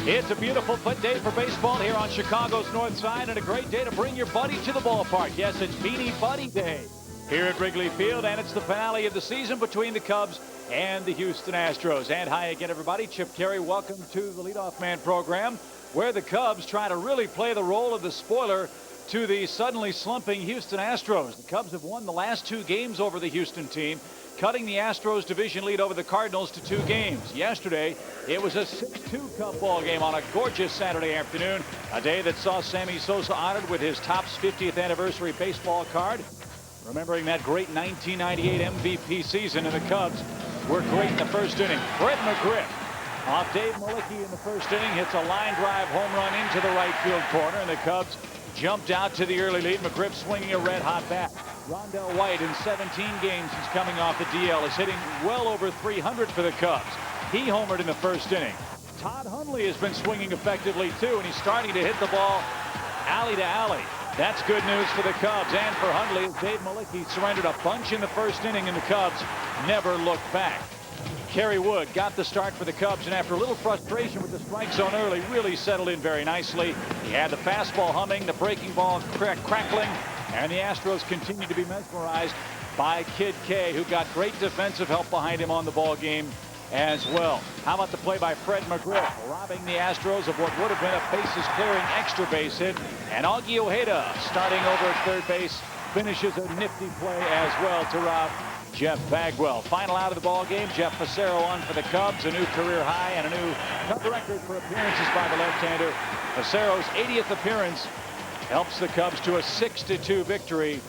It's a beautiful day for baseball here on Chicago's North Side, and a great day to bring your buddy to the ballpark. Yes, it's Beanie Buddy Day here at Wrigley Field, and it's the finale of the season between the Cubs and the Houston Astros. And hi again, everybody. Chip Carey, welcome to the Leadoff Man program, where the Cubs try to really play the role of the spoiler to the suddenly slumping Houston Astros. The Cubs have won the last 2 games over the Houston team, cutting the Astros division lead over the Cardinals to 2 games. Yesterday, it was a 6-2 Cub ball game on a gorgeous Saturday afternoon, a day that saw Sammy Sosa honored with his Topps 50th anniversary baseball card, remembering that great 1998 MVP season. And the Cubs were great in the first inning. Fred McGriff off Dave Malicki in the first inning hits a line drive home run into the right field corner, and the Cubs jumped out to the early lead. McGriff swinging a red-hot bat. Rondell White, in 17 games since coming off the DL, is hitting well over 300 for the Cubs. He homered in the first inning. Todd Hundley has been swinging effectively too, and he's starting to hit the ball alley to alley. That's good news for the Cubs and for Hundley, as Dave Malicki surrendered a bunch in the first inning, and the Cubs never looked back. Kerry Wood got the start for the Cubs, and after a little frustration with the strike zone early, really settled in very nicely. He had the fastball humming, the breaking ball crackling, and the Astros continue to be mesmerized by Kid K, who got great defensive help behind him on the ball game as well. How about the play by Fred McGriff, robbing the Astros of what would have been a bases-clearing extra base hit, and Augie Ojeda, starting over at third base, finishes a nifty play as well to rob Jeff Bagwell. Final out of the ball game, Jeff Fassero on for the Cubs, a new career high and a new Cub record for appearances by the left-hander. Fassero's 80th appearance helps the Cubs to a 6-2 victory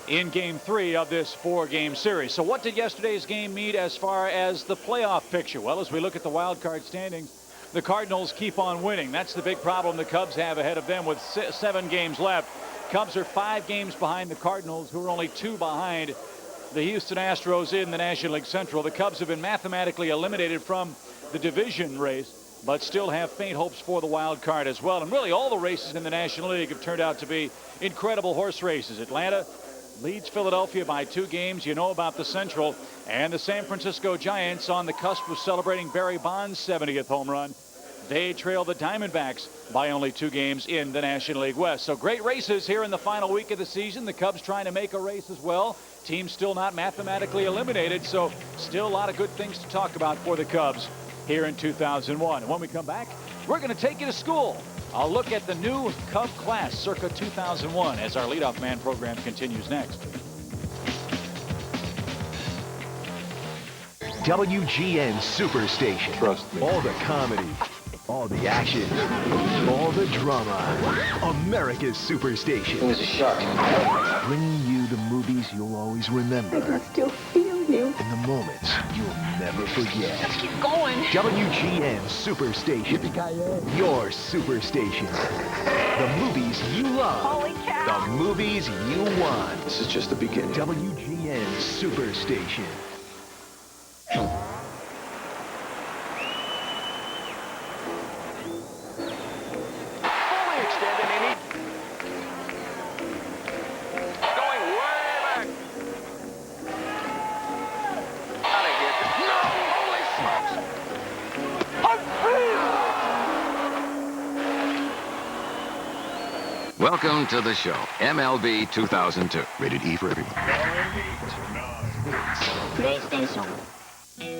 in Game 3 of this 4-game series. So what did yesterday's game mean as far as the playoff picture? Well, as we look at the wild card standings, the Cardinals keep on winning. That's the big problem the Cubs have ahead of them with 7 games left. Cubs are 5 games behind the Cardinals, who are only 2 behind the Houston Astros in the National League Central. The Cubs have been mathematically eliminated from the division race, but still have faint hopes for the wild card as well. And really, all the races in the National League have turned out to be incredible horse races. Atlanta leads Philadelphia by 2 games. You know about the Central, and the San Francisco Giants on the cusp of celebrating Barry Bonds' 70th home run. They trail the Diamondbacks by only 2 games in the National League West. So great races here in the final week of the season. The Cubs trying to make a race as well. Team still not mathematically eliminated, so still a lot of good things to talk about for the Cubs here in 2001. And when we come back, we're going to take you to school. I'll look at the new Cub class circa 2001 as our Leadoff Man program continues next. WGN Superstation. Trust me. All the comedy, all the action, all the drama. America's Superstation. It was a shark. Bringing you the movies you'll always remember. I can still feel you. And the moments you'll never forget. Just keep going. WGN Superstation. Your Superstation. The movies you love. Holy cow. The movies you want. This is just the beginning. WGN Superstation. Fully extended, Amy. Going way back. Gotta get this. No! Holy smokes! Welcome to the show. MLB 2002. Rated E for everyone. PlayStation.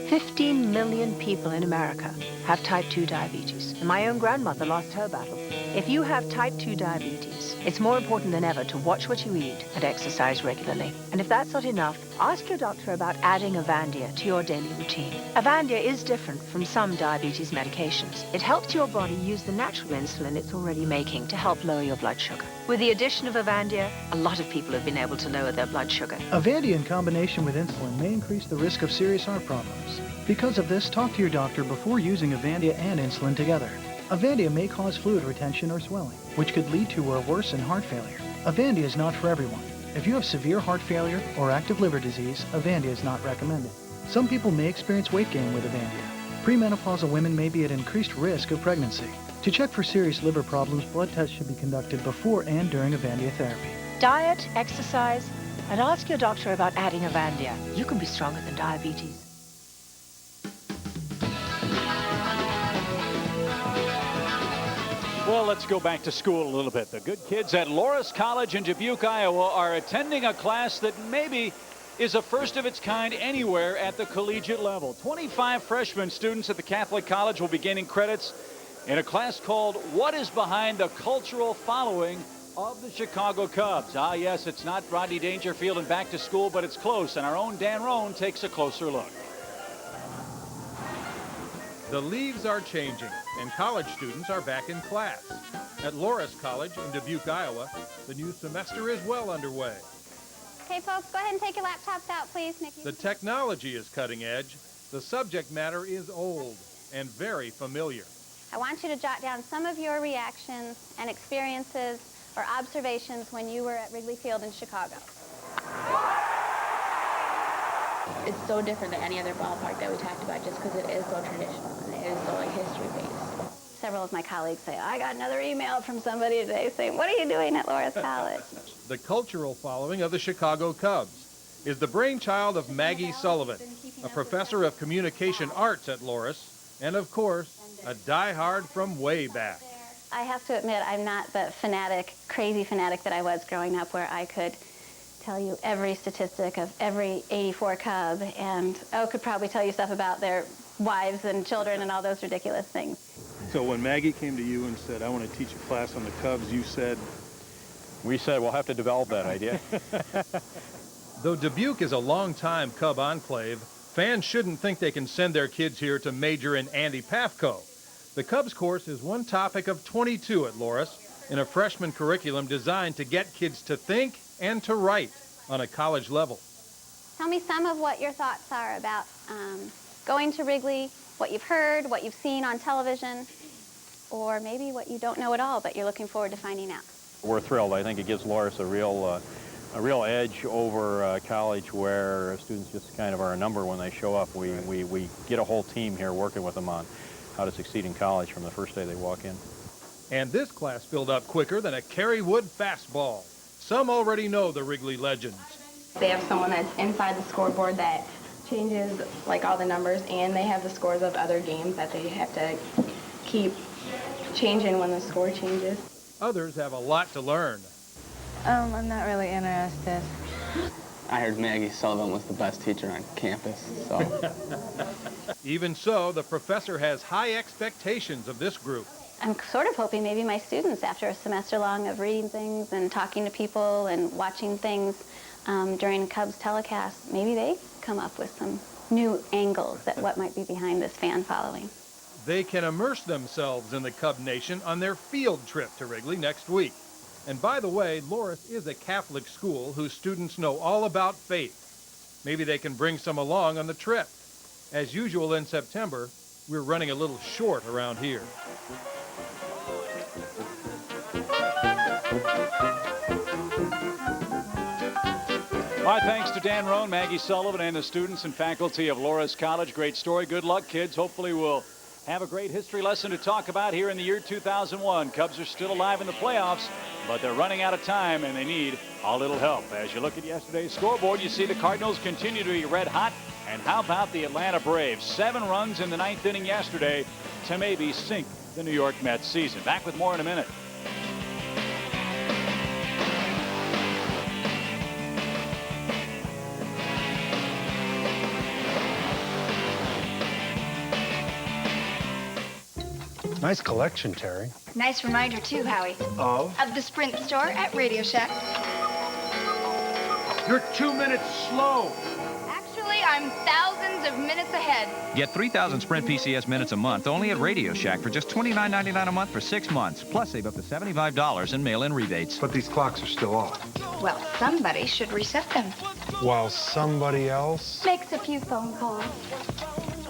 15 million people in America have type 2 diabetes, and my own grandmother lost her battle. If you have type 2 diabetes, it's more important than ever to watch what you eat and exercise regularly. And if that's not enough, ask your doctor about adding Avandia to your daily routine. Avandia is different from some diabetes medications. It helps your body use the natural insulin it's already making to help lower your blood sugar. With the addition of Avandia, a lot of people have been able to lower their blood sugar. Avandia in combination with insulin may increase the risk of serious heart problems. Because of this, talk to your doctor before using Avandia and insulin together. Avandia may cause fluid retention or swelling, which could lead to or worsen heart failure. Avandia is not for everyone. If you have severe heart failure or active liver disease, Avandia is not recommended. Some people may experience weight gain with Avandia. Premenopausal women may be at increased risk of pregnancy. To check for serious liver problems, blood tests should be conducted before and during Avandia therapy. Diet, exercise, and ask your doctor about adding Avandia. You can be stronger than diabetes. Well, let's go back to school a little bit. The good kids at Loras College in Dubuque, Iowa are attending a class that maybe is a first of its kind anywhere at the collegiate level. 25 freshman students at the Catholic College will be gaining credits in a class called What is Behind the Cultural Following of the Chicago Cubs. Ah, yes, it's not Rodney Dangerfield and back to school, but it's close, and our own Dan Roan takes a closer look. The leaves are changing, and college students are back in class. At Loras College in Dubuque, Iowa, the new semester is well underway. Okay, folks, go ahead and take your laptops out, please. Nikki. The technology is cutting edge. The subject matter is old and very familiar. I want you to jot down some of your reactions and experiences or observations when you were at Wrigley Field in Chicago. It's so different than any other ballpark that we talked about just because it is so traditional and it is so like history-based. Several of my colleagues say, I got another email from somebody today saying, what are you doing at Loras College? The cultural following of the Chicago Cubs is the brainchild of Maggie Sullivan, a professor of communication arts at Loras, and of course, a diehard from way back. I have to admit, I'm not the fanatic, crazy fanatic that I was growing up where I could tell you every statistic of every 84 Cub and, could probably tell you stuff about their wives and children and all those ridiculous things. So when Maggie came to you and said, I want to teach a class on the Cubs, you said? We said we'll have to develop that idea. Though Dubuque is a long-time Cub enclave, fans shouldn't think they can send their kids here to major in Andy Pafko. The Cubs course is one topic of 22 at Loras in a freshman curriculum designed to get kids to think and to write on a college level. Tell me some of what your thoughts are about going to Wrigley, what you've heard, what you've seen on television, or maybe what you don't know at all, but you're looking forward to finding out. We're thrilled. I think it gives Loras a real edge over college where students just kind of are a number when they show up. We get a whole team here working with them on how to succeed in college from the first day they walk in. And this class filled up quicker than a Kerry Wood fastball. Some already know the Wrigley legends. They have someone that's inside the scoreboard that changes like all the numbers, and they have the scores of other games that they have to keep changing when the score changes. Others have a lot to learn. I'm not really interested. I heard Maggie Sullivan was the best teacher on campus, so. Even so, the professor has high expectations of this group. I'm sort of hoping maybe my students, after a semester long of reading things and talking to people and watching things during Cubs telecast, maybe they come up with some new angles at what might be behind this fan following. They can immerse themselves in the Cub Nation on their field trip to Wrigley next week. And by the way, Loras is a Catholic school whose students know all about faith. Maybe they can bring some along on the trip. As usual in September, we're running a little short around here. My thanks to Dan Roan, Maggie Sullivan, and the students and faculty of Loras College. Great story. Good luck, kids. Hopefully we'll have a great history lesson to talk about here in the year 2001. Cubs are still alive in the playoffs, but they're running out of time, and they need a little help. As you look at yesterday's scoreboard, you see the Cardinals continue to be red hot. And how about the Atlanta Braves? 7 runs in the 9th inning yesterday to maybe sink the New York Mets season. Back with more in a minute. Nice collection, Terry. Nice reminder, too, Howie. Of the Sprint store at Radio Shack. You're 2 minutes slow. Actually, I'm thousands of minutes ahead. Get 3,000 Sprint PCS minutes a month only at Radio Shack for just $29.99 a month for 6 months. Plus, save up to $75 in mail-in rebates. But these clocks are still off. Well, somebody should reset them. While somebody else Makes a few phone calls.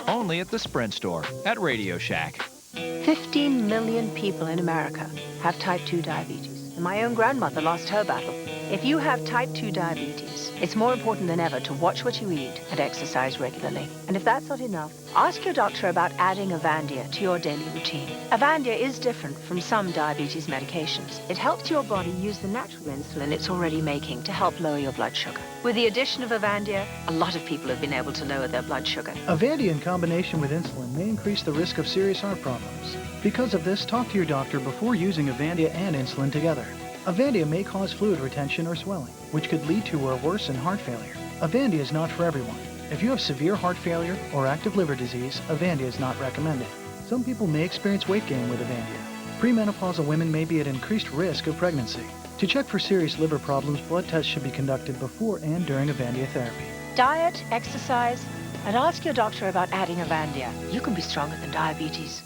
Only at the Sprint store at Radio Shack. 15 million people in America have type 2 diabetes. And my own grandmother lost her battle. If you have type 2 diabetes, it's more important than ever to watch what you eat and exercise regularly. And if that's not enough, ask your doctor about adding Avandia to your daily routine. Avandia is different from some diabetes medications. It helps your body use the natural insulin it's already making to help lower your blood sugar. With the addition of Avandia, a lot of people have been able to lower their blood sugar. Avandia in combination with insulin may increase the risk of serious heart problems. Because of this, talk to your doctor before using Avandia and insulin together. Avandia may cause fluid retention or swelling, which could lead to or worsen heart failure. Avandia is not for everyone. If you have severe heart failure or active liver disease, Avandia is not recommended. Some people may experience weight gain with Avandia. Premenopausal women may be at increased risk of pregnancy. To check for serious liver problems, blood tests should be conducted before and during Avandia therapy. Diet, exercise, and ask your doctor about adding Avandia. You can be stronger than diabetes.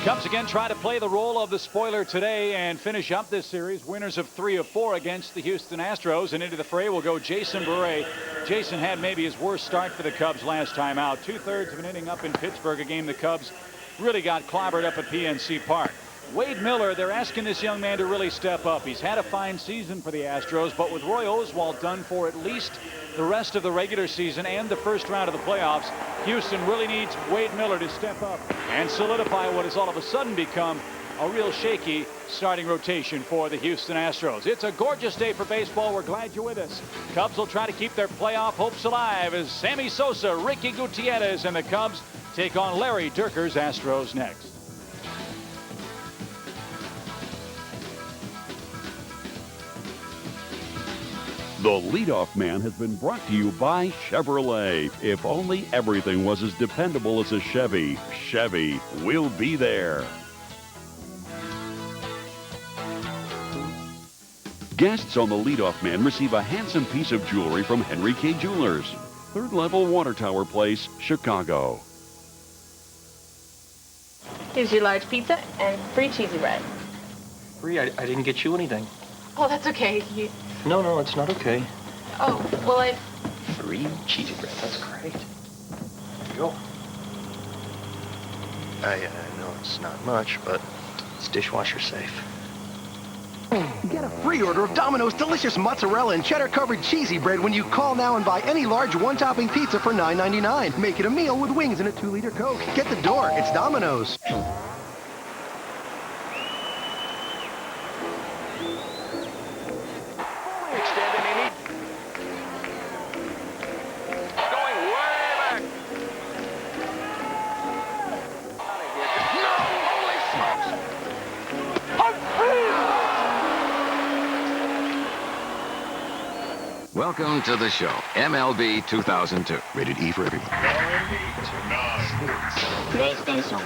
Cubs again try to play the role of the spoiler today and finish up this series. Winners of 3 of 4 against the Houston Astros. And into the fray will go Jason Bure. Jason had maybe his worst start for the Cubs last time out. 2/3 of an inning up in Pittsburgh, a game the Cubs really got clobbered up at PNC Park. Wade Miller, they're asking this young man to really step up. He's had a fine season for the Astros, but with Roy Oswalt done for at least the rest of the regular season and the first round of the playoffs, Houston really needs Wade Miller to step up and solidify what has all of a sudden become a real shaky starting rotation for the Houston Astros. It's a gorgeous day for baseball. We're glad you're with us. Cubs will try to keep their playoff hopes alive as Sammy Sosa, Ricky Gutierrez, and the Cubs take on Larry Dierker's Astros next. The Leadoff Man has been brought to you by Chevrolet. If only everything was as dependable as a Chevy. Chevy, we'll be there. Guests on The Leadoff Man receive a handsome piece of jewelry from Henry K. Jewelers. 3rd level Water Tower Place, Chicago. Here's your large pizza and free cheesy bread. Free? I didn't get you anything. Oh, that's okay. No, it's not okay. Oh, well, Free cheesy bread. That's great. There you go. I know it's not much, but it's dishwasher safe. Get a free order of Domino's delicious mozzarella and cheddar-covered cheesy bread when you call now and buy any large one-topping pizza for $9.99. Make it a meal with wings and a 2-liter Coke. Get the door. It's Domino's. Welcome to the show, MLB 2002. Rated E for everyone. PlayStation.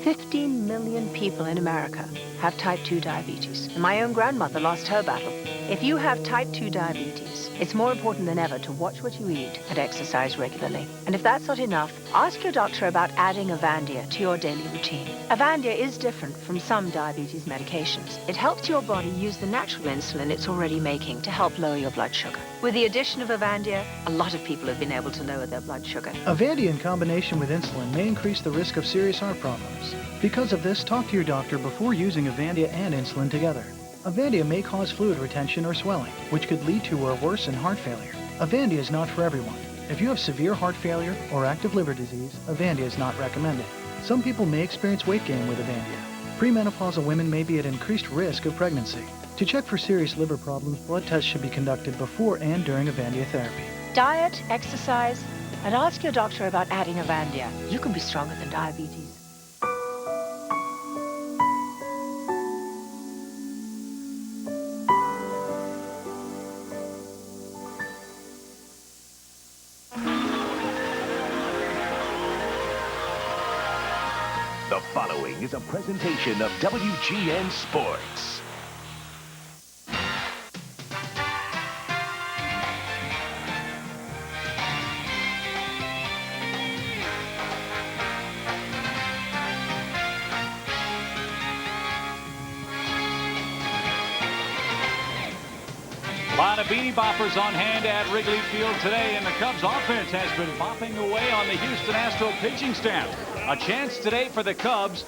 15 million people in America have type 2 diabetes. And my own grandmother lost her battle. If you have type 2 diabetes, it's more important than ever to watch what you eat and exercise regularly. And if that's not enough, ask your doctor about adding Avandia to your daily routine. Avandia is different from some diabetes medications. It helps your body use the natural insulin it's already making to help lower your blood sugar. With the addition of Avandia, a lot of people have been able to lower their blood sugar. Avandia in combination with insulin may increase the risk of serious heart problems. Because of this, talk to your doctor before using Avandia and insulin together. Avandia may cause fluid retention or swelling, which could lead to or worsen heart failure. Avandia is not for everyone. If you have severe heart failure or active liver disease, Avandia is not recommended. Some people may experience weight gain with Avandia. Premenopausal women may be at increased risk of pregnancy. To check for serious liver problems, blood tests should be conducted before and during Avandia therapy. Diet, exercise, and ask your doctor about adding Avandia. You can be stronger than diabetes. The following is a presentation of WGN Sports. A lot of beanie boppers on hand at Wrigley Field today, and the Cubs offense has been bopping away on the Houston Astros pitching staff. A chance today for the Cubs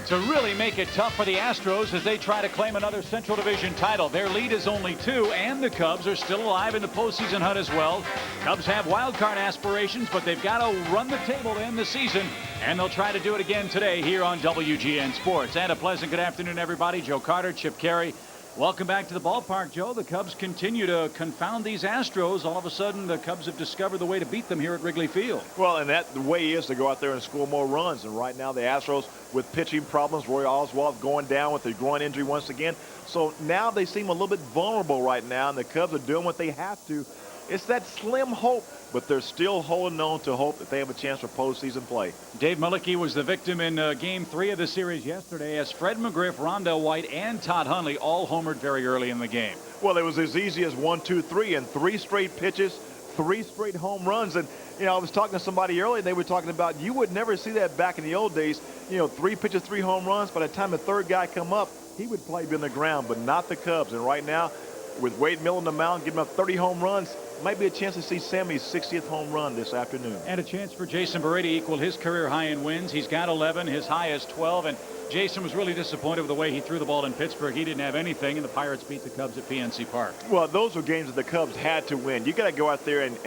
to really make it tough for the Astros as they try to claim another Central Division title. Their lead is only 2, and the Cubs are still alive in the postseason hunt as well. Cubs have wild card aspirations, but they've got to run the table to end the season, and they'll try to do it again today here on WGN Sports. And a pleasant good afternoon, everybody. Joe Carter, Chip Carey. Welcome back to the ballpark, Joe. The Cubs continue to confound these Astros. All of a sudden, the Cubs have discovered the way to beat them here at Wrigley Field. Well, and the way is to go out there and score more runs. And right now, the Astros with pitching problems, Roy Oswalt going down with a groin injury once again. So now they seem a little bit vulnerable right now, and the Cubs are doing what they have to. It's that slim hope, but they're still holding on to hope that they have a chance for postseason play. Dave Mullicky was the victim in Game 3 of the series yesterday as Fred McGriff, Rondell White, and Todd Hundley all homered very early in the game. Well, it was as easy as 1, 2, 3, and 3 straight pitches, 3 straight home runs. And, you know, I was talking to somebody earlier, they were talking about you would never see that back in the old days. You know, 3 pitches, 3 home runs. By the time the third guy come up, he would play in the ground, but not the Cubs. And right now, with Wade Millen on the mound, giving up 30 home runs, might be a chance to see Sammy's 60th home run this afternoon. And a chance for Jason Berry to equal his career high in wins. He's got 11. His high is 12. And Jason was really disappointed with the way he threw the ball in Pittsburgh. He didn't have anything, and the Pirates beat the Cubs at PNC Park. Well, those were games that the Cubs had to win. You got to go out there and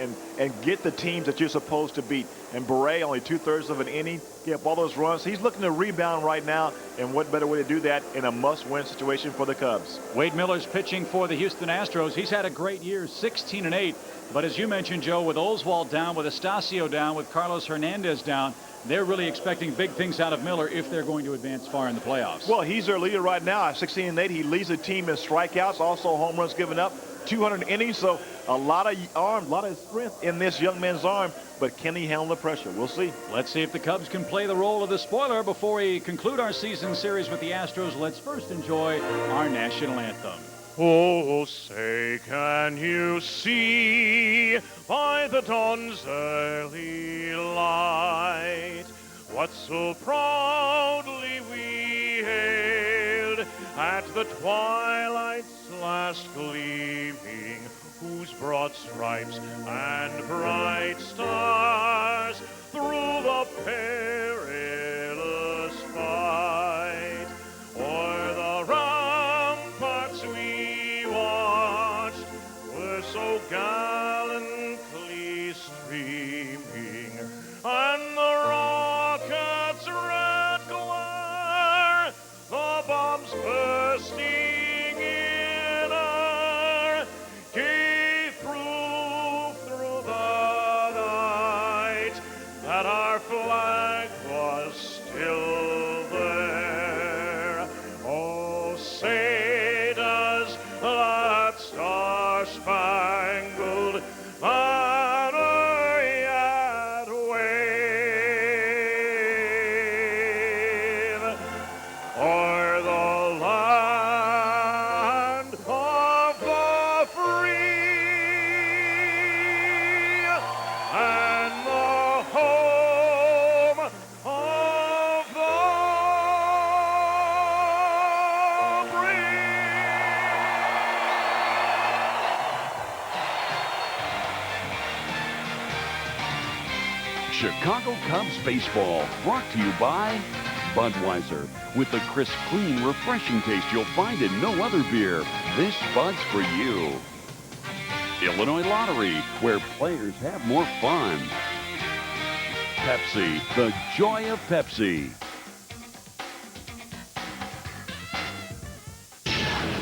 get the teams that you're supposed to beat. And Berry, only 2/3 of an inning, gave up all those runs. He's looking to rebound right now, and what better way to do that in a must-win situation for the Cubs. Wade Miller's pitching for the Houston Astros. He's had a great year, 16-8. But as you mentioned, Joe, with Oswalt down, with Estacio down, with Carlos Hernandez down, they're really expecting big things out of Miller if they're going to advance far in the playoffs. Well, he's their leader right now at 16-8. He leads the team in strikeouts, also home runs given up, 200 innings. So a lot of arm, a lot of strength in this young man's arm. But can he handle the pressure? We'll see. Let's see if the Cubs can play the role of the spoiler before we conclude our season series with the Astros. Let's first enjoy our national anthem. Oh, say, can you see by the dawn's early light what so proudly we hailed at the twilight's last gleaming, whose broad stripes and bright stars through the perilous fight o'er the ramparts we watched were so gallantly streaming, and the rockets' red glare, the bombs bursting in air, gave proof through the night that our flag was still there. Oh, say does that star-spangled banner yet wave o'er the land of the free and the home of the Chicago Cubs baseball, brought to you by Budweiser. With the crisp, clean, refreshing taste you'll find in no other beer, this Bud's for you. Illinois Lottery, where players have more fun. Pepsi, the joy of Pepsi.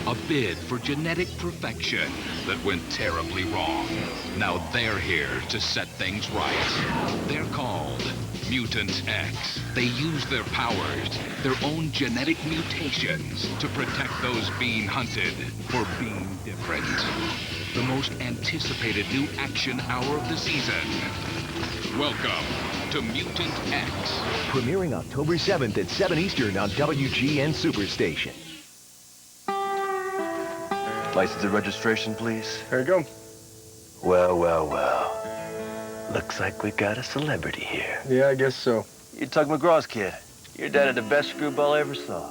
A bid for genetic perfection that went terribly wrong. Now they're here to set things right. They're called Mutant X. They use their powers, their own genetic mutations, to protect those being hunted for being different. The most anticipated new action hour of the season. Welcome to Mutant X. Premiering October 7th at 7 Eastern on WGN Superstation. License and registration, please. Here you go. Well, well, well. Looks like we got a celebrity here. Yeah, I guess so. You're Tug McGraw's kid. Your dad had the best screwball I ever saw.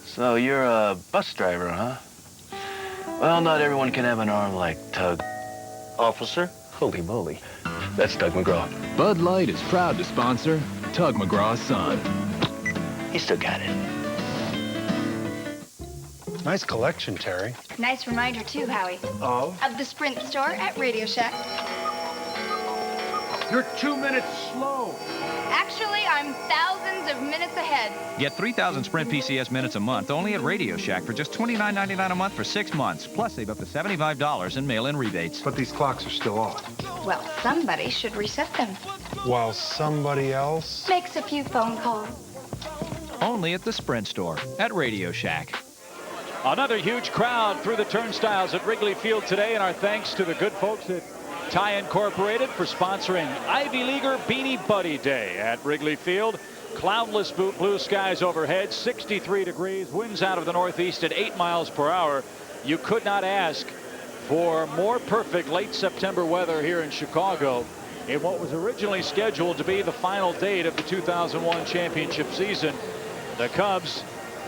So you're a bus driver, huh? Well, not everyone can have an arm like Tug. Officer? Holy moly. That's Tug McGraw. Bud Light is proud to sponsor Tug McGraw's son. You still got it. Nice collection, Terry. Nice reminder, too, Howie. Of? Of the Sprint store at Radio Shack. You're 2 minutes slow. Actually, I'm thousands of minutes ahead. Get 3,000 Sprint PCS minutes a month only at Radio Shack for just $29.99 a month for 6 months. Plus, save up to $75 in mail-in rebates. But these clocks are still off. Well, somebody should reset them. While somebody else... Makes a few phone calls. Only at the Sprint store at Radio Shack. Another huge crowd through the turnstiles at Wrigley Field today, and our thanks to the good folks at Tie Incorporated for sponsoring Ivy Leaguer Beanie Buddy Day at Wrigley Field. Cloudless blue skies overhead, 63 degrees, winds out of the northeast at 8 miles per hour. You could not ask for more perfect late September weather here in Chicago in what was originally scheduled to be the final date of the 2001 championship season. The Cubs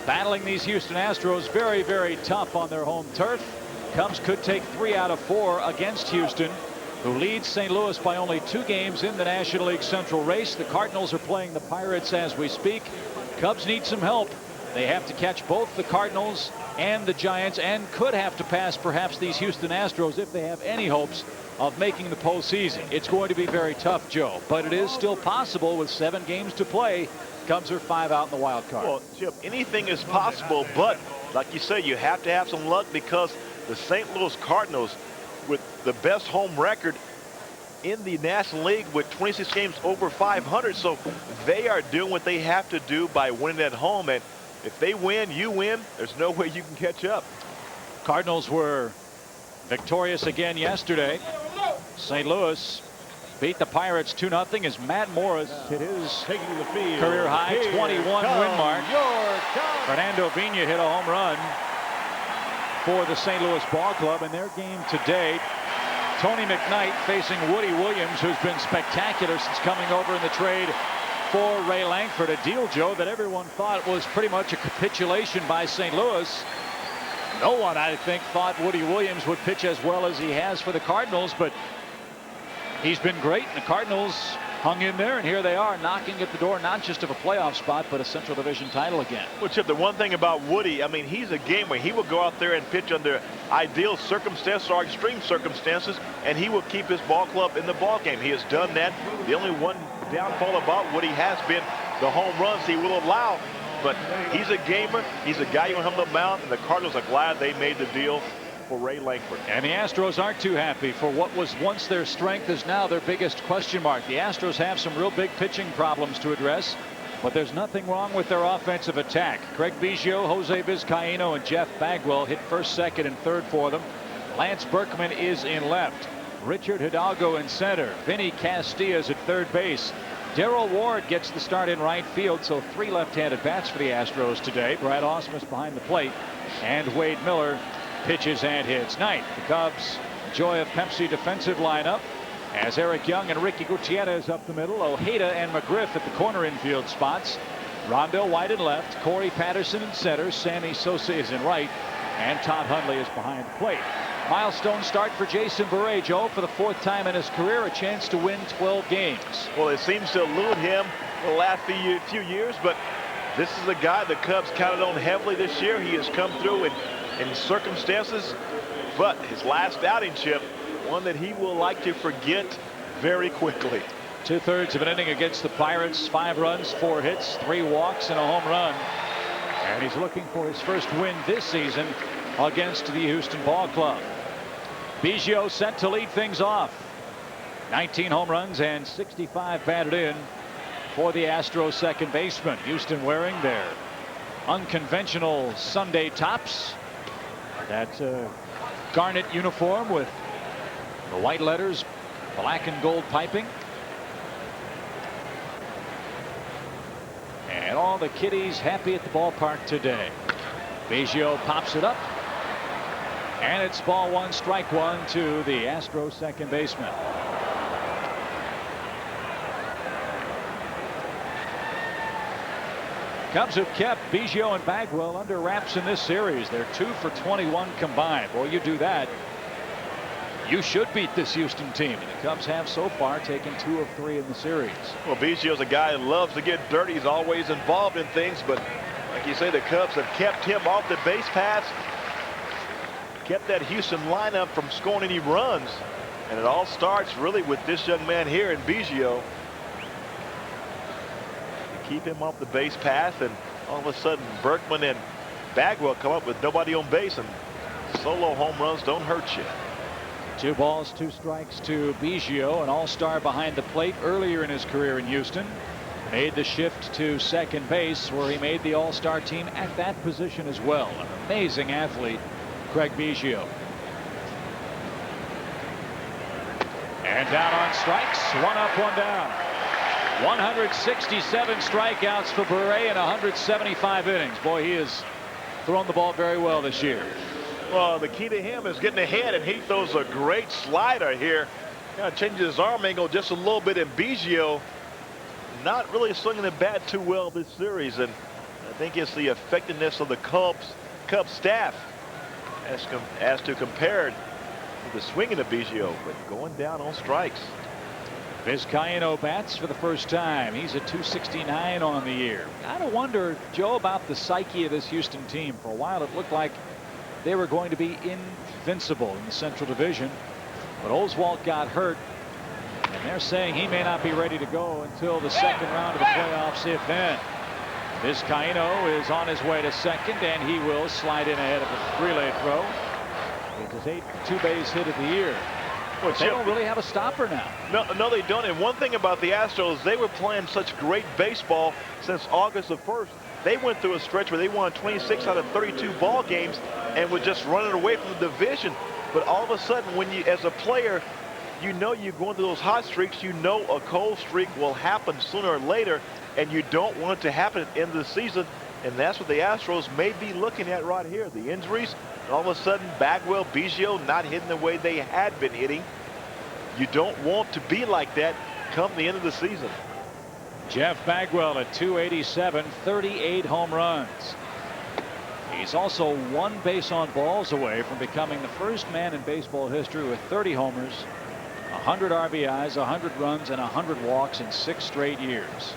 battling these Houston Astros very, very tough on their home turf. Cubs could take 3 out of 4 against Houston, who leads St. Louis by only 2 games in the National League Central race. The Cardinals are playing the Pirates as we speak. Cubs need some help. They have to catch both the Cardinals and the Giants, and could have to pass perhaps these Houston Astros if they have any hopes of making the postseason. It's going to be very tough, Joe, but it is still possible with 7 games to play. Cubs are 5 out in the wild card. Well, Chip, anything is possible, but like you said, you have to have some luck because the St. Louis Cardinals, with the best home record in the National League with 26 games over 500, so they are doing what they have to do by winning at home, and if they win, you win. There's no way you can catch up. Cardinals were victorious again yesterday. St. Louis beat the Pirates 2-0 as Matt Morris hit his career high 21 win mark. Fernando Vina hit a home run for the St. Louis Ball Club in their game today. Tony McKnight facing Woody Williams, who's been spectacular since coming over in the trade for Ray Lankford. A deal, Joe, that everyone thought was pretty much a capitulation by St. Louis. No one, I think, thought Woody Williams would pitch as well as he has for the Cardinals, but he's been great, and the Cardinals hung in there, and here they are knocking at the door not just of a playoff spot but a Central Division title again. Well, Chip, the one thing about Woody, I mean, he's a gamer. He will go out there and pitch under ideal circumstances or extreme circumstances, and he will keep his ball club in the ball game. He has done that. The only one downfall about Woody has been the home runs he will allow, but he's a gamer. He's a guy you want him on the mound, and the Cardinals are glad they made the deal for Ray Lankford. And the Astros aren't too happy, for what was once their strength is now their biggest question mark. The Astros have some real big pitching problems to address, but there's nothing wrong with their offensive attack. Craig Biggio, Jose Vizcaino, and Jeff Bagwell hit first, second, and third for them. Lance Berkman is in left. Richard Hidalgo in center. Vinny Castillas at third base. Darrell Ward gets the start in right field, so 3 left-handed bats for the Astros today. Brad Ausmus behind the plate, and Wade Miller pitches and hits ninth. The Cubs' Joy of Pepsi defensive lineup as Eric Young and Ricky Gutierrez up the middle, Ojeda and McGriff at the corner infield spots, Rondell White in left, Corey Patterson in center, Sammy Sosa is in right, and Todd Hundley is behind the plate. Milestone start for Jason Beret, Joe, for the 4th time in his career, a chance to win 12 games. Well, it seems to elude him the last few years, but this is a guy the Cubs counted on heavily this year. He has come through in circumstances, but his last outing, Chip, one that he will like to forget very quickly. 2/3 of an inning against the Pirates, 5 runs, 4 hits, 3 walks, and a home run. And he's looking for his first win this season against the Houston Ball Club. Biggio set to lead things off. 19 home runs and 65 batted in for the Astros second baseman. Houston wearing their unconventional Sunday tops. That garnet uniform with the white letters, black and gold piping. And all the kiddies happy at the ballpark today. Biggio pops it up. And it's ball 1, strike 1 to the Astros second baseman. Cubs have kept Biggio and Bagwell under wraps in this series. They're 2 for 21 combined. Well, you do that, you should beat this Houston team. And the Cubs have so far taken 2 of 3 in the series. Well, Biggio's a guy who loves to get dirty. He's always involved in things, but like you say, the Cubs have kept him off the base paths, kept that Houston lineup from scoring any runs. And it all starts really with this young man here in Biggio. To keep him off the base path, and all of a sudden Berkman and Bagwell come up with nobody on base, and solo home runs don't hurt you. 2 balls, 2 strikes to Biggio, an all-star behind the plate earlier in his career in Houston. Made the shift to second base, where he made the all-star team at that position as well. An amazing athlete, Craig Biggio. And down on strikes, 1 up, 1 down. 167 strikeouts for Bure in 175 innings. Boy, he has thrown the ball very well this year. Well, the key to him is getting ahead, and he throws a great slider here. Kind of changes his arm angle just a little bit, and Biggio not really swinging the bat too well this series, and I think it's the effectiveness of the Cubs staff as to compared to the swinging of Biggio, but going down on strikes. Vizcaino bats for the first time. He's at 269 on the year. Gotta wonder, Joe, about the psyche of this Houston team. For a while it looked like they were going to be invincible in the Central Division, but Oswalt got hurt, and they're saying he may not be ready to go until the second round of the playoffs, if then. Vizcaino is on his way to second, and he will slide in ahead of a relay throw. It's his 8th 2-base hit of the year. Well, they don't really have a stopper now. No, they don't. And one thing about the Astros, they were playing such great baseball since August the 1st. They went through a stretch where they won 26 out of 32 ball games and were just running away from the division. But all of a sudden, when you, as a player, you know you're going through those hot streaks, you know a cold streak will happen sooner or later, and you don't want it to happen at the end of the season. And that's what the Astros may be looking at right here. The injuries, and all of a sudden, Bagwell, Biggio not hitting the way they had been hitting. You don't want to be like that come the end of the season. Jeff Bagwell at 287, 38 home runs. He's also 1 base on balls away from becoming the first man in baseball history with 30 homers, 100 RBIs, 100 runs, and 100 walks in 6 straight years.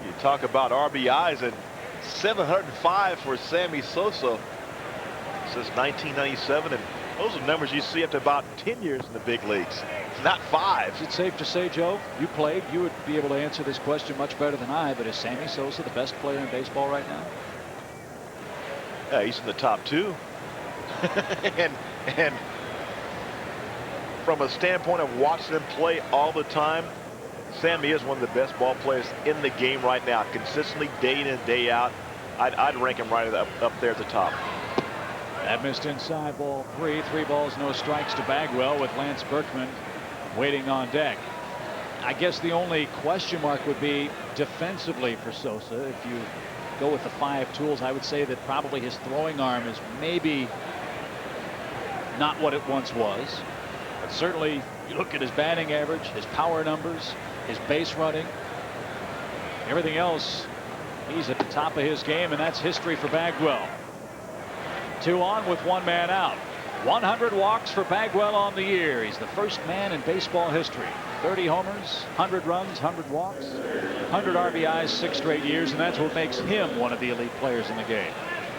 You talk about RBIs, and 705 for Sammy Sosa since 1997, and those are numbers you see after about 10 years in the big leagues, not 5. Is it safe to say, Joe, you played, you would be able to answer this question much better than I, but is Sammy Sosa the best player in baseball right now? Yeah, he's in the top 2. and from a standpoint of watching him play all the time, Sammy is one of the best ball players in the game right now, consistently day in and day out. I'd rank him right up there at the top. That missed inside, ball 3. 3 balls, no strikes to Bagwell, with Lance Berkman waiting on deck. I guess the only question mark would be defensively for Sosa. If you go with the 5 tools, I would say that probably his throwing arm is maybe not what it once was. But certainly, you look at his batting average, his power numbers, his base running, everything else, he's at the top of his game, and that's history for Bagwell. 2 on with 1 man out. 100 walks for Bagwell on the year. He's the first man in baseball history. 30 homers, 100 runs, 100 walks, 100 RBIs, 6 straight years, and that's what makes him one of the elite players in the game.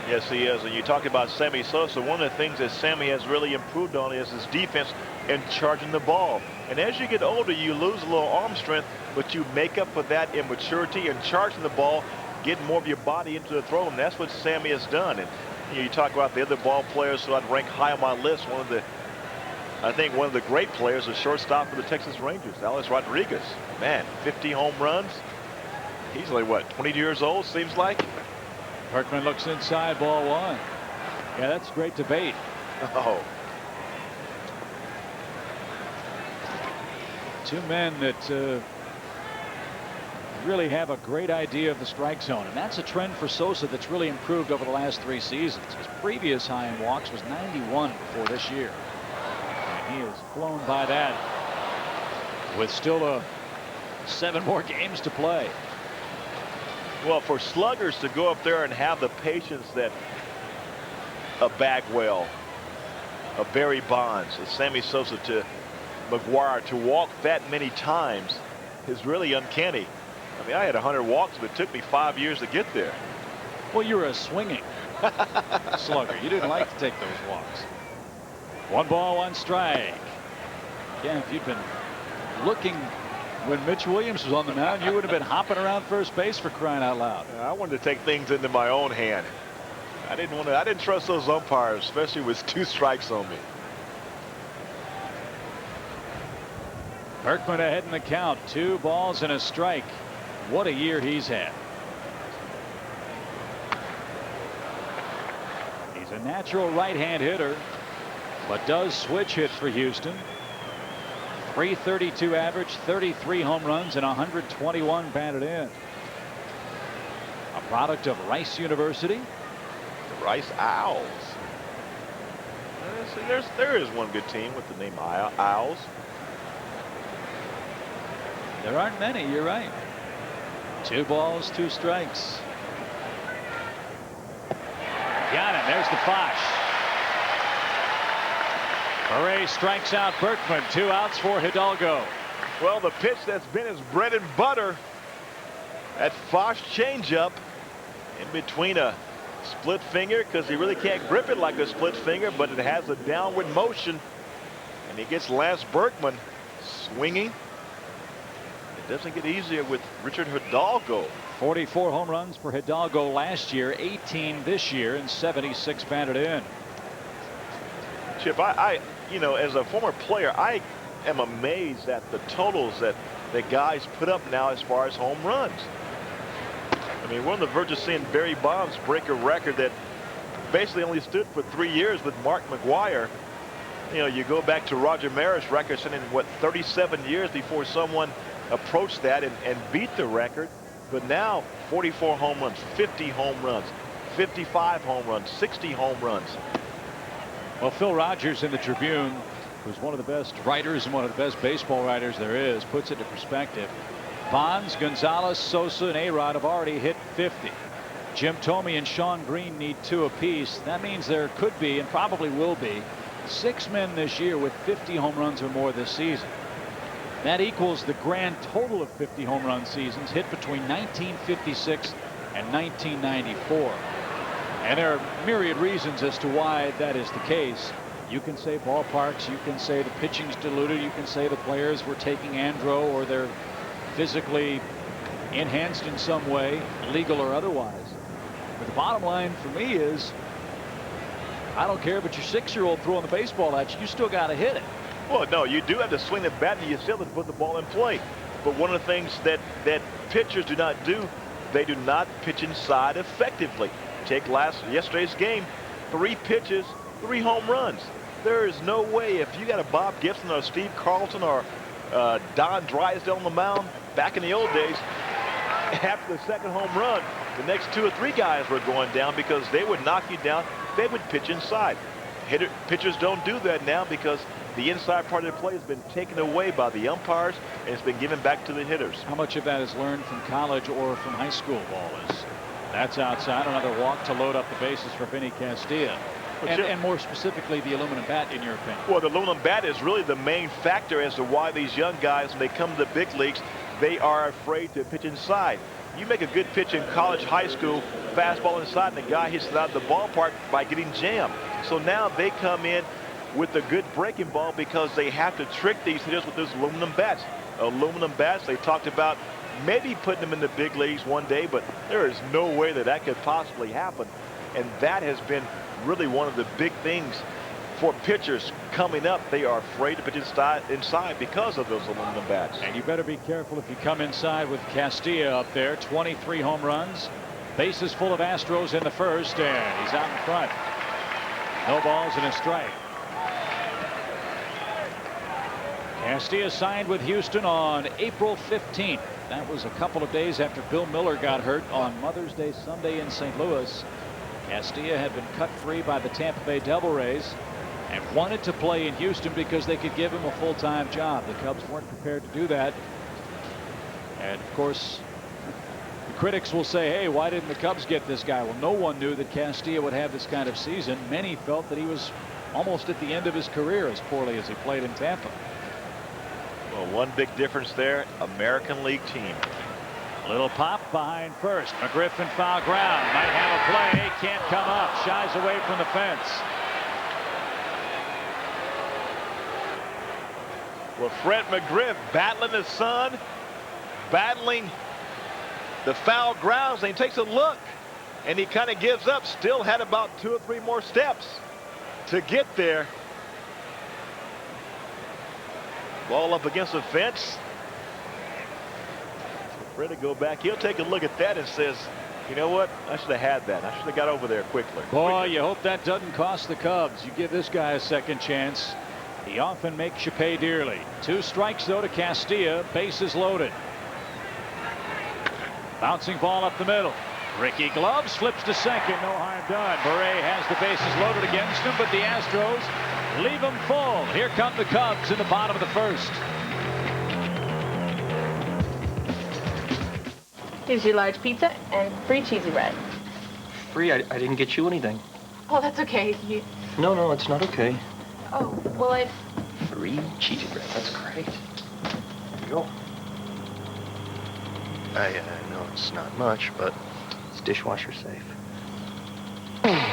Yes, he is. And you talk about Sammy Sosa, one of the things that Sammy has really improved on is his defense and charging the ball. And as you get older, you lose a little arm strength, but you make up for that in maturity and charging the ball, getting more of your body into the throw, and that's what Sammy has done. And you talk about the other ball players who I'd rank high on my list. I think one of the great players, a shortstop for the Texas Rangers, Alex Rodriguez. Man, 50 home runs. He's only, what, 20 years old, seems like? Berkman looks inside, ball 1. Yeah, that's great debate. Oh. 2 men that really have a great idea of the strike zone, and that's a trend for Sosa that's really improved over the last 3 seasons. His previous high in walks was 91 before this year, and he has flown by that with still 7 more games to play. Well, for sluggers to go up there and have the patience that a Bagwell, of Barry Bonds, of Sammy Sosa to McGuire, to walk that many times is really uncanny. I mean, I had 100 walks, but it took me 5 years to get there. Well, you were a swinging slugger. You didn't like to take those walks. 1 ball, 1 strike. Yeah, if you'd been looking when Mitch Williams was on the mound, you would have been hopping around first base, for crying out loud. I wanted to take things into my own hand. I didn't trust those umpires, especially with 2 strikes on me. Berkman ahead in the count. 2 balls and a strike. What a year he's had. He's a natural right-hand hitter, but does switch hit for Houston. .332 average, 33 home runs, and 121 batted in. A product of Rice University. The Rice Owls. There is one good team with the name Owls. There aren't many, you're right. 2 balls, 2 strikes. Got him. There's the Fosh. Hooray strikes out Berkman. 2 outs for Hidalgo. Well, the pitch that's been his bread and butter, that Fosh changeup, in between a split finger, because he really can't grip it like a split finger, but it has a downward motion, and he gets Lance Berkman swinging. It doesn't get easier with Richard Hidalgo. 44 home runs for Hidalgo last year, 18 this year, and 76 batted in. Chip, you know, as a former player, I am amazed at the totals that the guys put up now as far as home runs. I mean, we're on the verge of seeing Barry Bonds break a record that basically only stood for 3 years with Mark McGuire. You know, you go back to Roger Maris' record, sitting in, what, 37 years before someone approached that and beat the record. But now 44 home runs, 50 home runs, 55 home runs, 60 home runs. Well, Phil Rogers in the Tribune, who's one of the best writers and one of the best baseball writers there is, puts it into perspective. Bonds, Gonzalez, Sosa, and A-Rod have already hit 50. Jim Thome and Sean Green need 2 apiece. That means there could be, and probably will be, 6 men this year with 50 home runs or more this season. That equals the grand total of 50 home run seasons hit between 1956 and 1994. And there are myriad reasons as to why that is the case. You can say ballparks, you can say the pitching's diluted, you can say the players were taking andro or they're physically enhanced in some way, legal or otherwise. But the bottom line for me is, I don't care but your 6-year-old throwing the baseball at you, you still got to hit it. Well, no, you do have to swing the bat and you still have to put the ball in play. But one of the things that pitchers do not do, they do not pitch inside effectively. Take yesterday's game, 3 pitches, 3 home runs. There is no way, if you got a Bob Gibson or Steve Carlton or Don Drysdale on the mound back in the old days, after the 2nd home run, the next 2 or 3 guys were going down because they would knock you down. They would pitch inside. Pitchers don't do that now because the inside part of the play has been taken away by the umpires and it's been given back to the hitters. How much of that is learned from college or from high school ball? That's outside. Another walk to load up the bases for Vinny Castilla. And more specifically, the aluminum bat, in your opinion? Well, the aluminum bat is really the main factor as to why these young guys, when they come to the big leagues, they are afraid to pitch inside. You make a good pitch in college, high school, fastball inside, and the guy hits it out of the ballpark by getting jammed. So now they come in with a good breaking ball because they have to trick these hitters with those aluminum bats. Aluminum bats, they talked about maybe putting them in the big leagues one day, but there is no way that could possibly happen. And that has been really one of the big things for pitchers coming up. They are afraid to pitch inside because of those aluminum bats. And you better be careful if you come inside with Castilla up there. 23 home runs. Bases full of Astros in the first, and he's out in front. No balls and a strike. Castilla signed with Houston on April 15th. That was a couple of days after Bill Miller got hurt on Mother's Day Sunday in St. Louis. Castilla had been cut free by the Tampa Bay Devil Rays and wanted to play in Houston because they could give him a full-time job. The Cubs weren't prepared to do that. And of course, the critics will say, hey, why didn't the Cubs get this guy? Well, no one knew that Castilla would have this kind of season. Many felt that he was almost at the end of his career as poorly as he played in Tampa. Well, one big difference there, American League team. Little pop behind first. McGriff in foul ground. Might have a play. Can't come up. Shies away from the fence. Well, Fred McGriff battling the sun, battling the foul grounds, and he takes a look, and he kind of gives up. Still had about 2 or 3 more steps to get there. Ball up against the fence. Fred to go back. He'll take a look at that and says, you know what? I should have had that. I should have got over there quickly. Boy, you hope that doesn't cost the Cubs. You give this guy a second chance. He often makes you pay dearly. 2 strikes, though, to Castilla. Bases loaded. Bouncing ball up the middle. Ricky gloves, flips to second. No harm done. Beret has the bases loaded against him, but the Astros leave him full. Here come the Cubs in the bottom of the first. Here's your large pizza and free cheesy bread. Free? I didn't get you anything. Oh, that's okay. No, it's not okay. Oh, well, it's... Free cheesy bread. That's great. Here you go. I know it's not much, but it's dishwasher safe.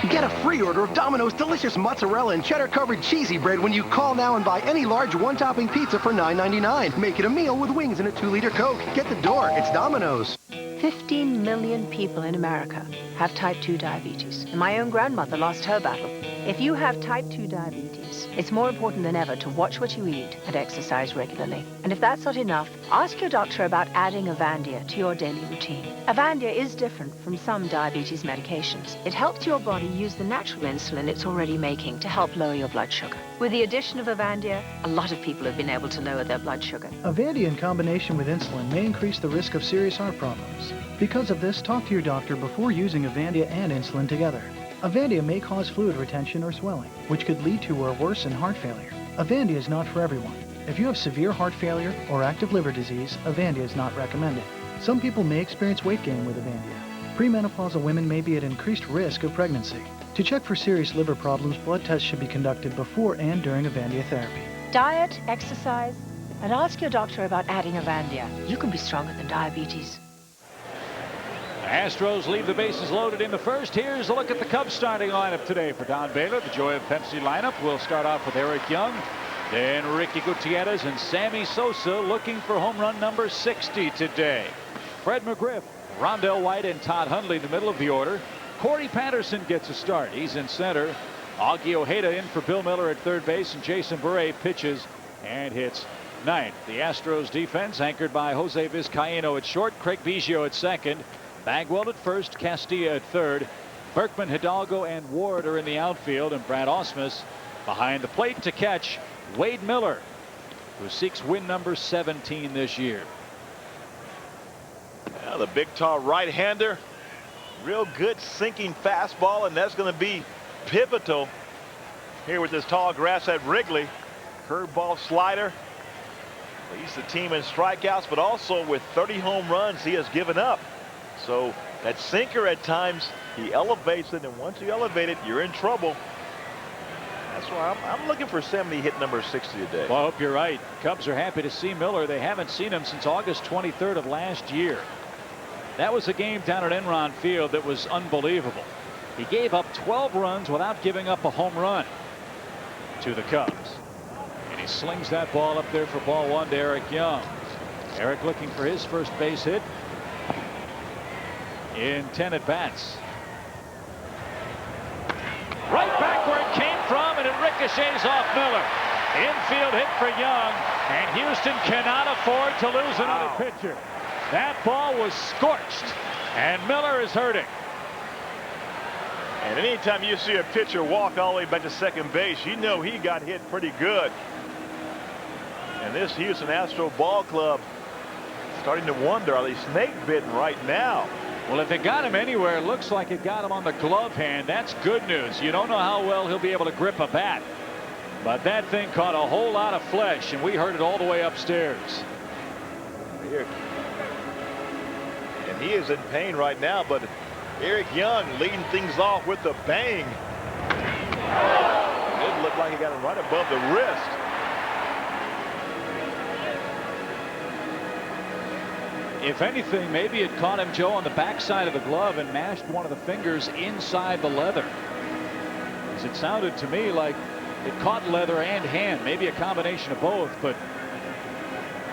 Get a free order of Domino's delicious mozzarella and cheddar-covered cheesy bread when you call now and buy any large one-topping pizza for $9.99. Make it a meal with wings and a 2-liter Coke. Get the door. It's Domino's. 15 million people in America have type 2 diabetes, and my own grandmother lost her battle. If you have type 2 diabetes, it's more important than ever to watch what you eat and exercise regularly. And if that's not enough, ask your doctor about adding Avandia to your daily routine. Avandia is different from some diabetes medications. It helps your body use the natural insulin it's already making to help lower your blood sugar. With the addition of Avandia, a lot of people have been able to lower their blood sugar. Avandia in combination with insulin may increase the risk of serious heart problems. Because of this, talk to your doctor before using Avandia and insulin together. Avandia may cause fluid retention or swelling, which could lead to or worsen heart failure. Avandia is not for everyone. If you have severe heart failure or active liver disease, Avandia is not recommended. Some people may experience weight gain with Avandia. Premenopausal women may be at increased risk of pregnancy. To check for serious liver problems, blood tests should be conducted before and during Avandia therapy. Diet, exercise, and ask your doctor about adding Avandia. You can be stronger than diabetes. Astros leave the bases loaded in the first. Here's a look at the Cubs starting lineup today for Don Baylor. The Joy of Pepsi lineup will start off with Eric Young, then Ricky Gutierrez and Sammy Sosa looking for home run number 60 today. Fred McGriff, Rondell White, and Todd Hundley in the middle of the order. Corey Patterson gets a start. He's in center. Augie Ojeda in for Bill Miller at third base, and Jason Beret pitches and hits ninth. The Astros defense anchored by Jose Vizcaíno at short, Craig Biggio at second, Bagwell at first, Castilla at third. Berkman, Hidalgo, and Ward are in the outfield, and Brad Ausmus behind the plate to catch Wade Miller, who seeks win number 17 this year. Now the big tall right-hander, real good sinking fastball, and that's going to be pivotal here with this tall grass at Wrigley. Curveball slider leads the team in strikeouts, but also with 30 home runs he has given up. So that sinker at times, he elevates it, and once you elevate it, you're in trouble. That's why I'm looking for 70 hit number 60 today. Well, I hope you're right. Cubs are happy to see Miller. They haven't seen him since August 23rd of last year. That was a game down at Enron Field that was unbelievable. He gave up 12 runs without giving up a home run to the Cubs. And he slings that ball up there for ball one to Eric Young. Eric looking for his first base hit in 10 at-bats. Right back where it came from, and it ricochets off Miller. Infield hit for Young, and Houston cannot afford to lose another pitcher. That ball was scorched, and Miller is hurting. And anytime you see a pitcher walk all the way back to second base, you know he got hit pretty good. And this Houston Astro ball club starting to wonder, are they snake bitten right now? Well, if it got him anywhere, it looks like it got him on the glove hand. That's good news. You don't know how well he'll be able to grip a bat. But that thing caught a whole lot of flesh, and we heard it all the way upstairs. Here. And he is in pain right now, but Eric Young leading things off with a bang. Good look like he got him right above the wrist. If anything, maybe it caught him, Joe, on the backside of the glove and mashed one of the fingers inside the leather. As it sounded to me like it caught leather and hand, maybe a combination of both, but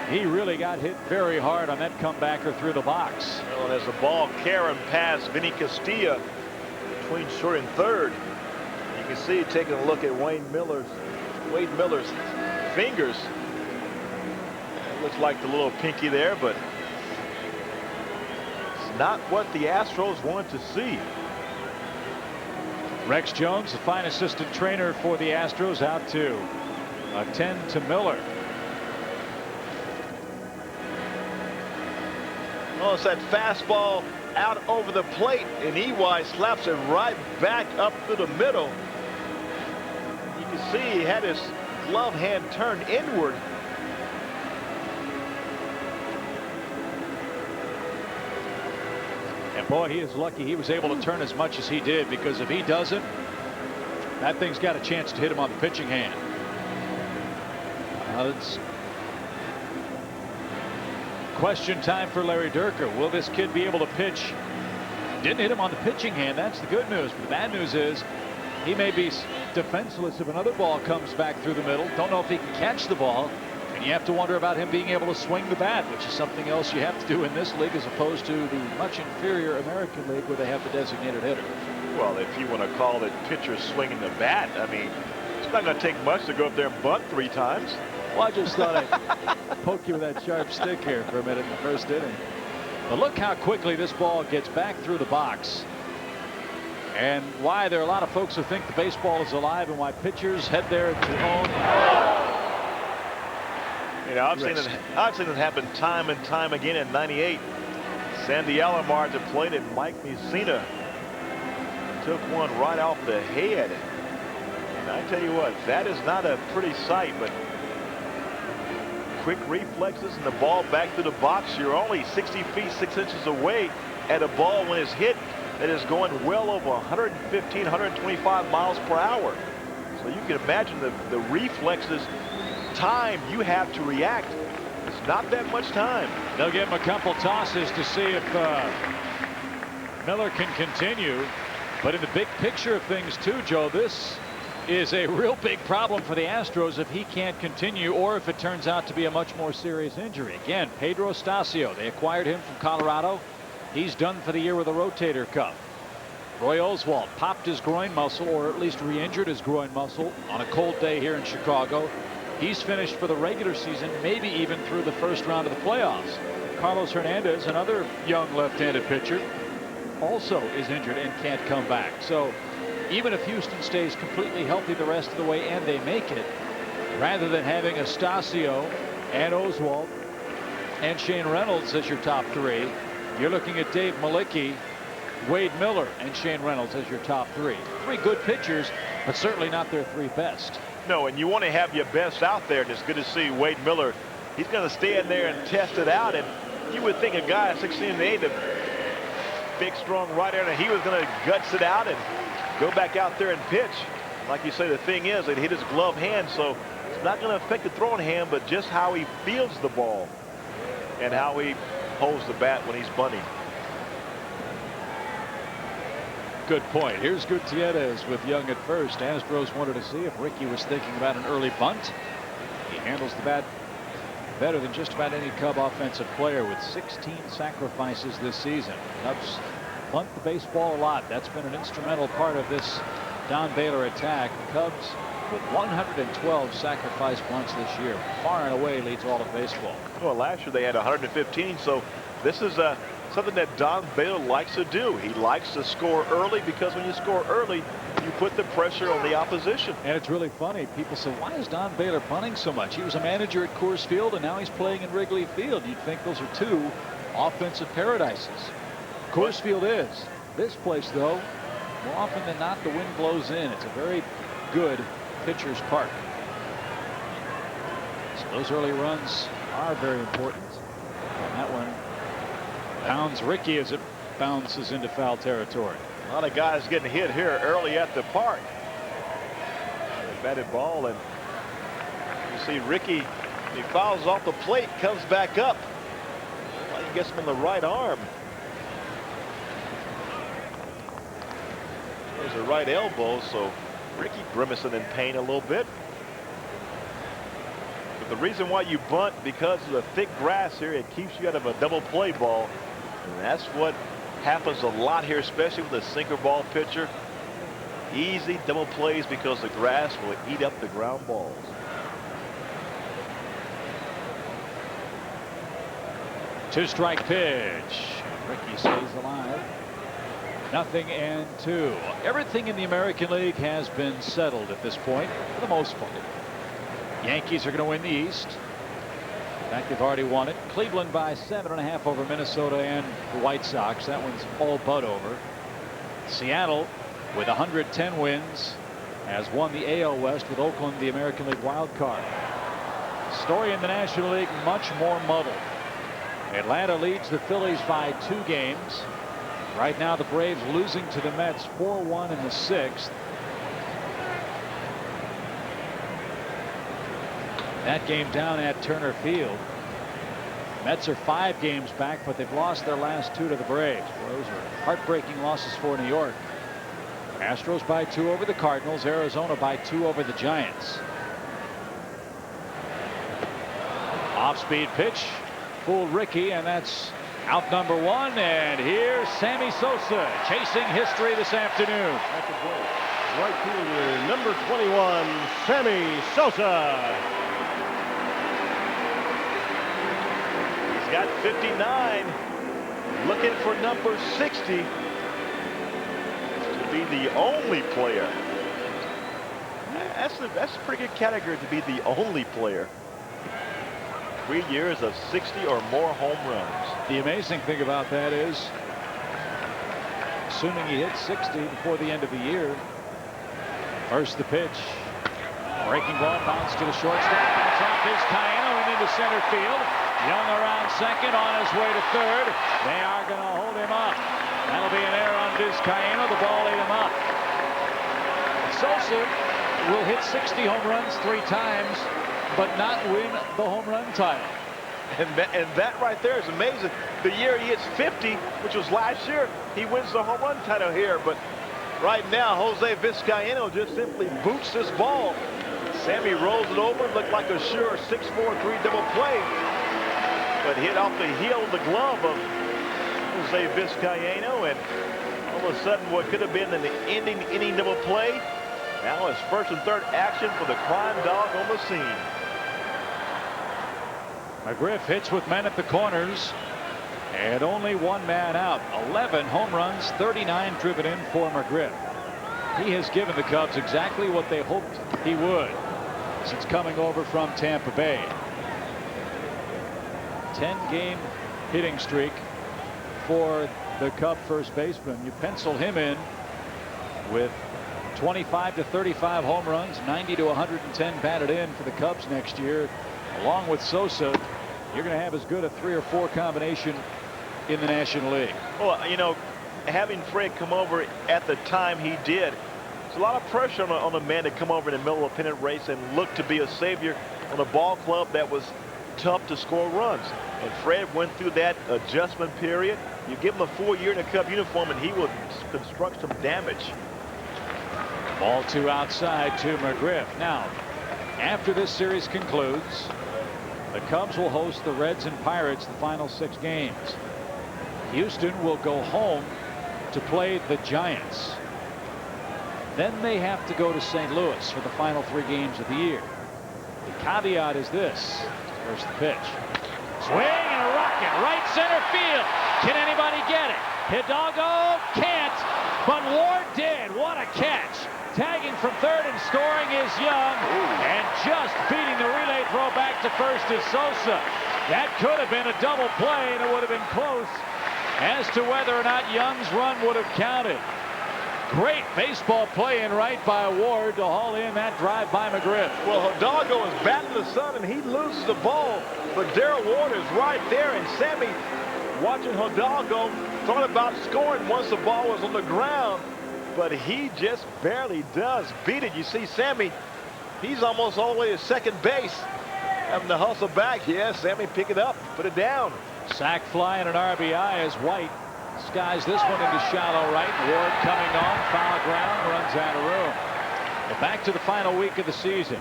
he really got hit very hard on that comebacker through the box. Well, as the ball carrying past Vinny Castilla between short and third, you can see taking a look at Wade Miller's fingers. It looks like the little pinky there, but it's not what the Astros wanted to see. Rex Jones, the fine assistant trainer for the Astros, out to attend to Miller. Well, it's that fastball out over the plate, and EY slaps it right back up through the middle. You can see he had his glove hand turned inward. And boy, he is lucky he was able to turn as much as he did, because if he doesn't, that thing's got a chance to hit him on the pitching hand. It's question time for Larry Dierker. Will this kid be able to pitch? Didn't hit him on the pitching hand. That's the good news. But the bad news is he may be defenseless if another ball comes back through the middle. Don't know if he can catch the ball. And you have to wonder about him being able to swing the bat, which is something else you have to do in this league as opposed to the much inferior American League where they have the designated hitter. Well, if you want to call it pitcher swinging the bat, I mean, it's not going to take much to go up there and bunt 3 times. Well, I just thought I'd poke you with that sharp stick here for a minute in the first inning. But look how quickly this ball gets back through the box. And why there are a lot of folks who think the baseball is alive and why pitchers head there to own. You know, I've seen it happen time and time again in '98. Sandy Alomar at the plate and Mike Mussina took one right off the head. And I tell you what, that is not a pretty sight, but quick reflexes and the ball back to the box. You're only 60 feet 6 inches away at a ball when it's hit that is going well over 115, 125 miles per hour. So you can imagine the reflexes, time you have to react. It's not that much time. They'll give him a couple tosses to see if Miller can continue. But in the big picture of things too, Joe, this is a real big problem for the Astros if he can't continue, or if it turns out to be a much more serious injury. Again, Pedro Stasio, they acquired him from Colorado. He's done for the year with a rotator cuff. Roy Oswalt popped his groin muscle, or at least re-injured his groin muscle on a cold day here in Chicago. He's finished for the regular season, maybe even through the first round of the playoffs. Carlos Hernandez, another young left-handed pitcher, also is injured and can't come back. So even if Houston stays completely healthy the rest of the way and they make it, rather than having Stasio and Oswalt and Shane Reynolds as your top 3, you're looking at Dave Malicki, Wade Miller, and Shane Reynolds as your top 3. 3 good pitchers, but certainly not their 3 best. No, and you want to have your best out there, and it's good to see Wade Miller. He's going to stay in there and test it out, and you would think a guy at 16 and 8, a big, strong right-hander, he was going to guts it out and go back out there and pitch. Like you say, the thing is, it hit his glove hand, so it's not going to affect the throwing hand, but just how he fields the ball and how he holds the bat when he's bunting. Good point. Here's Gutierrez with Young at first. Astros wanted to see if Ricky was thinking about an early bunt. He handles the bat better than just about any Cub offensive player with 16 sacrifices this season. Cubs bunt the baseball a lot. That's been an instrumental part of this Don Baylor attack. Cubs with 112 sacrifice bunts this year. Far and away leads all of baseball. Well, last year they had 115, so this is something that Don Baylor likes to do. He likes to score early, because when you score early, you put the pressure on the opposition. And it's really funny. People say, why is Don Baylor punting so much? He was a manager at Coors Field, and now he's playing in Wrigley Field. You'd think those are 2 offensive paradises. Coors Field is. This place, though, more often than not, the wind blows in. It's a very good pitcher's park. So those early runs are very important. And that one pounds Ricky as it bounces into foul territory. A lot of guys getting hit here early at the park. batted ball, and you see Ricky, he fouls off the plate, comes back up. Well, he gets him on the right arm. There's a right elbow, so Ricky grimacing in pain a little bit. But the reason why you bunt, because of the thick grass here, it keeps you out of a double play ball. And that's what happens a lot here, especially with a sinker ball pitcher. Easy double plays because the grass will eat up the ground balls. Two-strike pitch. Ricky stays alive. 0-2. Everything in the American League has been settled at this point, for the most part. Yankees are going to win the East. In fact, they've already won it. Cleveland by 7.5 over Minnesota and the White Sox. That one's all but over. Seattle, with 110 wins, has won the AL West with Oakland, the American League wild card. Story in the National League, much more muddled. Atlanta leads the Phillies by 2 games. Right now, the Braves losing to the Mets 4-1 in the 6th. That game down at Turner Field. Mets are 5 games back, but they've lost their last 2 to the Braves. Well, those are heartbreaking losses for New York. Astros by 2 over the Cardinals. Arizona by 2 over the Giants. Off-speed pitch. Fooled Ricky, and that's out number 1. And here's Sammy Sosa chasing history this afternoon. At the plate, right fielder, number 21, Sammy Sosa. He's got 59. Looking for number 60 to be the only player. That's a pretty good category to be the only player. 3 years of 60 or more home runs. The amazing thing about that is, assuming he hits 60 before the end of the year. First the pitch. Breaking ball bounce to the shortstop. That's off Vizcaino and into center field. Young around second, on his way to third. They are going to hold him up. That'll be an error on Vizcaino. The ball ate him up. Sosa will hit 60 home runs 3 times, but not win the home run title. And that right there is amazing. The year he hits 50, which was last year, he wins the home run title here. But right now, Jose Vizcaino just simply boots this ball. Sammy rolls it over, looked like a sure 6-4-3 double play, but hit off the heel of the glove of Jose Vizcaino, and all of a sudden what could have been an ending inning double play, now is first and third action for the crime dog on the scene. McGriff hits with men at the corners, and only 1 man out. 11 home runs, 39 driven in for McGriff. He has given the Cubs exactly what they hoped he would since coming over from Tampa Bay. 10-game hitting streak for the Cub first baseman. You pencil him in with 25 to 35 home runs, 90 to 110 batted in for the Cubs next year. Along with Sosa, you're going to have as good a 3 or 4 combination in the National League. Well, you know, having Fred come over at the time he did, there's a lot of pressure on a man to come over in the middle of a pennant race and look to be a savior on a ball club that was tough to score runs. And Fred went through that adjustment period. You give him a full year in a Cub uniform and he will construct some damage. Ball 2 outside to McGriff. Now, after this series concludes, the Cubs will host the Reds and Pirates the final 6 games. Houston will go home to play the Giants. Then they have to go to St. Louis for the final 3 games of the year. The caveat is this. First the pitch. Swing and a rocket right center field. Can anybody get it? Hidalgo can't, but Ward did. What a catch. Tagging from third and scoring is Young. And just beating the relay throw back to first is Sosa. That could have been a double play, and it would have been close as to whether or not Young's run would have counted. Great baseball play in right by Ward to haul in that drive by McGriff. Well, Hidalgo is batting the sun and he loses the ball, but Darrell Ward is right there, and Sammy, watching Hidalgo, thought about scoring once the ball was on the ground, but he just barely does beat it. You see Sammy He's almost all the way to second base. Having to hustle back. Yeah, Sammy, pick it up. Put it down. Sack fly and an RBI as White skies this one into shallow right. Ward coming on. Foul ground. Runs out of room. Well, back to the final week of the season.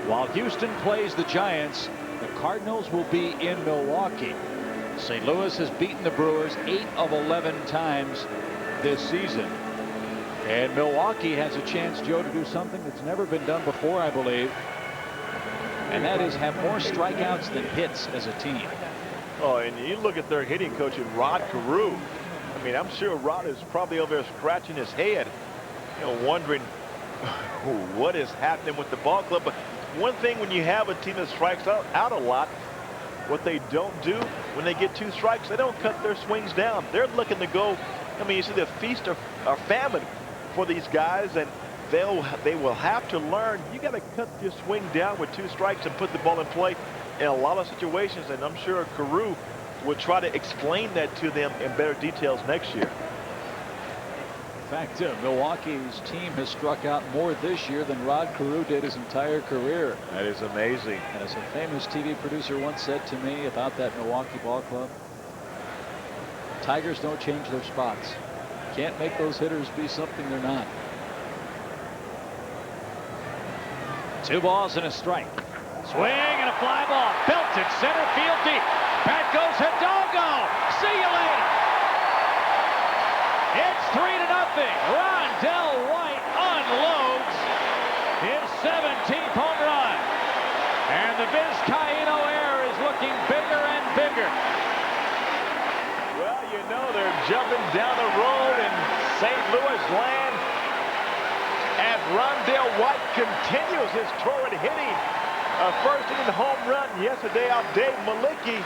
While Houston plays the Giants, the Cardinals will be in Milwaukee. St. Louis has beaten the Brewers 8 of 11 times this season. And Milwaukee has a chance, Joe, to do something that's never been done before, I believe. And that is have more strikeouts than hits as a team. Oh, and you look at their hitting coach, Rod Carew. I mean, I'm sure Rod is probably over there scratching his head, wondering what is happening with the ball club. But one thing, when you have a team that strikes out a lot, what they don't do when they get 2 strikes, they don't cut their swings down. They're looking to go. I mean, you see the feast or famine for these guys, and they will have to learn. You got to cut your swing down with 2 strikes and put the ball in play in a lot of situations. And I'm sure Carew will try to explain that to them in better details next year. In fact, Milwaukee's team has struck out more this year than Rod Carew did his entire career. That is amazing. And as a famous TV producer once said to me about that Milwaukee ball club, Tigers don't change their spots. Can't make those hitters be something they're not. 2 balls and a strike. Swing and a fly ball. Belted center field deep. Back goes Hidalgo. See you later. It's 3-0. Rondell White unloads his 17th home run. And the Vizcaíno air is looking bigger and bigger. Well, they're jumping down the road in St. Louis land as Rondell White continues his torrid hitting. A first-inning home run yesterday out Dave Malicki.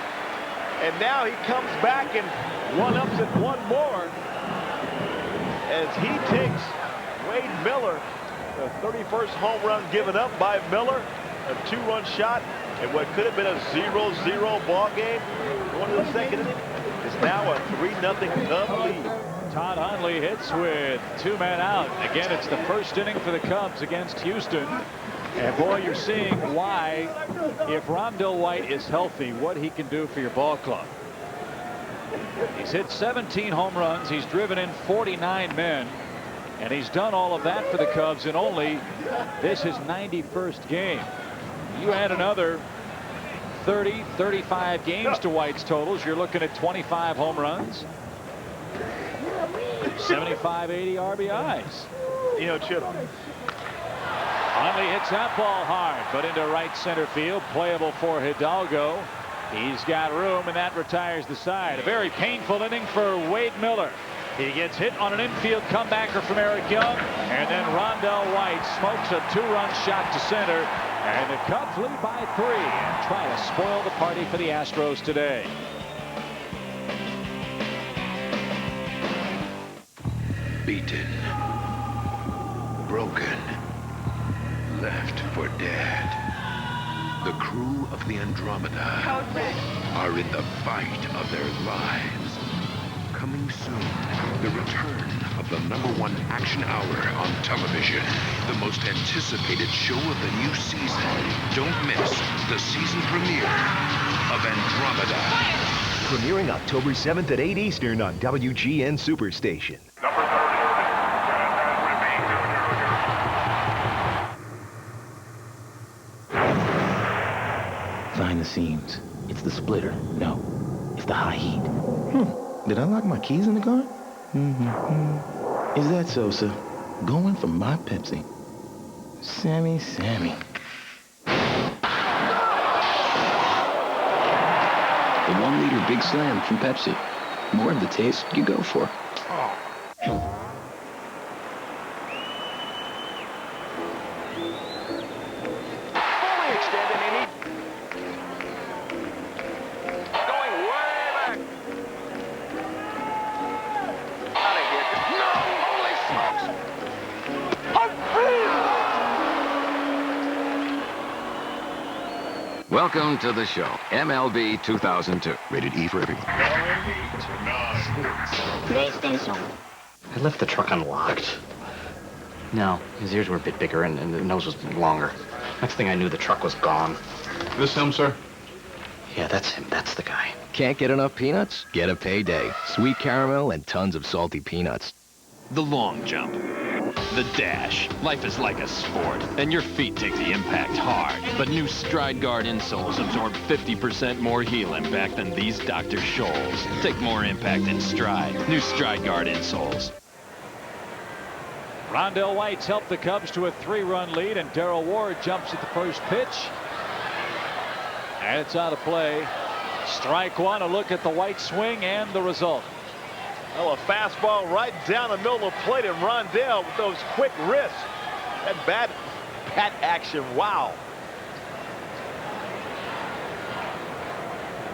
And now he comes back and one-ups it one more as he takes Wade Miller, the 31st home run given up by Miller, a 2-run shot, and what could have been a 0-0 ball game going to the second inning is now a 3-0 Cub lead. Todd Hundley hits with 2 men out. Again, it's the first inning for the Cubs against Houston. And boy, you're seeing why, if Rondell White is healthy, what he can do for your ball club. He's hit 17 home runs. He's driven in 49 men. And he's done all of that for the Cubs in only his 91st game. You add another 30, 35 games to White's totals, you're looking at 25 home runs, 75, 80 RBIs. Chip. Hundley hits that ball hard, but into right center field, playable for Hidalgo. He's got room, and that retires the side. A very painful inning for Wade Miller. He gets hit on an infield comebacker from Eric Young, and then Rondell White smokes a 2-run shot to center, and the Cubs lead by 3 and try to spoil the party for the Astros today. Beaten, broken, left for dead. The crew of the Andromeda are in the fight of their lives. Coming soon, the return of the #1 action hour on television. The most anticipated show of the new season. Don't miss the season premiere of Andromeda. Premiering October 7th at 8 Eastern on WGN Superstation. Behind the scenes, it's the splitter. No, it's the high heat. Did I lock my keys in the car? Is that Sosa? Going for my Pepsi. Sammy. The 1-liter Big Slam from Pepsi. More of the taste you go for. Fully extended inning. Going way back. Out of here. No! Holy smokes! Welcome to the show. MLB 2002. Rated E for everyone. I left the truck unlocked. No, his ears were a bit bigger and the nose was longer. Next thing I knew, the truck was gone. This him, sir? Yeah, that's him. That's the guy. Can't get enough peanuts? Get a Payday. Sweet caramel and tons of salty peanuts. The long jump. The dash. Life is like a sport, and your feet take the impact hard. But new Stride Guard insoles absorb 50% more heel impact than these Dr. Scholl's. Take more impact in stride. New Stride Guard insoles. Rondell White's helped the Cubs to a 3-run lead, and Darrell Ward jumps at the first pitch. And it's out of play. Strike one. A look at the White swing and the result. Oh, a fastball right down the middle of the plate, and Rondell with those quick wrists. That bad bat action. Wow.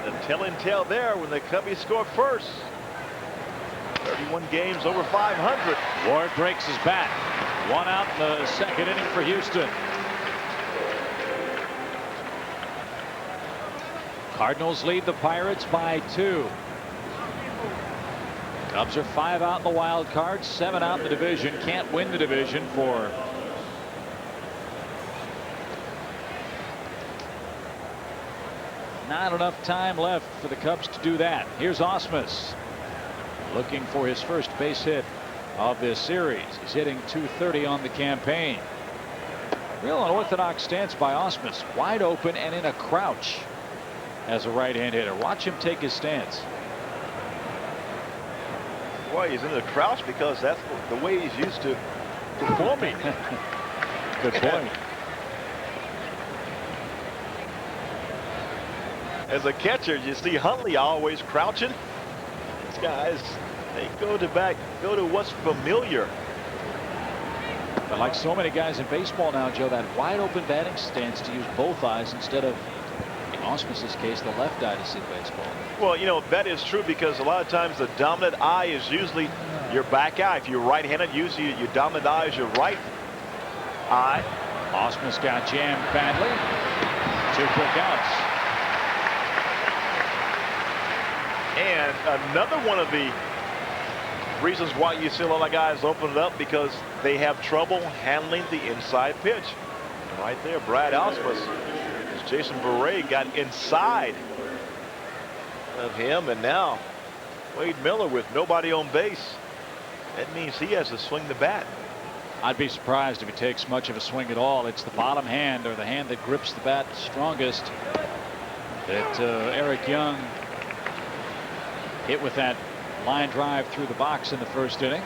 The telling tale there when the Cubbies scored first. 31 games over 500. Ward breaks his bat. 1 out in the second inning for Houston. Cardinals lead the Pirates by 2. Cubs are 5 out in the wild card, 7 out in the division. Can't win the division for not enough time left for the Cubs to do that. Here's Ausmus looking for his first base hit of this series. He's hitting .230 on the campaign. Real unorthodox stance by Ausmus, wide open and in a crouch as a right-hand hitter. Watch him take his stance. Boy, he's in the crouch because that's the way he's used to performing. Good point. As a catcher, you see Huntley always crouching. These guys, they go to what's familiar. But like so many guys in baseball now, Joe, that wide open batting stance to use both eyes instead of, in Ausmus's case, the left eye to see baseball. Well, you know, that is true because a lot of times the dominant eye is usually your back eye. If you're right-handed, usually your dominant eye is your right eye. Ausmus got jammed badly. 2 quick outs. And another one of the reasons why you see a lot of guys open it up because they have trouble handling the inside pitch. And right there, Brad Ausmus, as Jason Beret got inside of him, and now Wade Miller with nobody on base. That means he has to swing the bat. I'd be surprised if he takes much of a swing at all. It's the bottom hand, or the hand that grips the bat strongest, that Eric Young hit with that line drive through the box in the first inning.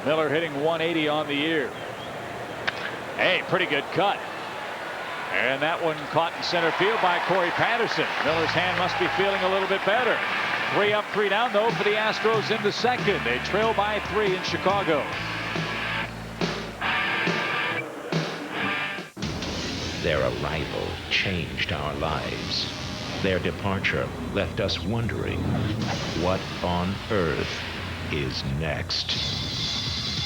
Miller hitting .180 on the year. Hey, pretty good cut. And that one caught in center field by Corey Patterson. Miller's hand must be feeling a little bit better. 3 up, 3 down, though, for the Astros in the second. They trail by 3 in Chicago. Their arrival changed our lives. Their departure left us wondering, what on earth is next?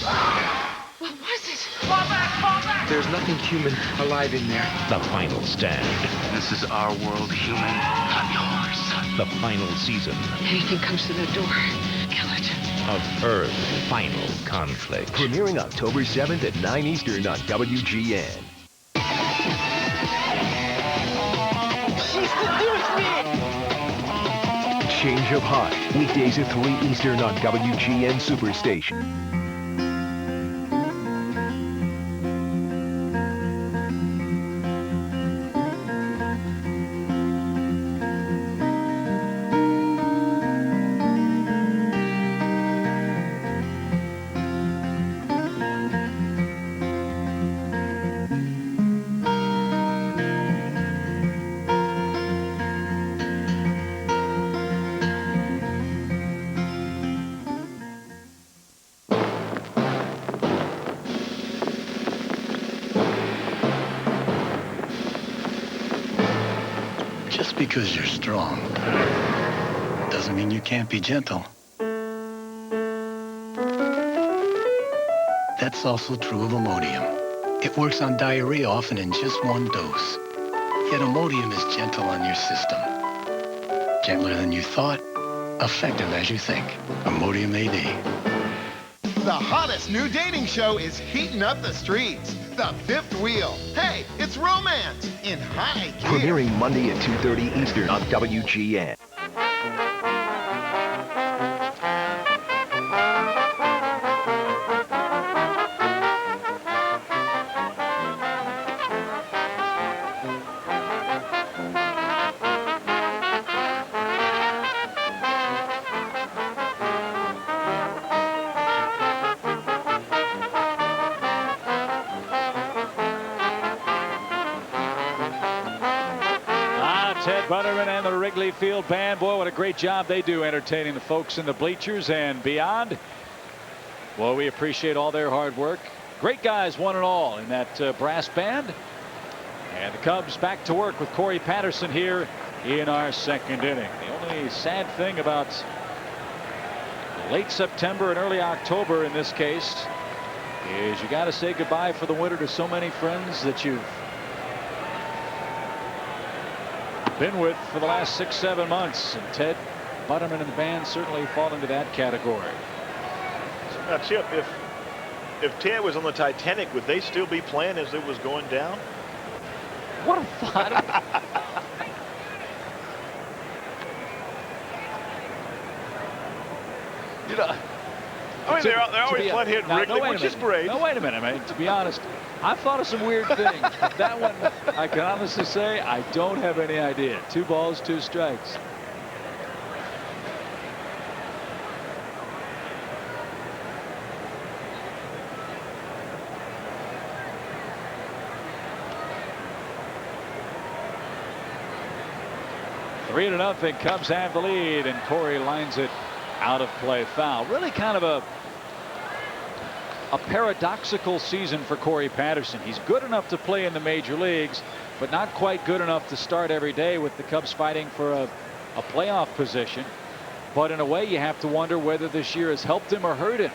What was it? Fall back, fall back! There's nothing human alive in there. The final stand. This is our world, human, not yours. The final season Anything comes to the door, kill it. of Earth Final Conflict. Premiering October 7th at 9 Eastern on WGN. Change of Heart. Weekdays at 3 Eastern on WGN Superstation. Just because you're strong doesn't mean you can't be gentle. That's also true of Imodium. It works on diarrhea often in just 1 dose. Yet Imodium is gentle on your system. Gentler than you thought, effective as you think. Imodium AD. The hottest new dating show is heating up the streets. The Fifth Wheel. Hey, romance in high gear. Premiering Monday at 2:30 Eastern on WGN. Ted Butterman and the Wrigley Field Band. Boy, what a great job they do entertaining the folks in the bleachers and beyond. Well, we appreciate all their hard work. Great guys, one and all, in that brass band. And the Cubs back to work with Corey Patterson here in our second inning. The only sad thing about late September and early October in this case is you got to say goodbye for the winter to so many friends that you've been with for the last 6-7 months, and Ted Butterman and the band certainly fall into that category. Now, Chip, if Ted was on the Titanic, would they still be playing as it was going down? What a thought. You know, I mean, they're always fun hitting Wrigley, which is great. No, wait a minute, man. To be honest, I've thought of some weird things. That one, I can honestly say, I don't have any idea. 2 balls, 2 strikes. Three to nothing. Cubs have the lead, and Corey lines it out of play, foul. Really kind of a paradoxical season for Corey Patterson. He's good enough to play in the major leagues, but not quite good enough to start every day with the Cubs fighting for a playoff position. But in a way, you have to wonder whether this year has helped him or hurt him.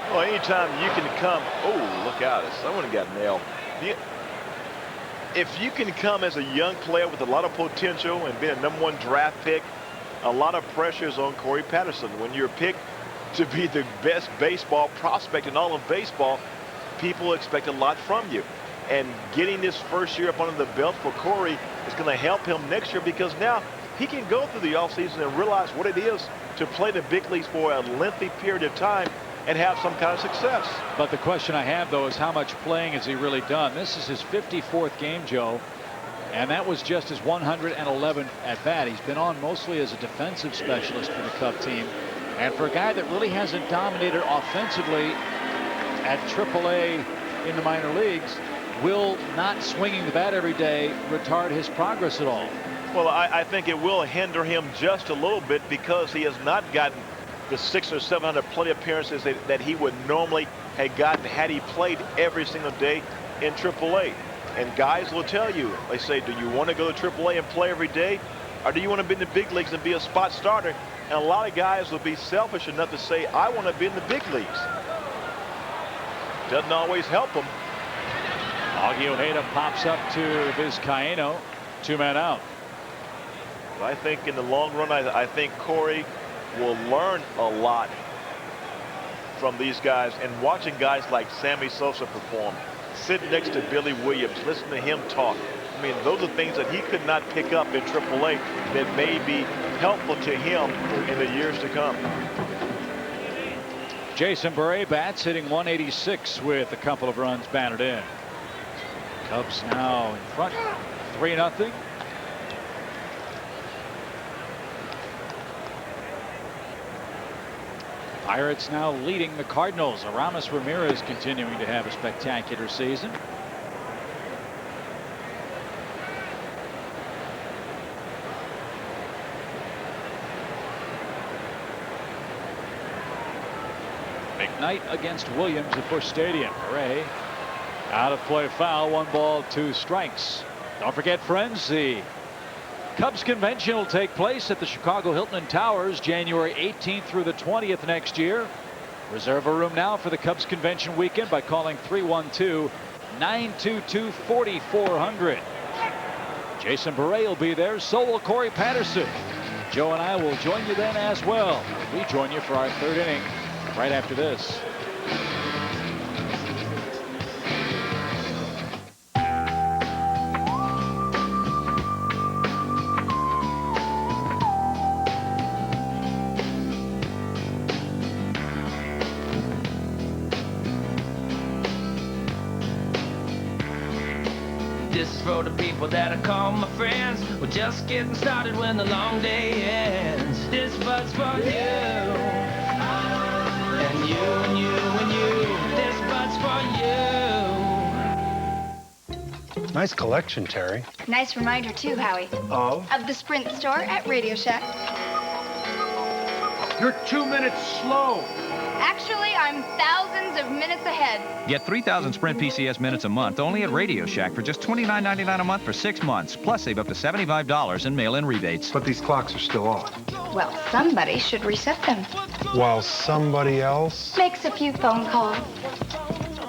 Well, anytime you can come, oh, look out, someone got nailed. If you can come as a young player with a lot of potential and being a #1 draft pick, a lot of pressures on Corey Patterson. When you're picked to be the best baseball prospect in all of baseball, people expect a lot from you. And getting this first year up under the belt for Corey is going to help him next year, because now he can go through the offseason and realize what it is to play the big leagues for a lengthy period of time and have some kind of success. But the question I have, though, is how much playing has he really done? This is his 54th game, Joe, and that was just his 111th at bat. He's been on mostly as a defensive specialist for the Cub team. And for a guy that really hasn't dominated offensively at AAA in the minor leagues, will not swinging the bat every day retard his progress at all? Well, I think it will hinder him just a little bit, because he has not gotten the 600 or 700 plate appearances that he would normally have gotten had he played every single day in AAA. And guys will tell you, they say, do you want to go to AAA and play every day, or do you want to be in the big leagues and be a spot starter? And a lot of guys will be selfish enough to say, I want to be in the big leagues. Doesn't always help them. Augie Ojeda pops up to Vizcaino. 2 men out. But I think in the long run, I think Corey will learn a lot from these guys, and watching guys like Sammy Sosa perform, sit next to Billy Williams, listen to him talk. I mean, those are things that he could not pick up in AAA that may be helpful to him in the years to come. Jason Beret bats, hitting 186 with a couple of runs batted in. Cubs now in front, 3-0. Pirates now leading the Cardinals. Aramis Ramirez continuing to have a spectacular season. McKnight against Williams at Busch Stadium. Ray out of play, foul. 1 ball, 2 strikes. Don't forget, friends, the Cubs convention will take place at the Chicago Hilton and Towers January 18th through the 20th next year. Reserve a room now for the Cubs convention weekend by calling 312-922-4400. Jason Beret will be there. So will Corey Patterson. Joe and I will join you then as well. We join you for our 3rd inning right after this. This is for the people that I call my friends. We're just getting started when the long day ends. This but's for you. And you and you and you. This but's for you. Nice collection, Terry. Nice reminder, too, Howie. Of the Sprint store at Radio Shack. You're 2 minutes slow. Actually, I'm thousands of minutes ahead. Get 3,000 Sprint PCS minutes a month only at Radio Shack for just $29.99 a month for 6 months. Plus, save up to $75 in mail-in rebates. But these clocks are still off. Well, somebody should reset them. While somebody else... Makes a few phone calls.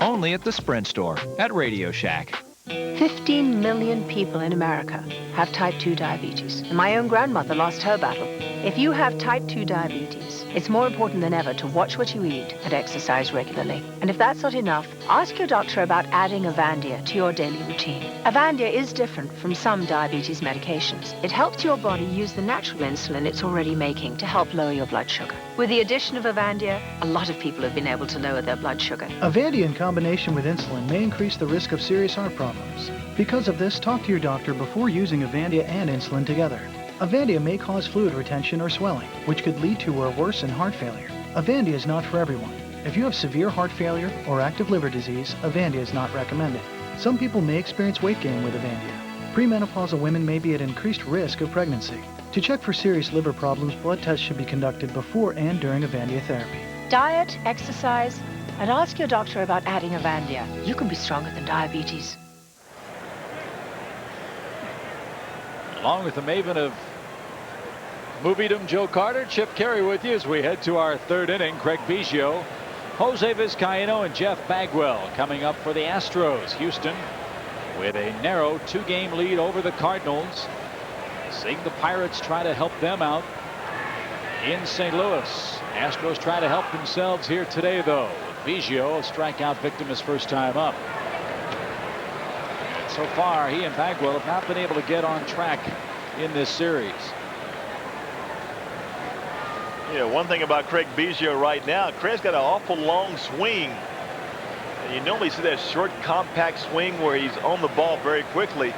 Only at the Sprint store at Radio Shack. 15 million people in America have type 2 diabetes, and my own grandmother lost her battle. If you have type 2 diabetes, it's more important than ever to watch what you eat and exercise regularly. And if that's not enough, ask your doctor about adding Avandia to your daily routine. Avandia is different from some diabetes medications. It helps your body use the natural insulin it's already making to help lower your blood sugar. With the addition of Avandia, a lot of people have been able to lower their blood sugar. Avandia in combination with insulin may increase the risk of serious heart problems. Because of this, talk to your doctor before using Avandia and insulin together. Avandia may cause fluid retention or swelling, which could lead to or worsen heart failure. Avandia is not for everyone. If you have severe heart failure or active liver disease, Avandia is not recommended. Some people may experience weight gain with Avandia. Premenopausal women may be at increased risk of pregnancy. To check for serious liver problems, blood tests should be conducted before and during Avandia therapy. Diet, exercise, and ask your doctor about adding Avandia. You can be stronger than diabetes. Along with the maven of moviedom, Joe Carter, Chip Carey with you as we head to our third inning. Craig Biggio, Jose Vizcaíno, and Jeff Bagwell coming up for the Astros. Houston with a narrow 2-game lead over the Cardinals. Seeing the Pirates try to help them out in St. Louis. Astros try to help themselves here today, though. Biggio, a strikeout victim his first time up. And so far, he and Bagwell have not been able to get on track in this series. Yeah, one thing about Craig Biggio right now, Craig's got an awful long swing. And you normally see that short, compact swing where he's on the ball very quickly.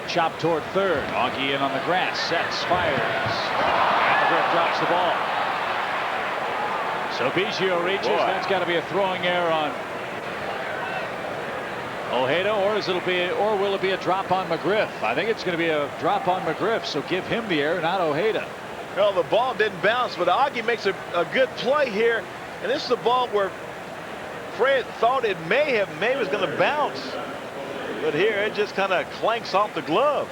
Chop toward third. Augie in on the grass. Sets, fires. And McGriff drops the ball. So Biggio reaches. Boy. That's got to be a throwing error on Ojeda, or will it be a drop on McGriff? I think it's going to be a drop on McGriff, so give him the error, not Ojeda. Well, the ball didn't bounce, but Augie makes a good play here. And this is a ball where Fred thought it may was going to bounce. But here it just kind of clanks off the glove.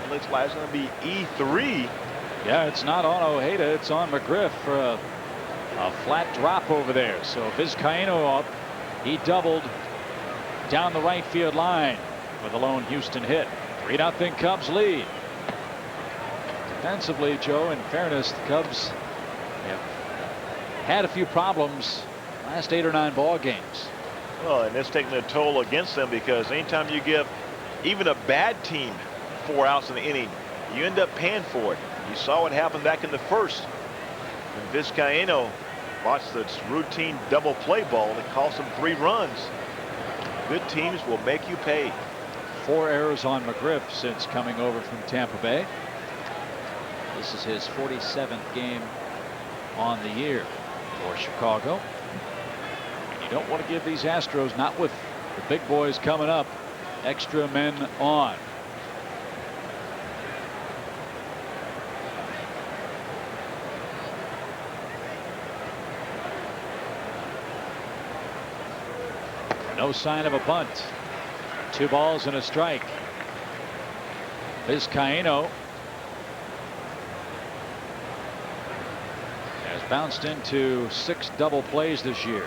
It looks like it's going to be E3. Yeah, it's not on Ojeda, it's on McGriff for a flat drop over there. So Vizcaíno up. He doubled down the right field line with a lone Houston hit. 3-0 Cubs lead. Defensively, Joe, in fairness, the Cubs have had a few problems last 8 or 9 ball games. Well, and it's taking a toll against them because anytime you give even a bad team 4 outs in the inning, you end up paying for it. You saw what happened back in the first when Vizcaíno watched this routine double play ball that cost him 3 runs. Good teams will make you pay. 4 errors on McGriff since coming over from Tampa Bay. This is his 47th game on the year for Chicago. And you don't want to give these Astros, not with the big boys coming up, extra men on. No sign of a bunt. 2 balls and a strike. Vizcaíno has bounced into 6 double plays this year.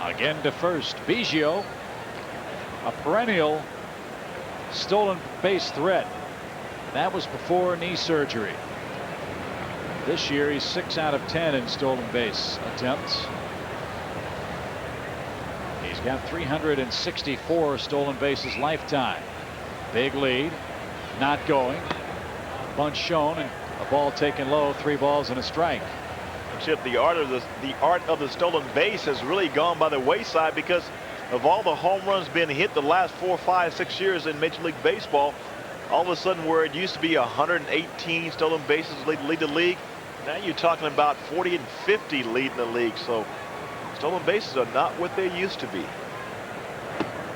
Again to first. Biggio a perennial stolen base threat. That was before knee surgery. This year he's 6 out of 10 in stolen base attempts. He's got 364 stolen bases lifetime. Big lead, not going. Bunch shown and a ball taken low. 3 balls and a strike. Chip, the art of the stolen base has really gone by the wayside because of all the home runs being hit the last 4, 5, 6 years in Major League Baseball. All of a sudden, where it used to be 118 stolen bases lead the league, now you're talking about 40 and 50 leading the league. So stolen bases are not what they used to be.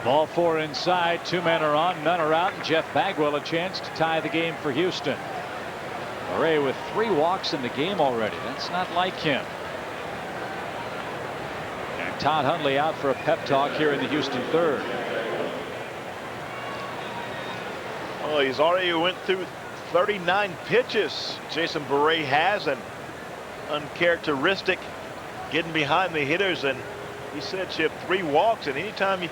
Ball 4 inside. 2 men are on, none are out. And Jeff Bagwell a chance to tie the game for Houston. Murray with 3 walks in the game already. That's not like him. And Todd Hundley out for a pep talk here in the Houston third. Well, he's already went through 39 pitches. Jason Beret has, an uncharacteristic getting behind the hitters, and he said, Chip, 3 walks, and anytime you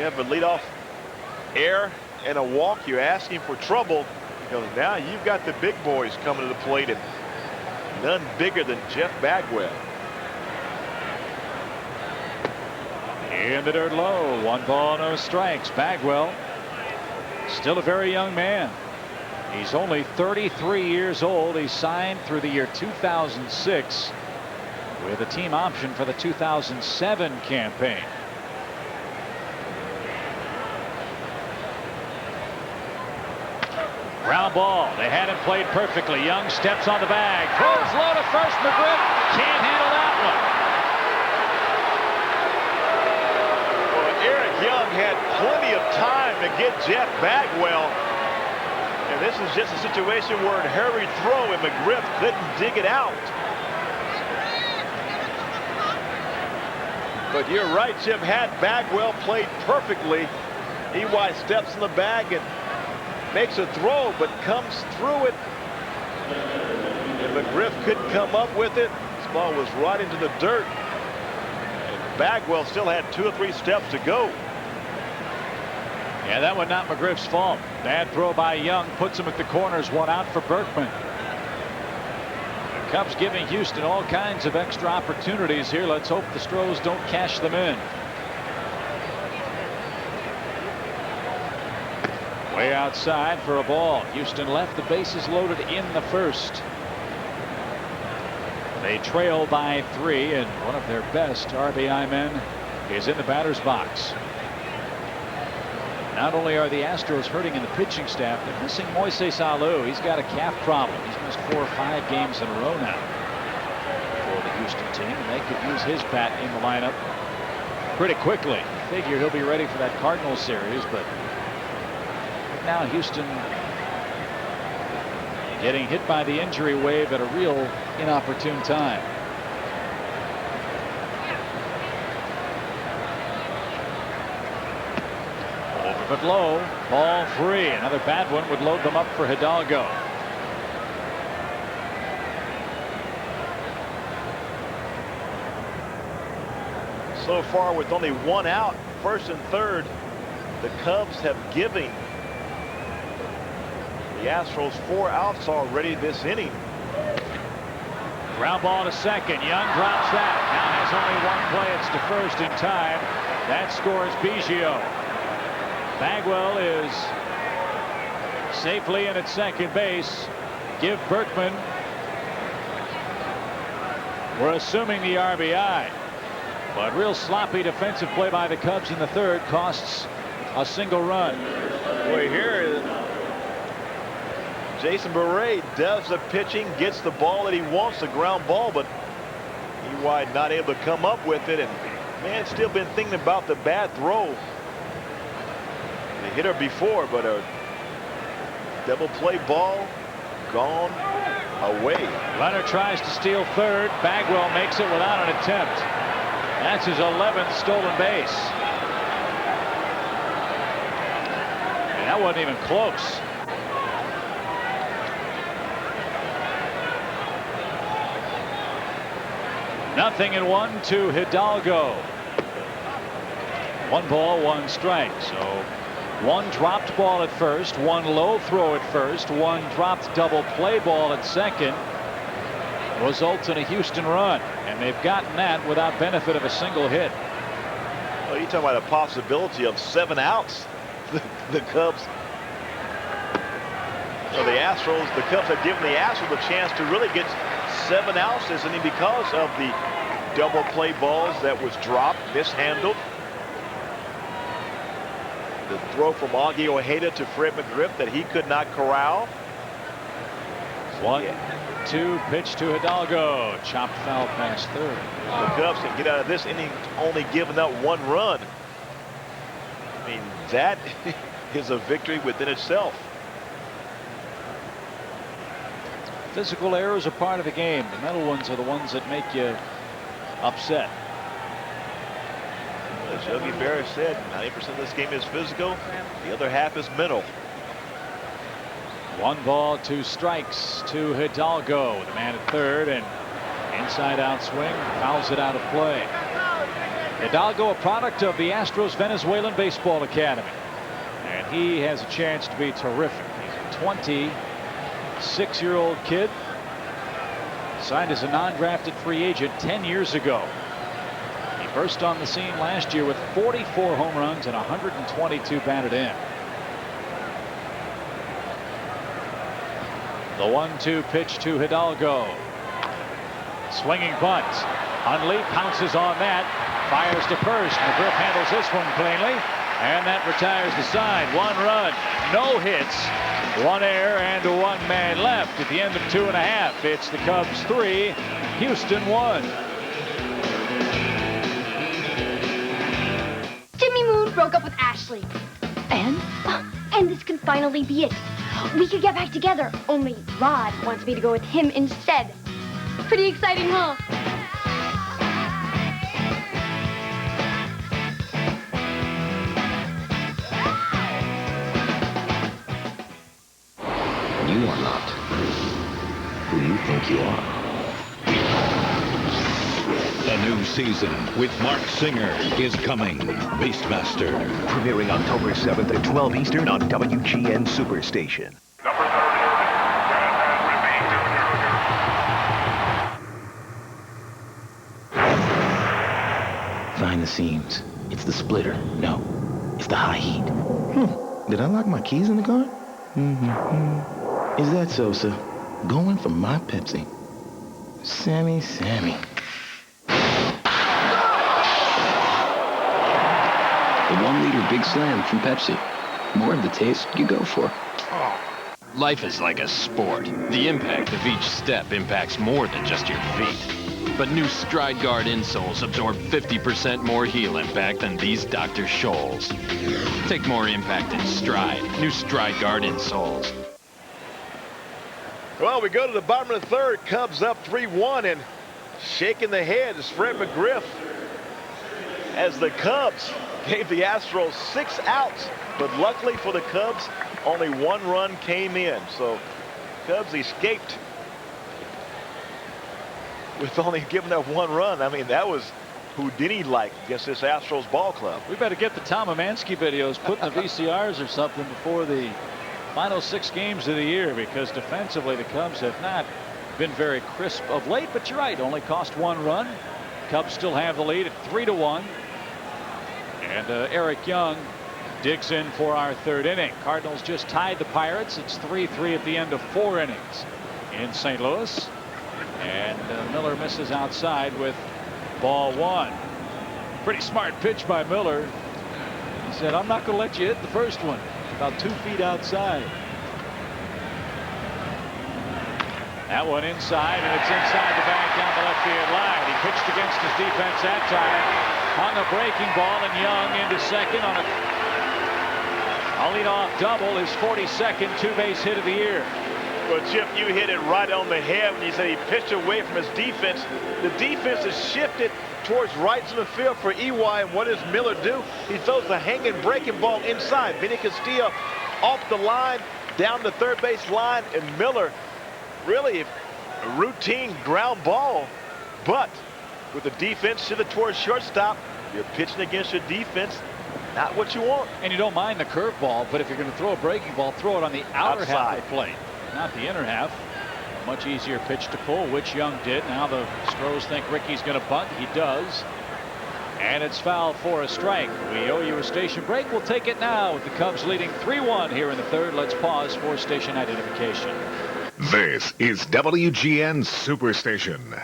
have a leadoff error and a walk, you're asking for trouble, because now you've got the big boys coming to the plate, and none bigger than Jeff Bagwell. In the dirt low. 1 ball, no strikes. Bagwell, still a very young man. He's only 33 years old. He signed through the year 2006 with a team option for the 2007 campaign. Ground ball. They had him played perfectly. Young steps on the bag. Throws low to first. McGriff can't handle that one. Well, Eric Young had plenty of time to get Jeff Bagwell. And this is just a situation where it hurried throw and McGriff couldn't dig it out. But you're right, Chip. Had Bagwell played perfectly, EY steps in the bag and makes a throw, but comes through it. And McGriff couldn't come up with it. This ball was right into the dirt. And Bagwell still had 2 or 3 steps to go. Yeah, that one not McGriff's fault. Bad throw by Young puts him at the corners. 1 out for Berkman. The Cubs giving Houston all kinds of extra opportunities here. Let's hope the Astros don't cash them in. Way outside for a ball. Houston left the bases loaded in the first. They trail by 3, and one of their best RBI men is in the batter's box. Not only are the Astros hurting in the pitching staff, they're missing Moises Alou. He's got a calf problem. He's missed 4 or 5 games in a row now for the Houston team, and they could use his bat in the lineup pretty quickly. Figure he'll be ready for that Cardinals series, but now Houston getting hit by the injury wave at a real inopportune time. Over but low. Ball 3. Another bad one would load them up for Hidalgo. So far, with only 1 out, 1st and 3rd, the Cubs have given the Astros 4 outs already this inning. Ground ball to second. Young drops that. Now has only 1 play. It's to first in time. That scores Biggio. Bagwell is safely in at second base. Give Berkman. We're assuming the RBI. But real sloppy defensive play by the Cubs in the 3rd costs a single run. Boy, here Jason Beret does the pitching, gets the ball that he wants, the ground ball, but EY not able to come up with it. And man, still been thinking about the bad throw. The hitter before, but a double play ball gone away. Runner tries to steal 3rd. Bagwell makes it without an attempt. That's his 11th stolen base. And that wasn't even close. Nothing in 1 to Hidalgo. 1 ball, 1 strike. So 1 dropped ball at first, 1 low throw at first, 1 dropped double play ball at second. Results in a Houston run, and they've gotten that without benefit of a single hit. Well, you talk about a possibility of 7 outs. The Cubs, or the Astros, the Cubs have given the Astros a chance to really get 7 outs, isn't it? Because of the double play balls that was dropped, mishandled. The throw from Augie Ojeda to Fred McGriff that he could not corral. 1-2 pitch to Hidalgo. Chopped foul past third. The Cubs can get out of this inning only giving up 1 run. I mean, that is a victory within itself. Physical errors are part of the game. The mental ones are the ones that make you upset. As Yogi Berra said, 90% of this game is physical. The other half is mental. 1 ball, 2 strikes to Hidalgo. The man at third, and inside out swing, fouls it out of play. Hidalgo, a product of the Astros Venezuelan Baseball Academy, and he has a chance to be terrific. He's a 26-year-old kid, signed as a non-drafted free agent 10 years ago. He burst on the scene last year with 44 home runs and 122 batted in. The 1-2 pitch to Hidalgo. Swinging bunt. Hundley pounces on that. Fires to first. McGriff handles this one cleanly. And that retires the side. 1 run. No hits. 1 error and 1 man left at the end of 2.5. It's the Cubs 3, Houston 1. Jimmy Moon broke up with Ashley. And this can finally be it. We could get back together, only Rod wants me to go with him instead. Pretty exciting, huh? You are not who you think you are. A new season with Mark Singer is coming. Beastmaster. Premiering October 7th at 12 Eastern on WGN Superstation. Behind the scenes, it's the splitter. No, it's the high heat. Did I lock my keys in the car? Is that Sosa? Going for my Pepsi. Sammy. The 1-liter Big Slam from Pepsi. More of the taste you go for. Life is like a sport. The impact of each step impacts more than just your feet. But new Stride Guard insoles absorb 50% more heel impact than these Dr. Scholl's. Take more impact in stride. New Stride Guard insoles. Well, we go to the bottom of the third. Cubs up 3-1, and shaking the head is Fred McGriff as the Cubs gave the Astros 6 outs. But luckily for the Cubs, only 1 run came in. So Cubs escaped with only giving up 1 run. I mean, that was Houdini-like against this Astros ball club. We better get the Tom Amansky videos put in the VCRs or something before the final 6 games of the year, because defensively the Cubs have not been very crisp of late. But you're right, only cost 1 run. Cubs still have the lead at 3-1. And Eric Young digs in for our 3rd inning. Cardinals just tied the Pirates. It's 3-3 at the end of 4 innings in St. Louis. And Miller misses outside with ball 1. Pretty smart pitch by Miller. He said, I'm not going to let you hit the first one. About 2 feet outside. That one inside, and it's inside the bag down the left field line. He pitched against his defense that time. Hung a breaking ball, and Young into second on a leadoff double, his 42nd 2-base hit of the year. Well, Chip, you hit it right on the head when you said he pitched away from his defense. The defense has shifted towards right center field for EY, and what does Miller do? He throws the hanging breaking ball inside. Vinny Castillo off the line, down the third base line, and Miller really a routine ground ball, but with the defense shifted towards shortstop, you're pitching against your defense. Not what you want. And you don't mind the curveball, but if you're going to throw a breaking ball, throw it on the outer half of the plate, not the inner half. A much easier pitch to pull, which Young did. Now the Astros think Ricky's going to bunt. He does. And it's foul for a strike. We owe you a station break. We'll take it now with the Cubs leading 3-1 here in the third. Let's pause for station identification. This is WGN Superstation.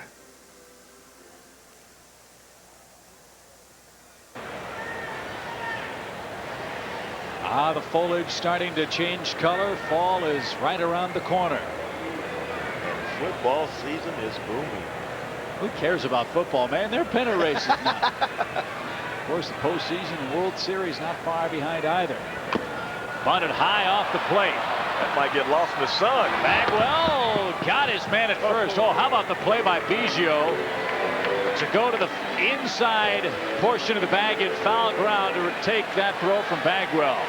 The foliage starting to change color. Fall is right around the corner. Football season is booming. Who cares about football, man? They're pennant races now. Of course, the postseason and World Series not far behind either. Bunted high off the plate. That might get lost in the sun. Bagwell got his man at first. Oh, how about the play by Biggio to go to the inside portion of the bag in foul ground to take that throw from Bagwell.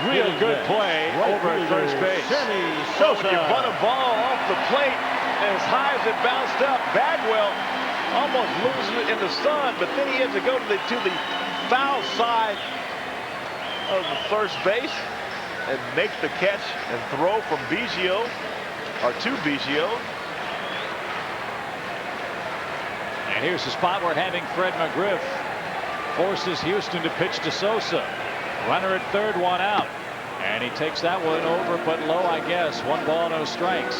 Real good play over at first base. So when you bunt a ball off the plate as high as it bounced up, Bagwell almost loses it in the sun, but then he has to go to the foul side of the first base and make the catch and throw from Biggio, or to Biggio. And here's the spot where having Fred McGriff forces Houston to pitch to Sosa. Runner at third, one out. And he takes that one over, but low, I guess. 1 ball, no strikes.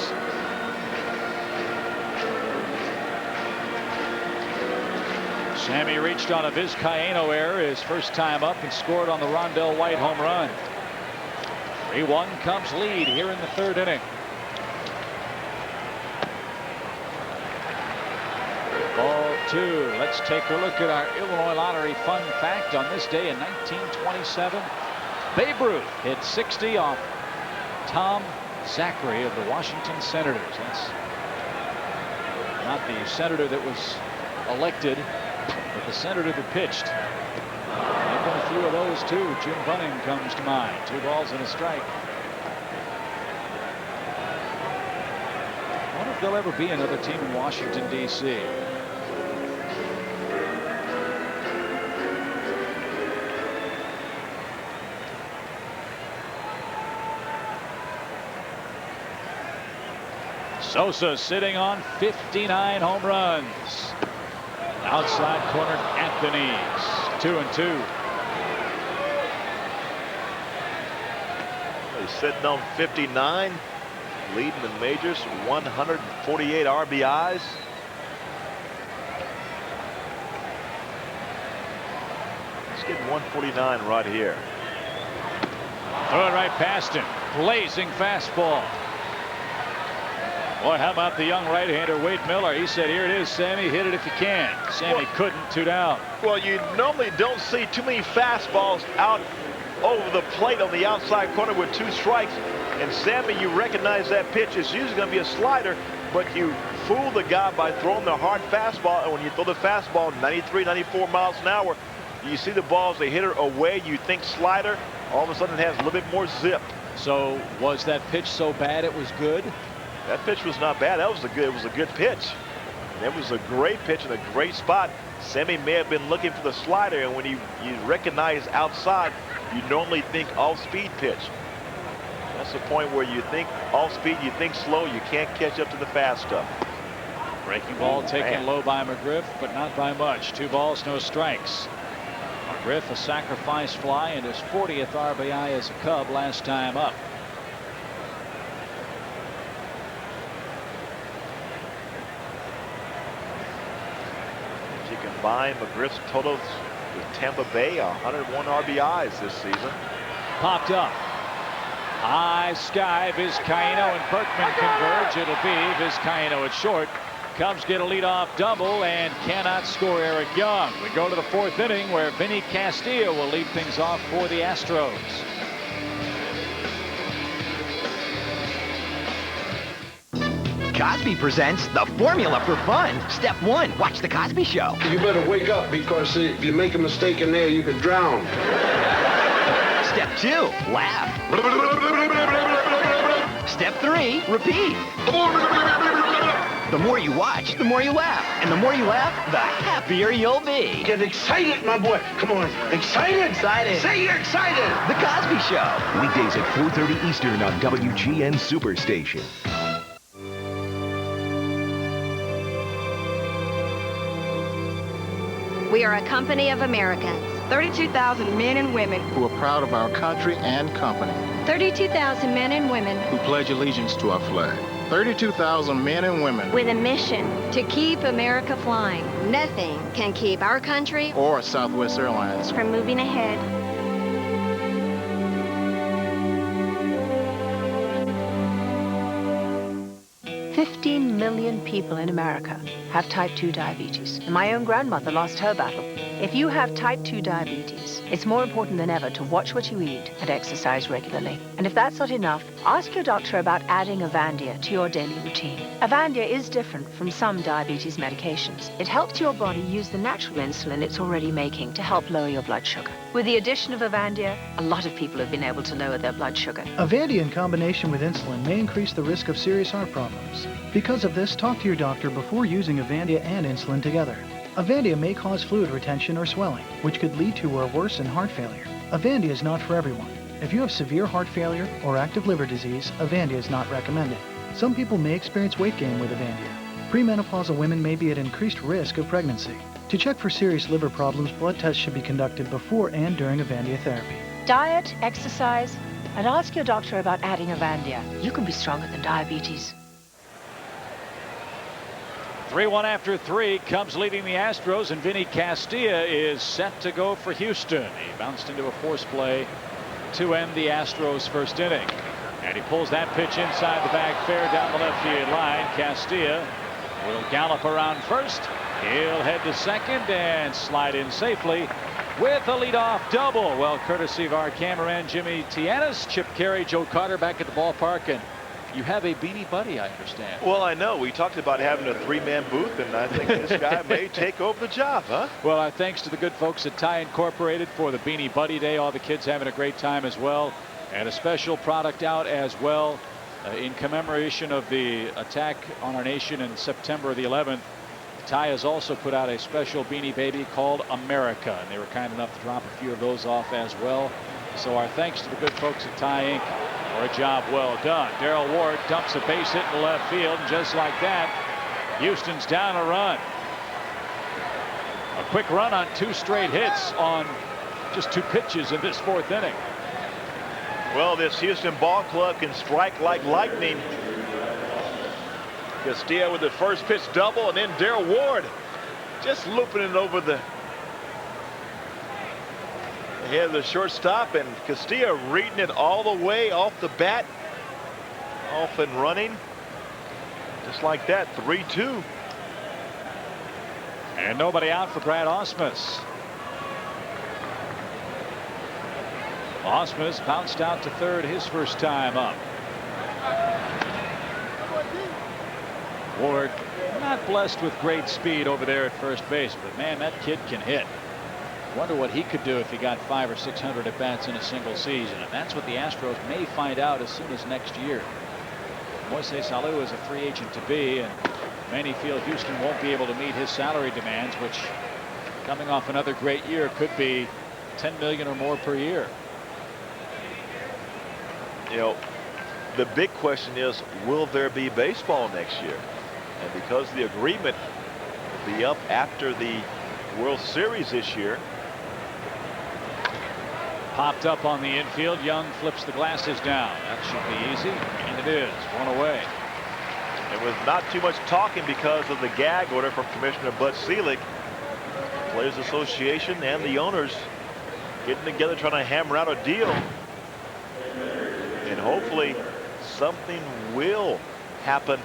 Sammy reached on a Vizcaíno error his first time up and scored on the Rondell White home run. 3-1 Cubs lead here in the third inning. Ball 2. Let's take a look at our Illinois Lottery fun fact. On this day in 1927, Babe Ruth hit 60 off Tom Zachary of the Washington Senators. That's not the senator that was elected, but the senator that pitched. There have been a few of those too. Jim Bunning comes to mind. 2 balls and a strike. I wonder if there'll ever be another team in Washington, D.C. Sosa sitting on 59 home runs. Outside corner, Anthony's 2-2. He's sitting on 59, leading the majors, 148 RBIs. Let's get 149 right here. Throw it right past him. Blazing fastball. Boy, how about the young right-hander Wade Miller? He said, here it is, Sammy, hit it if you can. Sammy couldn't, 2 down. Well, you normally don't see too many fastballs out over the plate on the outside corner with 2 strikes. And Sammy, you recognize that pitch is usually going to be a slider, but you fool the guy by throwing the hard fastball. And when you throw the fastball 93, 94 miles an hour, you see the balls, they hit her away. You think slider, all of a sudden it has a little bit more zip. So was that pitch so bad it was good? That pitch was not bad. It was a good pitch. And it was a great pitch in a great spot. Sammy may have been looking for the slider, and when you recognize outside, you normally think off-speed pitch. That's the point where you think off-speed, you think slow, you can't catch up to the fast stuff. Breaking ball taken low by McGriff, but not by much. 2 balls, no strikes. McGriff a sacrifice fly and his 40th RBI as a Cub last time up. Combine McGriff's totals with Tampa Bay, 101 RBIs this season. Popped up. High sky, Vizcaíno and Berkman converge. It'll be Vizcaíno at short. Cubs get a leadoff double and cannot score Eric Young. We go to the 4th inning where Vinny Castillo will lead things off for the Astros. Cosby presents the formula for fun. Step 1, watch The Cosby Show. You better wake up, because if you make a mistake in there, you could drown. Step 2, laugh. Step 3, repeat. The more you watch, the more you laugh. And the more you laugh, the happier you'll be. Get excited, my boy. Come on. Excited? Excited. Say you're excited. The Cosby Show. Weekdays at 4:30 Eastern on WGN Superstation. We are a company of Americans. 32,000 men and women who are proud of our country and company. 32,000 men and women who pledge allegiance to our flag. 32,000 men and women with a mission to keep America flying. Nothing can keep our country or Southwest Airlines from moving ahead. $15 million people in America have type 2 diabetes, and my own grandmother lost her battle. If you have type 2 diabetes, it's more important than ever to watch what you eat and exercise regularly. And if that's not enough, ask your doctor about adding Avandia to your daily routine. Avandia is different from some diabetes medications. It helps your body use the natural insulin it's already making to help lower your blood sugar. With the addition of Avandia, a lot of people have been able to lower their blood sugar. Avandia in combination with insulin may increase the risk of serious heart problems. Because of this, talk to your doctor before using Avandia and insulin together. Avandia may cause fluid retention or swelling, which could lead to or worsen heart failure. Avandia is not for everyone. If you have severe heart failure or active liver disease, Avandia is not recommended. Some people may experience weight gain with Avandia. Premenopausal women may be at increased risk of pregnancy. To check for serious liver problems, blood tests should be conducted before and during Avandia therapy. Diet, exercise, and ask your doctor about adding Avandia. You can be stronger than diabetes. 3-1 after 3, Cubs leading the Astros, and Vinny Castilla is set to go for Houston. He bounced into a force play to end the Astros' first inning. And he pulls that pitch inside the bag fair down the left field line. Castilla will gallop around first. He'll head to second and slide in safely with a leadoff double. Well, courtesy of our cameraman Jimmy Tianis, Chip Carey, Joe Carter back at the ballpark, and you have a Beanie Buddy, I understand. Well, I know. We talked about having a three-man booth, and I think this guy may take over the job, huh? Well, our thanks to the good folks at Tie Incorporated for the Beanie Buddy Day. All the kids having a great time as well. And a special product out as well in commemoration of the attack on our nation in September the 11th. Tie has also put out a special Beanie Baby called America, and they were kind enough to drop a few of those off as well. So our thanks to the good folks at Tie Inc. for a job well done. Darrell Ward dumps a base hit in the left field, and just like that, Houston's down a run. A quick run on 2 straight hits on just 2 pitches in this 4th inning. Well, this Houston ball club can strike like lightning. Castilla with the first pitch double, and then Darrell Ward just looping it over the head of the shortstop, and Castilla reading it all the way off the bat, off and running, just like that. 3-2. And nobody out for Brad Ausmus. Ausmus bounced out to third his first time up. Ward not blessed with great speed over there at first base, but man, that kid can hit. Wonder what he could do if he got 500 or 600 at bats in a single season, and that's what the Astros may find out as soon as next year. Moises Alou is a free agent to be, and many feel Houston won't be able to meet his salary demands, which, coming off another great year, could be $10 million or more per year. You know, the big question is, will there be baseball next year? And because the agreement will be up after the World Series this year. Popped up on the infield. Young flips the glasses down. That should be easy, and it is. 1 away. It was not too much talking because of the gag order from Commissioner Bud Selig. Players Association and the owners getting together trying to hammer out a deal. And hopefully something will happen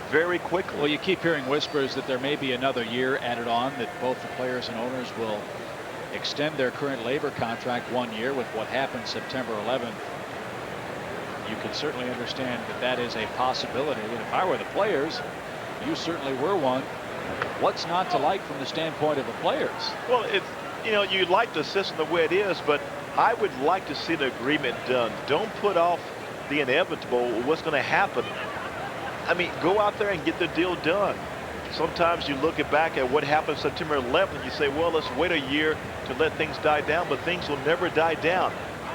very quickly. Well, you keep hearing whispers that there may be another year added on, that both the players and owners will extend their current labor contract 1 year with what happened September 11th. You can certainly understand that that is a possibility. And if I were the players, you certainly were one. What's not to like from the standpoint of the players? Well, it's, you know, you'd like the system the way it is, but I would like to see an agreement done. Don't put off the inevitable, what's going to happen. I mean, go out there and get the deal done. Sometimes you look back at what happened September 11th and you say, well, let's wait a year to let things die down, but things will never die down.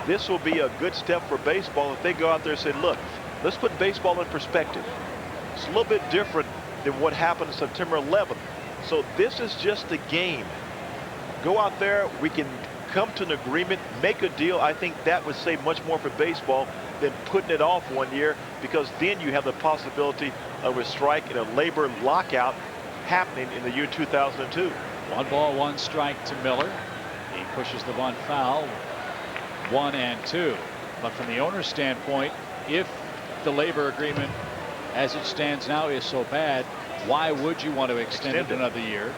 This will be a good step for baseball if they go out there and say, look, let's put baseball in perspective. It's a little bit different than what happened September 11th. So this is just a game. Go out there, we can come to an agreement, make a deal. I think that would say much more for baseball than putting it off 1 year, because then you have the possibility of a strike and a labor lockout happening in the year 2002. 1 ball, 1 strike to Miller. He pushes the bunt foul. 1-2. But from the owner's standpoint, if the labor agreement as it stands now is so bad, why would you want to extend it another year?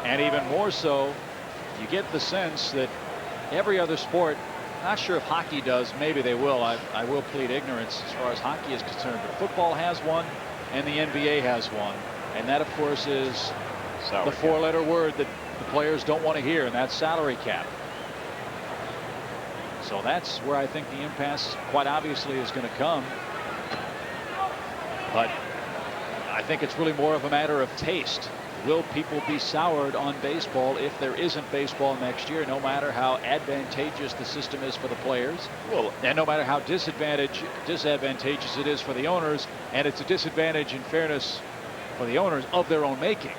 And even more so, you get the sense that every other sport, not sure if hockey does, maybe they will. I will plead ignorance as far as hockey is concerned, but football has one and the NBA has one. And that, of course, is the 4-letter word that the players don't want to hear, and that's salary cap. So that's where I think the impasse quite obviously is going to come. But I think it's really more of a matter of taste. Will people be soured on baseball if there isn't baseball next year, no matter how advantageous the system is for the players? Well, and no matter how disadvantageous it is for the owners, and it's a disadvantage in fairness for the owners of their own making.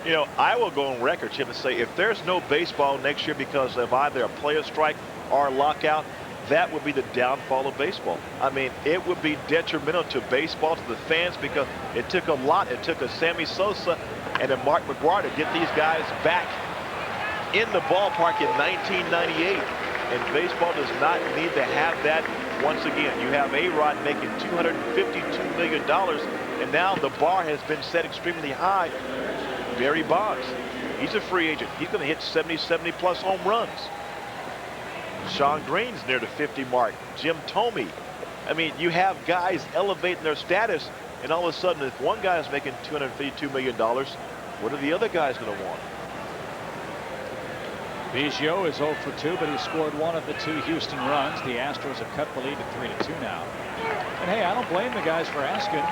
You know, I will go on record, Chip, and say if there's no baseball next year because of either a player strike or a lockout, that would be the downfall of baseball. I mean, it would be detrimental to baseball, to the fans, because it took a lot. It took a Sammy Sosa and a Mark McGwire to get these guys back in the ballpark in 1998. And baseball does not need to have that once again. You have A-Rod making $252 million, and now the bar has been set extremely high. Barry Bonds, he's a free agent. He's going to hit 70 plus home runs. Sean Green's near the 50 mark. Jim Thome. I mean, you have guys elevating their status, and all of a sudden, if one guy is making $252 million, what are the other guys going to want? Biggio is 0 for 2, but he scored 1 of the 2 Houston runs. The Astros have cut the lead to 3-2 now. And hey, I don't blame the guys for asking,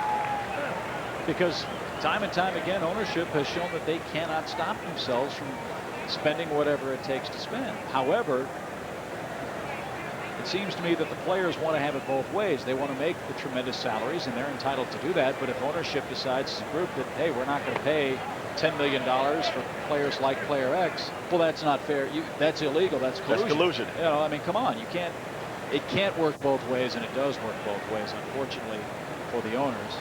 because time and time again, ownership has shown that they cannot stop themselves from spending whatever it takes to spend. However, it seems to me that the players want to have it both ways. They want to make the tremendous salaries, and they're entitled to do that. But if ownership decides as a group that, hey, we're not going to pay $10 million for players like player X, well, that's not fair. That's illegal. That's collusion. That's collusion. You know, I mean, come on. You can't. It can't work both ways, and it does work both ways, unfortunately, for the owners.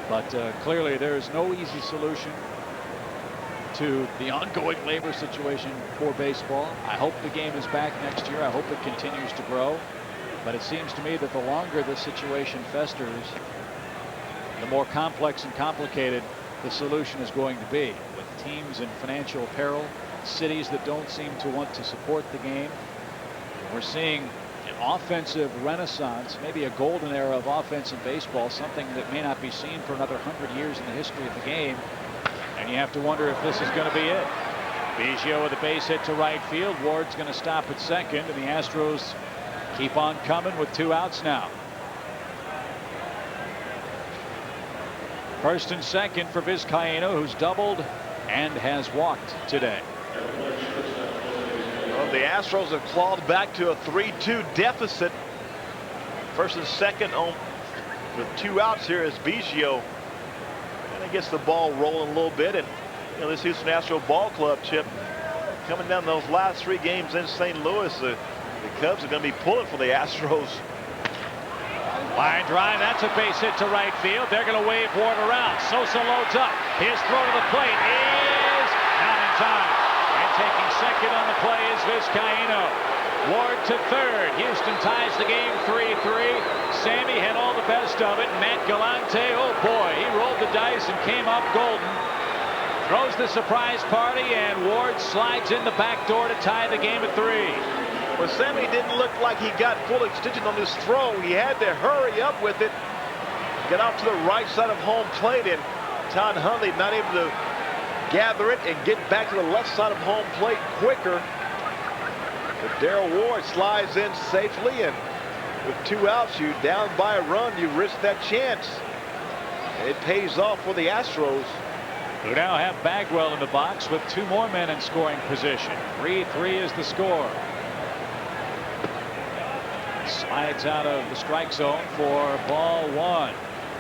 But clearly, there is no easy solution to the ongoing labor situation for baseball. I hope the game is back next year. I hope it continues to grow. But it seems to me that the longer this situation festers, the more complex and complicated the solution is going to be, with teams in financial peril, cities that don't seem to want to support the game. We're seeing an offensive renaissance, maybe a golden era of offense in baseball, something that may not be seen for another 100 years in the history of the game. And you have to wonder if this is going to be it. Biggio with a base hit to right field. Ward's going to stop at second, and the Astros keep on coming with 2 outs now. First and second for Vizcaino, who's doubled and has walked today. Well, the Astros have clawed back to a 3-2 deficit. First and second on with 2 outs here is Biggio. And he gets the ball rolling a little bit. And you know, this Houston Astros ball club, Chip, coming down those last 3 games in St. Louis, the Cubs are going to be pulling for the Astros. Line drive, that's a base hit to right field. They're going to wave Ward around. Sosa loads up. His throw to the plate is not in time. And taking second on the play is Vizcaino. Ward to third. Houston ties the game 3-3. Sammy had all the best of it. Matt Galante, oh boy, he rolled the dice and came up golden. Throws the surprise party, and Ward slides in the back door to tie the game at 3. Well, Sammy didn't look like he got full extension on this throw. He had to hurry up with it, get out to the right side of home plate, and Todd Hundley not able to gather it and get back to the left side of home plate quicker. But Darrell Ward slides in safely, and with 2 outs, you down by a run, you risk that chance. It pays off for the Astros, who now have Bagwell in the box with 2 more men in scoring position. 3-3 is the score. Slides out of the strike zone for ball 1.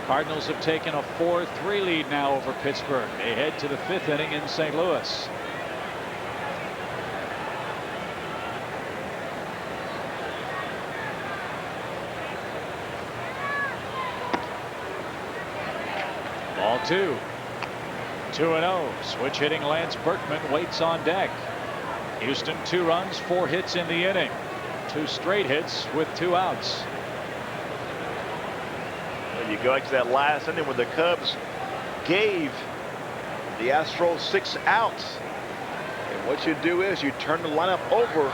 Cardinals have taken a 4-3 lead now over Pittsburgh. They head to the 5th inning in St. Louis. Ball 2. 2-0. Switch hitting Lance Berkman waits on deck. Houston 2 runs, 4 hits in the inning. 2 straight hits with 2 outs. When you go back to that last inning when the Cubs gave the Astros 6 outs. And what you do is you turn the lineup over.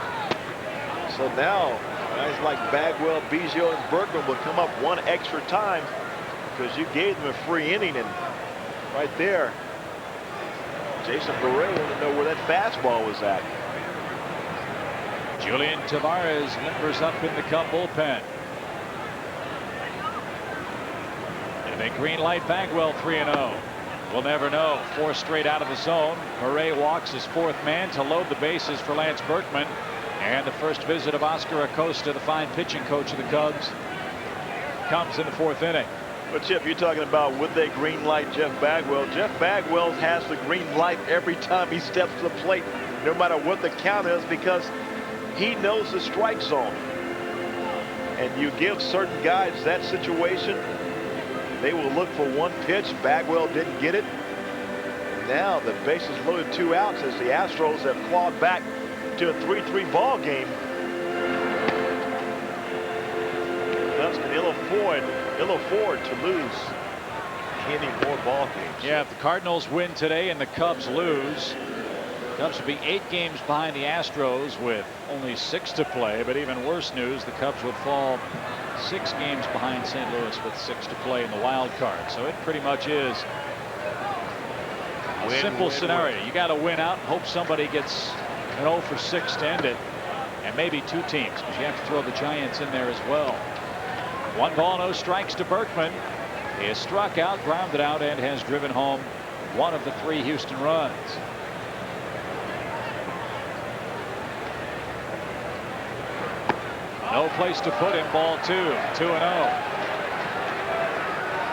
So now guys like Bagwell, Biggio, and Berkman will come up 1 extra time because you gave them a free inning. And right there, Jason Beret wanted to know where that fastball was at. Julian Tavares limbers up in the Cub bullpen. And they green light Bagwell 3-0. We'll never know. 4 straight out of the zone. Murray walks his 4th man to load the bases for Lance Berkman. And the first visit of Oscar Acosta, the fine pitching coach of the Cubs, comes in the 4th inning. But Chip, you're talking about would they green light Jeff Bagwell? Jeff Bagwell has the green light every time he steps to the plate, no matter what the count is, because he knows the strike zone. And you give certain guys that situation, they will look for 1 pitch. Bagwell didn't get it. Now the bases loaded, 2 outs as the Astros have clawed back to a 3-3 ball game. Cubs can ill afford to lose any more ball games. Yeah, if the Cardinals win today and the Cubs lose, Cubs will be 8 games behind the Astros with only 6 to play. But even worse news, the Cubs would fall 6 games behind St. Louis with 6 to play in the wild card. So it pretty much is a simple scenario. You got to win out and hope somebody gets an 0 for 6 to end it, and maybe 2 teams, because you have to throw the Giants in there as well. 1 ball, no strikes to Berkman. He has struck out, grounded out, and has driven home 1 of the 3 Houston runs. No place to put him. Ball 2. 2-0.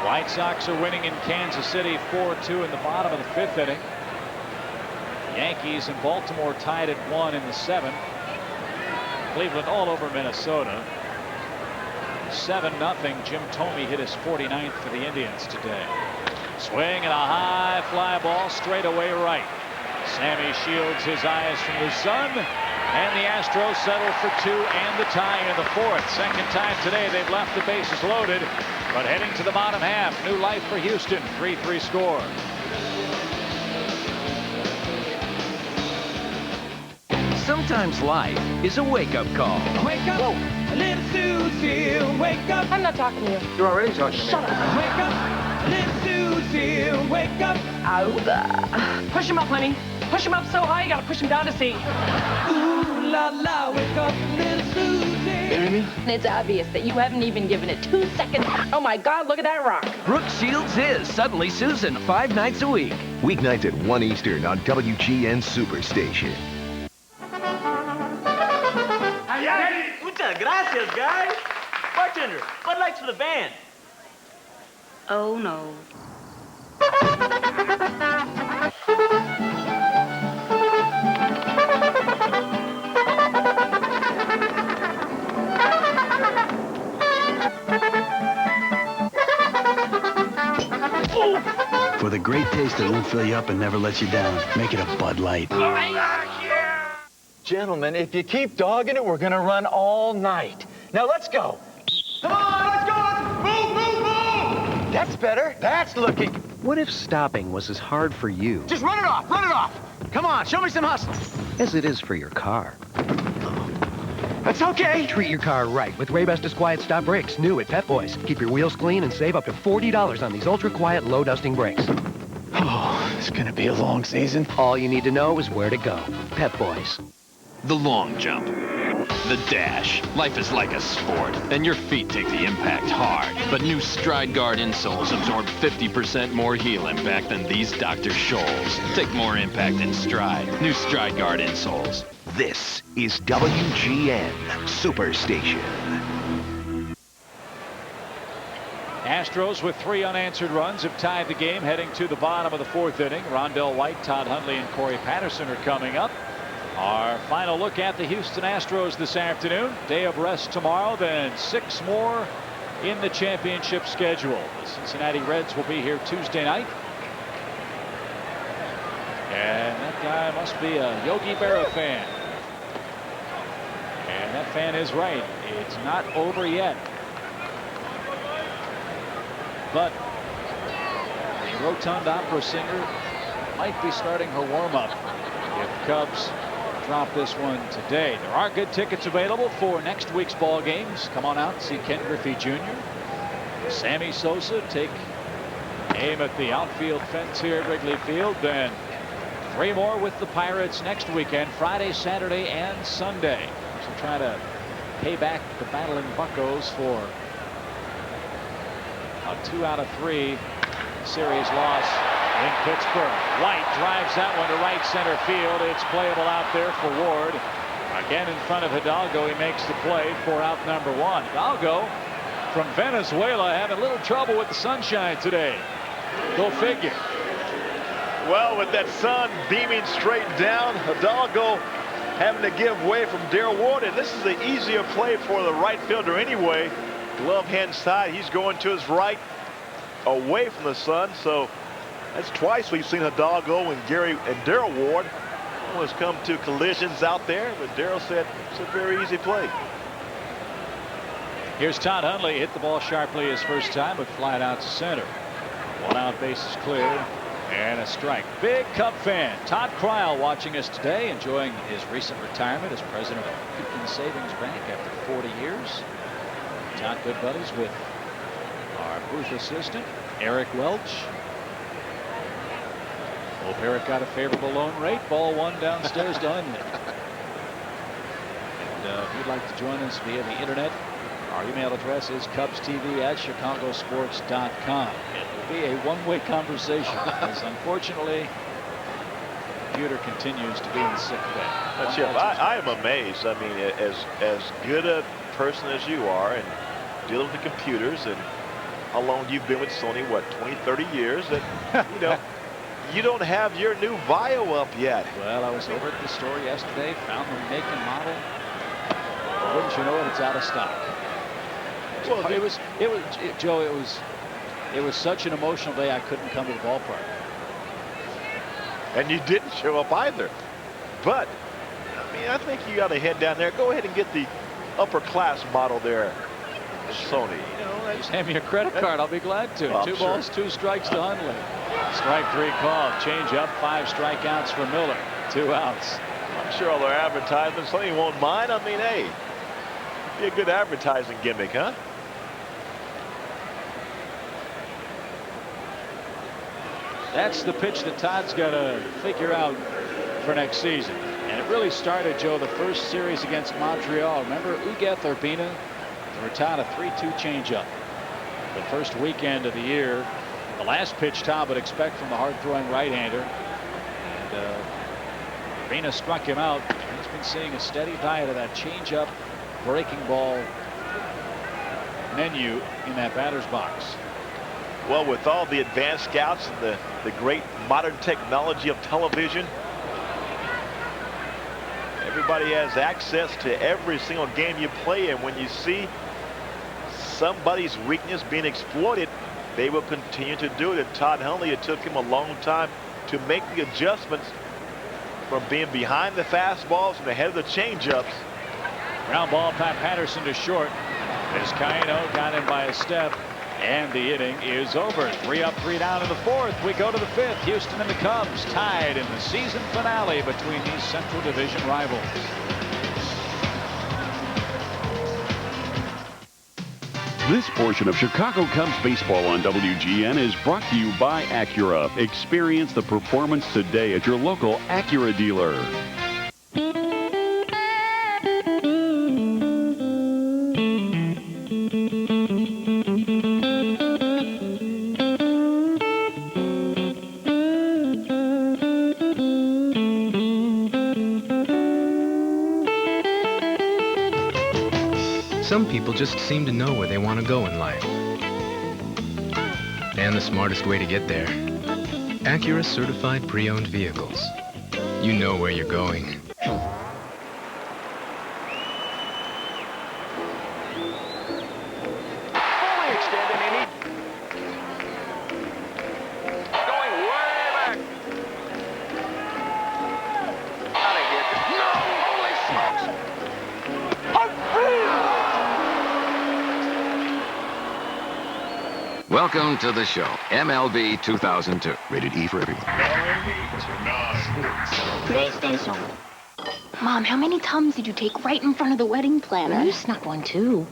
White Sox are winning in Kansas City 4-2 in the bottom of the 5th inning. Yankees and Baltimore tied at 1 in the 7th. Cleveland all over Minnesota. 7-0. Jim Thome hit his 49th for the Indians today. Swing and a high fly ball straight away right. Sammy shields his eyes from the sun, and the Astros settle for 2 and the tie in the 4th. Second time today they've left the bases loaded, but heading to the bottom half. New life for Houston. 3-3 score. Sometimes life is a wake-up call. Wake up, whoa. Little Susie, wake up. I'm not talking to you. You're already talking to me. Shut up. Wake up, little Susie, wake up. Ow. Push him up, honey. Push him up so high, you gotta push him down to see. Ooh la la, wake up, little Susie. Baby? It's obvious that you haven't even given it 2 seconds. Oh my God, look at that rock. Brooke Shields is Suddenly Susan 5 nights a week. Weeknights at 1 Eastern on WGN Superstation. Muchas gracias, guys. Bartender, Bud Lights for the band. Oh no. For the great taste that won't fill you up and never lets you down, make it a Bud Light. Gentlemen, if you keep dogging it, we're gonna run all night. Now let's go. Come on, let's go. Let's move. That's better. That's looking. What if stopping was as hard for you Just run it off. Run it off. Come on, show me some hustle. as it is for your car? That's okay. Treat your car right with Ray-Bestis Quiet Stop Brakes, new at Pep Boys. Keep your wheels clean and save up to $40 on these ultra-quiet, low-dusting brakes. Oh, it's gonna be a long season. All you need to know is where to go. Pep Boys. The long jump. The Dash. Life is like a sport, and your feet take the impact hard. But new Stride Guard insoles absorb 50% more heel impact than these Dr. Scholl's. Take more impact in stride. New Stride Guard insoles. This is WGN Superstation. Astros with 3 unanswered runs have tied the game heading to the bottom of the 4th inning. Rondell White, Todd Hundley, and Corey Patterson are coming up. Our final look at the Houston Astros this afternoon. Day of rest tomorrow, then 6 more in the championship schedule. The Cincinnati Reds will be here Tuesday night. And that guy must be a Yogi Berra fan. And that fan is right. It's not over yet. But the rotund opera singer might be starting her warm-up if Cubs drop this one today. There are good tickets available for next week's ball games. Come on out and see Ken Griffey Jr. Sammy Sosa take aim at the outfield fence here at Wrigley Field. Then 3 more with the Pirates next weekend, Friday, Saturday, and Sunday. So try to pay back the battling Buccos for a 2 out of 3 series loss in Pittsburgh. White drives that one to right center field. It's playable out there for Ward. Again in front of Hidalgo. He makes the play for out number 1. Hidalgo from Venezuela having a little trouble with the sunshine today. Go figure. Well, with that sun beaming straight down, Hidalgo having to give way from Darrell Ward. And this is the easier play for the right fielder anyway. Glove hand side. He's going to his right away from the sun. So that's twice we've seen Hidalgo and Darrell Ward almost come to collisions out there. But Darrell said it's a very easy play. Here's Todd Hundley. Hit the ball sharply his first time, but fly it out to center. 1 out, bases clear, and a strike. Big Cub fan. Todd Kryl watching us today, enjoying his recent retirement as president of Pittsburgh Savings Bank after 40 years. Todd good buddies with our booth assistant, Eric Welch. Hope Eric got a favorable loan rate. Ball 1 downstairs to Hundley. And if you'd like to join us via the internet, our email address is cubstv@chicagosports.com. It will be a one-way conversation because unfortunately the computer continues to be in the sick bay. But Jeff, I am amazed. I mean, as good a person as you are and dealing with the computers, and how long you've been with Sony, what, 20, 30 years, that you know you don't have your new Vio up yet. Well, I was over at the store yesterday, found the make and model. Wouldn't you know it, it's out of stock. Well, Joe, it was such an emotional day I couldn't come to the ballpark. And you didn't show up either. But I mean, I think you got to head down there. Go ahead and get the upper class model there, Sony. You know, just hand me a credit card. I'll be glad to. Well, 2 balls, 2 strikes to Hundley. Strike 3 called. Change up, 5 strikeouts for Miller. 2 outs. I'm sure all their advertisements, Sony won't mind. I mean, hey, be a good advertising gimmick, huh? That's the pitch that Todd's got to figure out for next season. And it really started, Joe, the first series against Montreal. Remember, Ugueth Urbina threw Todd a 3-2 changeup. The first weekend of the year. The last pitch Todd would expect from the hard-throwing right-hander. And Urbina struck him out. He's been seeing a steady diet of that changeup, breaking ball menu in that batter's box. Well, with all the advanced scouts and the great modern technology of television, everybody has access to every single game you play, and when you see somebody's weakness being exploited, they will continue to do it. And Todd Hundley, it took him a long time to make the adjustments from being behind the fastballs and ahead of the changeups. Ground ball by Patterson to short. As Caino got him by a step. And the inning is over. 3 up, 3 down in the 4th. We go to the 5th. Houston and the Cubs tied in the season finale between these Central Division rivals. This portion of Chicago Cubs baseball on WGN is brought to you by Acura. Experience the performance today at your local Acura dealer. Some people just seem to know where they want to go in life. And the smartest way to get there. Acura certified pre-owned vehicles. You know where you're going. Welcome to the show, MLB 2002. Rated E for everyone. PlayStation. Mom, how many Tums did you take right in front of the wedding planner? You snuck one, too.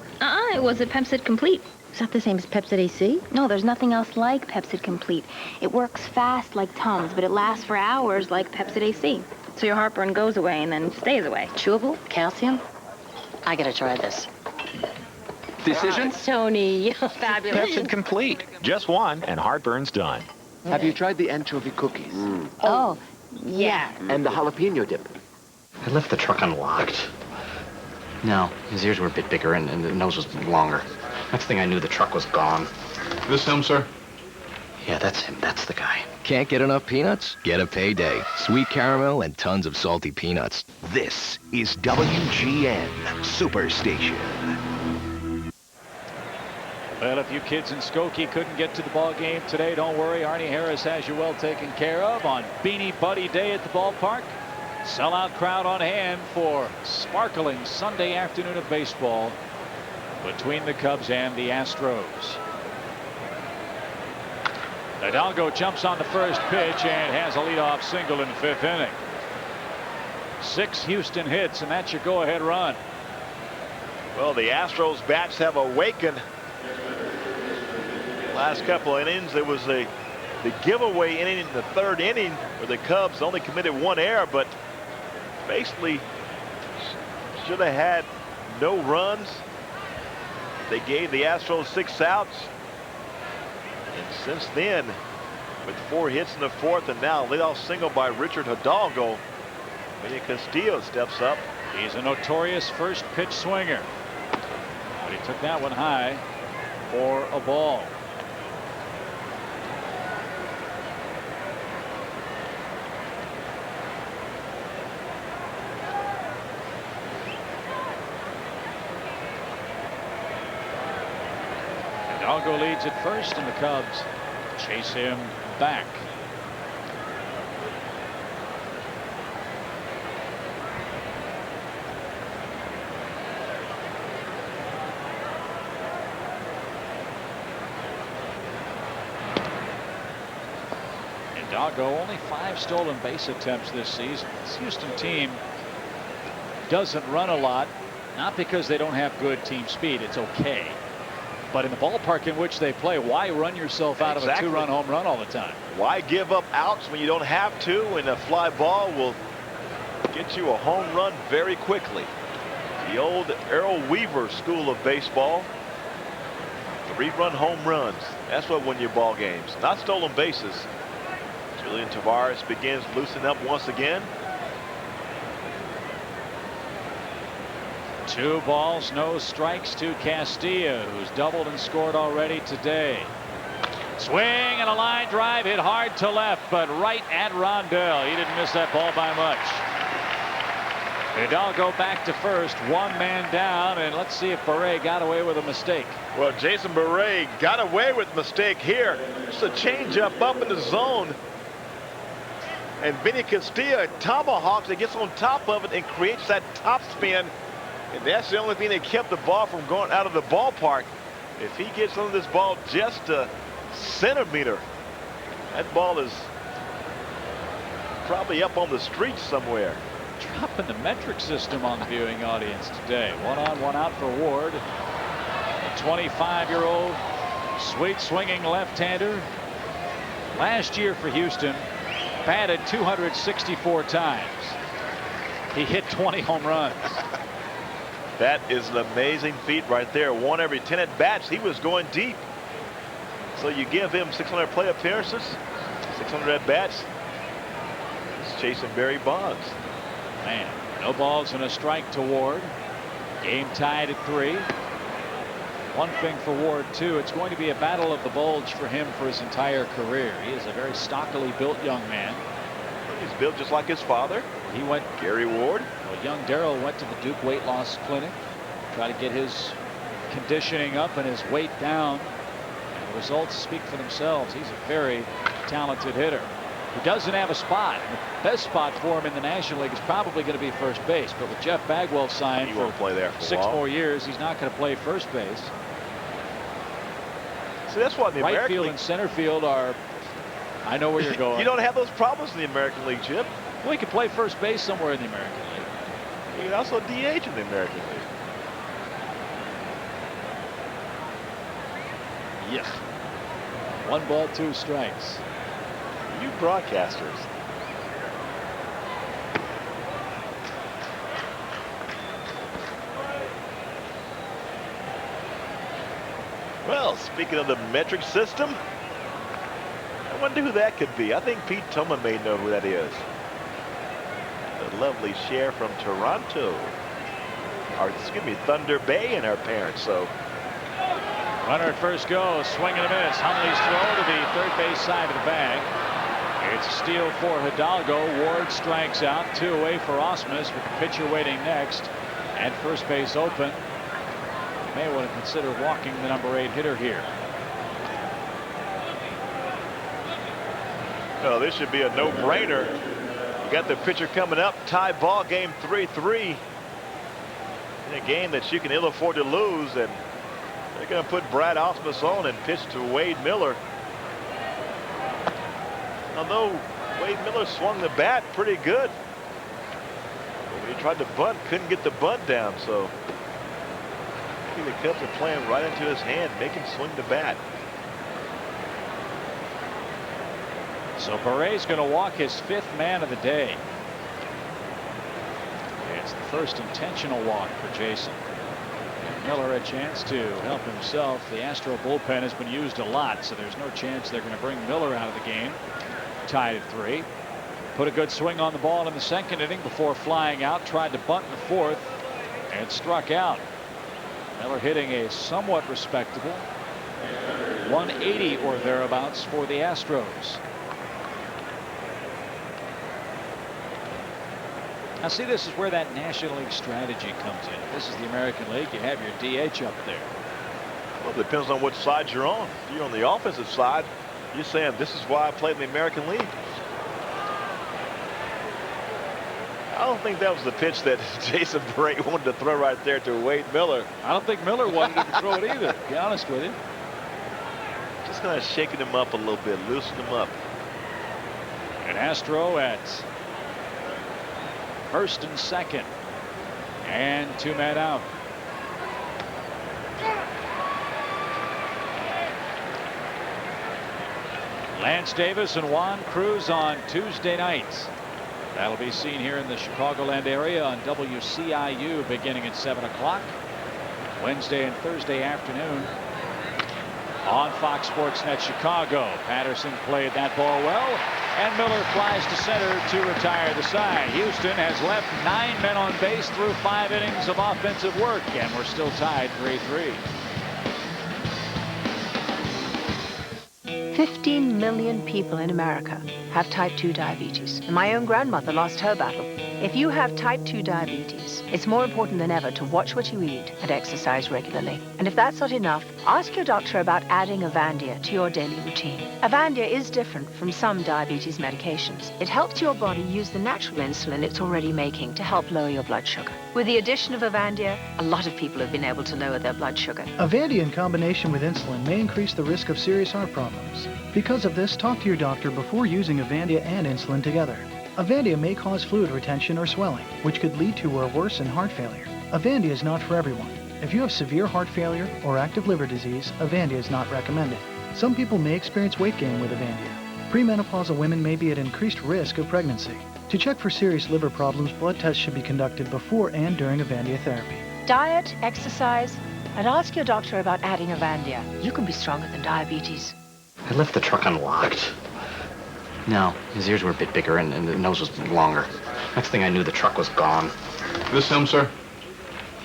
It was a Pepsid Complete. Is that the same as Pepsid AC? No, there's nothing else like Pepsid Complete. It works fast like Tums, but it lasts for hours like Pepsid AC. So your heartburn goes away and then stays away. Chewable? Calcium? I gotta try this. Decision? Tony, fabulous. Pepsid Complete. Just one, and heartburn's done. Have you tried the anchovy cookies? Oh, yeah. And the jalapeno dip? I left the truck unlocked. No, his ears were a bit bigger and the nose was longer. Next thing I knew, the truck was gone. This him, sir? Yeah, that's him. That's the guy. Can't get enough peanuts? Get a Payday. Sweet caramel and tons of salty peanuts. This is WGN Superstation. Well, if you kids in Skokie couldn't get to the ball game today, don't worry. Arnie Harris has you well taken care of on Beanie Buddy Day at the ballpark. Sellout crowd on hand for sparkling Sunday afternoon of baseball between the Cubs and the Astros. Hidalgo jumps on the first pitch and has a leadoff single in the 5th inning. 6 Houston hits, and that's your go-ahead run. Well, the Astros bats have awakened. Last couple of innings, there was the giveaway inning in the 3rd inning where the Cubs only committed 1 error, but basically should have had no runs. They gave the Astros 6 outs. And since then, with 4 hits in the 4th and now leadoff single by Richard Hidalgo, Vinny Castillo steps up. He's a notorious first pitch swinger, but he took that one high for a ball. Hidalgo leads at first, and the Cubs chase him back. Hidalgo only 5 stolen base attempts this season. This Houston team doesn't run a lot, not because they don't have good team speed. It's okay. But in the ballpark in which they play, why run yourself out of a 2-run home run all the time? Why give up outs when you don't have to, and a fly ball will get you a home run very quickly? The old Errol Weaver school of baseball. 3-run home runs. That's what win your ball games, not stolen bases. Julian Tavares begins loosening up once again. 2 balls, no strikes to Castillo, who's doubled and scored already today. Swing and a line drive hit hard to left, but right at Rondell. He didn't miss that ball by much. Hidalgo back to first, 1 man down, and let's see if Beret got away with a mistake. Well, Jason Beret got away with mistake here. Just a changeup up in the zone. And Vinny Castillo tomahawks and gets on top of it and creates that top spin. And that's the only thing that kept the ball from going out of the ballpark. If he gets on this ball just a centimeter, that ball is probably up on the street somewhere. Dropping the metric system on the viewing audience today. 1 on, 1 out for Ward. A 25-year-old sweet swinging left-hander. Last year for Houston, batted 264 times. He hit 20 home runs. That is an amazing feat right there. 1 every 10 at bats. He was going deep. So you give him 600 plate appearances, 600 at bats. He's chasing Barry Bonds. Man, no balls and a strike to Ward. Game tied at 3. One thing for Ward, too, it's going to be a battle of the bulge for him for his entire career. He is a very stockily built young man. He's built just like his father. He went, Gary Ward. Well, young Darryl went to the Duke weight loss clinic, try to get his conditioning up and his weight down. And the results speak for themselves. He's a very talented hitter. He doesn't have a spot. The best spot for him in the National League is probably going to be first base. But with Jeff Bagwell signed he won't play there for 6 more years, he's not going to play first base. See, that's what the right American field League and center field are. I know where you're going. You don't have those problems in the American League, Chip. Well, he could play first base somewhere in the American League. He can also DH in the American League. Yes. 1 ball, 2 strikes. You broadcasters. Well, speaking of the metric system, I wonder who that could be. I think Pete Tillman may know who that is. The lovely Cher from Toronto. Or, excuse me, Thunder Bay and her parents. So, runner at first goes, swing and a miss. Hundley's throw to the third base side of the bag. It's a steal for Hidalgo. Ward strikes out. 2 away for Osmus with the pitcher waiting next. And first base open. May want to consider walking the number 8 hitter here. No, this should be a no-brainer. You got the pitcher coming up. Tie ball game 3-3. In a game that you can ill afford to lose. And they're going to put Brad Osmus on and pitch to Wade Miller. Although Wade Miller swung the bat pretty good. But when he tried to bunt, couldn't get the bunt down. So maybe the Cubs are playing right into his hand, make him swing the bat. So Barret's going to walk his 5th man of the day. It's the first intentional walk for Jason. And Miller a chance to help himself. The Astro bullpen has been used a lot, so there's no chance they're going to bring Miller out of the game. Tied at 3. Put a good swing on the ball in the 2nd inning before flying out. Tried to bunt in the 4th and struck out. Miller hitting a somewhat respectable 180 or thereabouts for the Astros. Now see, this is where that National League strategy comes in. This is the American League. You have your DH up there. Well, it depends on which side you're on. If you're on the offensive side, you're saying this is why I play in the American League. I don't think that was the pitch that Jason Barret wanted to throw right there to Wade Miller. I don't think Miller wanted him to throw it either, to be honest with you. Just kind of shaking him up a little bit, loosening him up. An Astro at first and second. And 2 men out. Lance Davis and Juan Cruz on Tuesday nights. That'll be seen here in the Chicagoland area on WCIU beginning at 7 o'clock. Wednesday and Thursday afternoon on Fox Sports Net Chicago. Patterson played that ball well, and Miller flies to center to retire the side. Houston has left 9 men on base through 5 innings of offensive work, and we're still tied 3-3. 15 million people in America have type 2 diabetes, and my own grandmother lost her battle. If you have type 2 diabetes, it's more important than ever to watch what you eat and exercise regularly. And if that's not enough, ask your doctor about adding Avandia to your daily routine. Avandia is different from some diabetes medications. It helps your body use the natural insulin it's already making to help lower your blood sugar. With the addition of Avandia, a lot of people have been able to lower their blood sugar. Avandia in combination with insulin may increase the risk of serious heart problems. Because of this, talk to your doctor before using Avandia and insulin together. Avandia may cause fluid retention or swelling, which could lead to or worsen heart failure. Avandia is not for everyone. If you have severe heart failure or active liver disease, Avandia is not recommended. Some people may experience weight gain with Avandia. Premenopausal women may be at increased risk of pregnancy. To check for serious liver problems, blood tests should be conducted before and during Avandia therapy. Diet, exercise, and ask your doctor about adding Avandia. You can be stronger than diabetes. I left the truck unlocked. No, his ears were a bit bigger and the nose was longer. Next thing I knew, the truck was gone. This him, sir?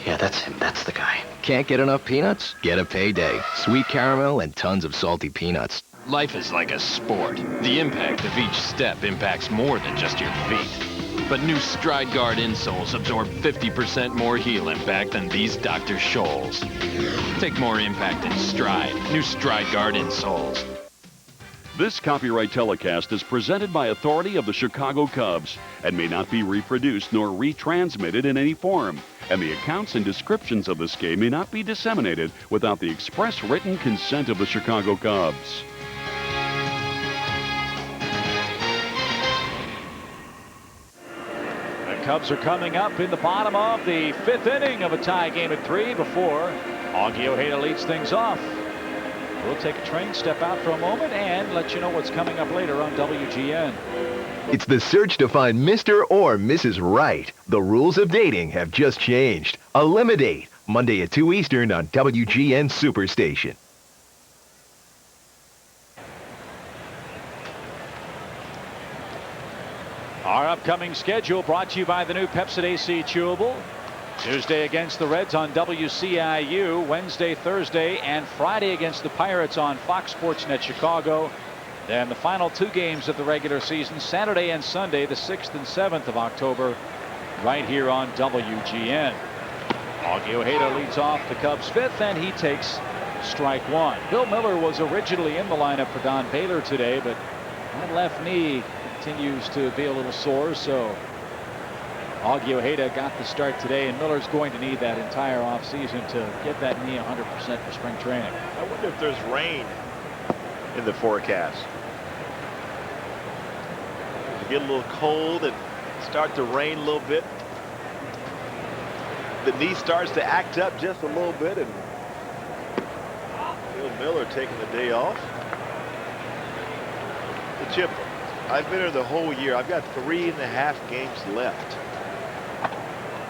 Yeah, that's him. That's the guy. Can't get enough peanuts? Get a payday. Sweet caramel and tons of salty peanuts. Life is like a sport. The impact of each step impacts more than just your feet. But new Stride Guard insoles absorb 50% more heel impact than these Dr. Scholl's. Take more impact in stride. New Stride Guard insoles. This copyright telecast is presented by authority of the Chicago Cubs and may not be reproduced nor retransmitted in any form. And the accounts and descriptions of this game may not be disseminated without the express written consent of the Chicago Cubs. The Cubs are coming up in the bottom of the 5th inning of a tie game at 3 before Augie Ojeda leads things off. We'll take a train, step out for a moment, and let you know what's coming up later on WGN. It's the search to find Mr. or Mrs. Right. The rules of dating have just changed. Eliminate, Monday at 2 Eastern on WGN Superstation. Our upcoming schedule brought to you by the new Pepsi AC Chewable. Tuesday against the Reds on WCIU, Wednesday, Thursday, and Friday against the Pirates on Fox Sports Net Chicago. Then the final 2 games of the regular season, Saturday and Sunday, the 6th and 7th of October, right here on WGN. Augie Ojeda leads off the Cubs 5th, and he takes strike 1. Bill Miller was originally in the lineup for Don Baylor today, but that left knee continues to be a little sore, so Augie Ojeda got the start today, and Miller's going to need that entire offseason to get that knee 100% for spring training. I wonder if there's rain in the forecast. To get a little cold and start to rain a little bit. The knee starts to act up just a little bit, and Bill Miller taking the day off. The Chip, I've been here the whole year. I've got 3.5 games left.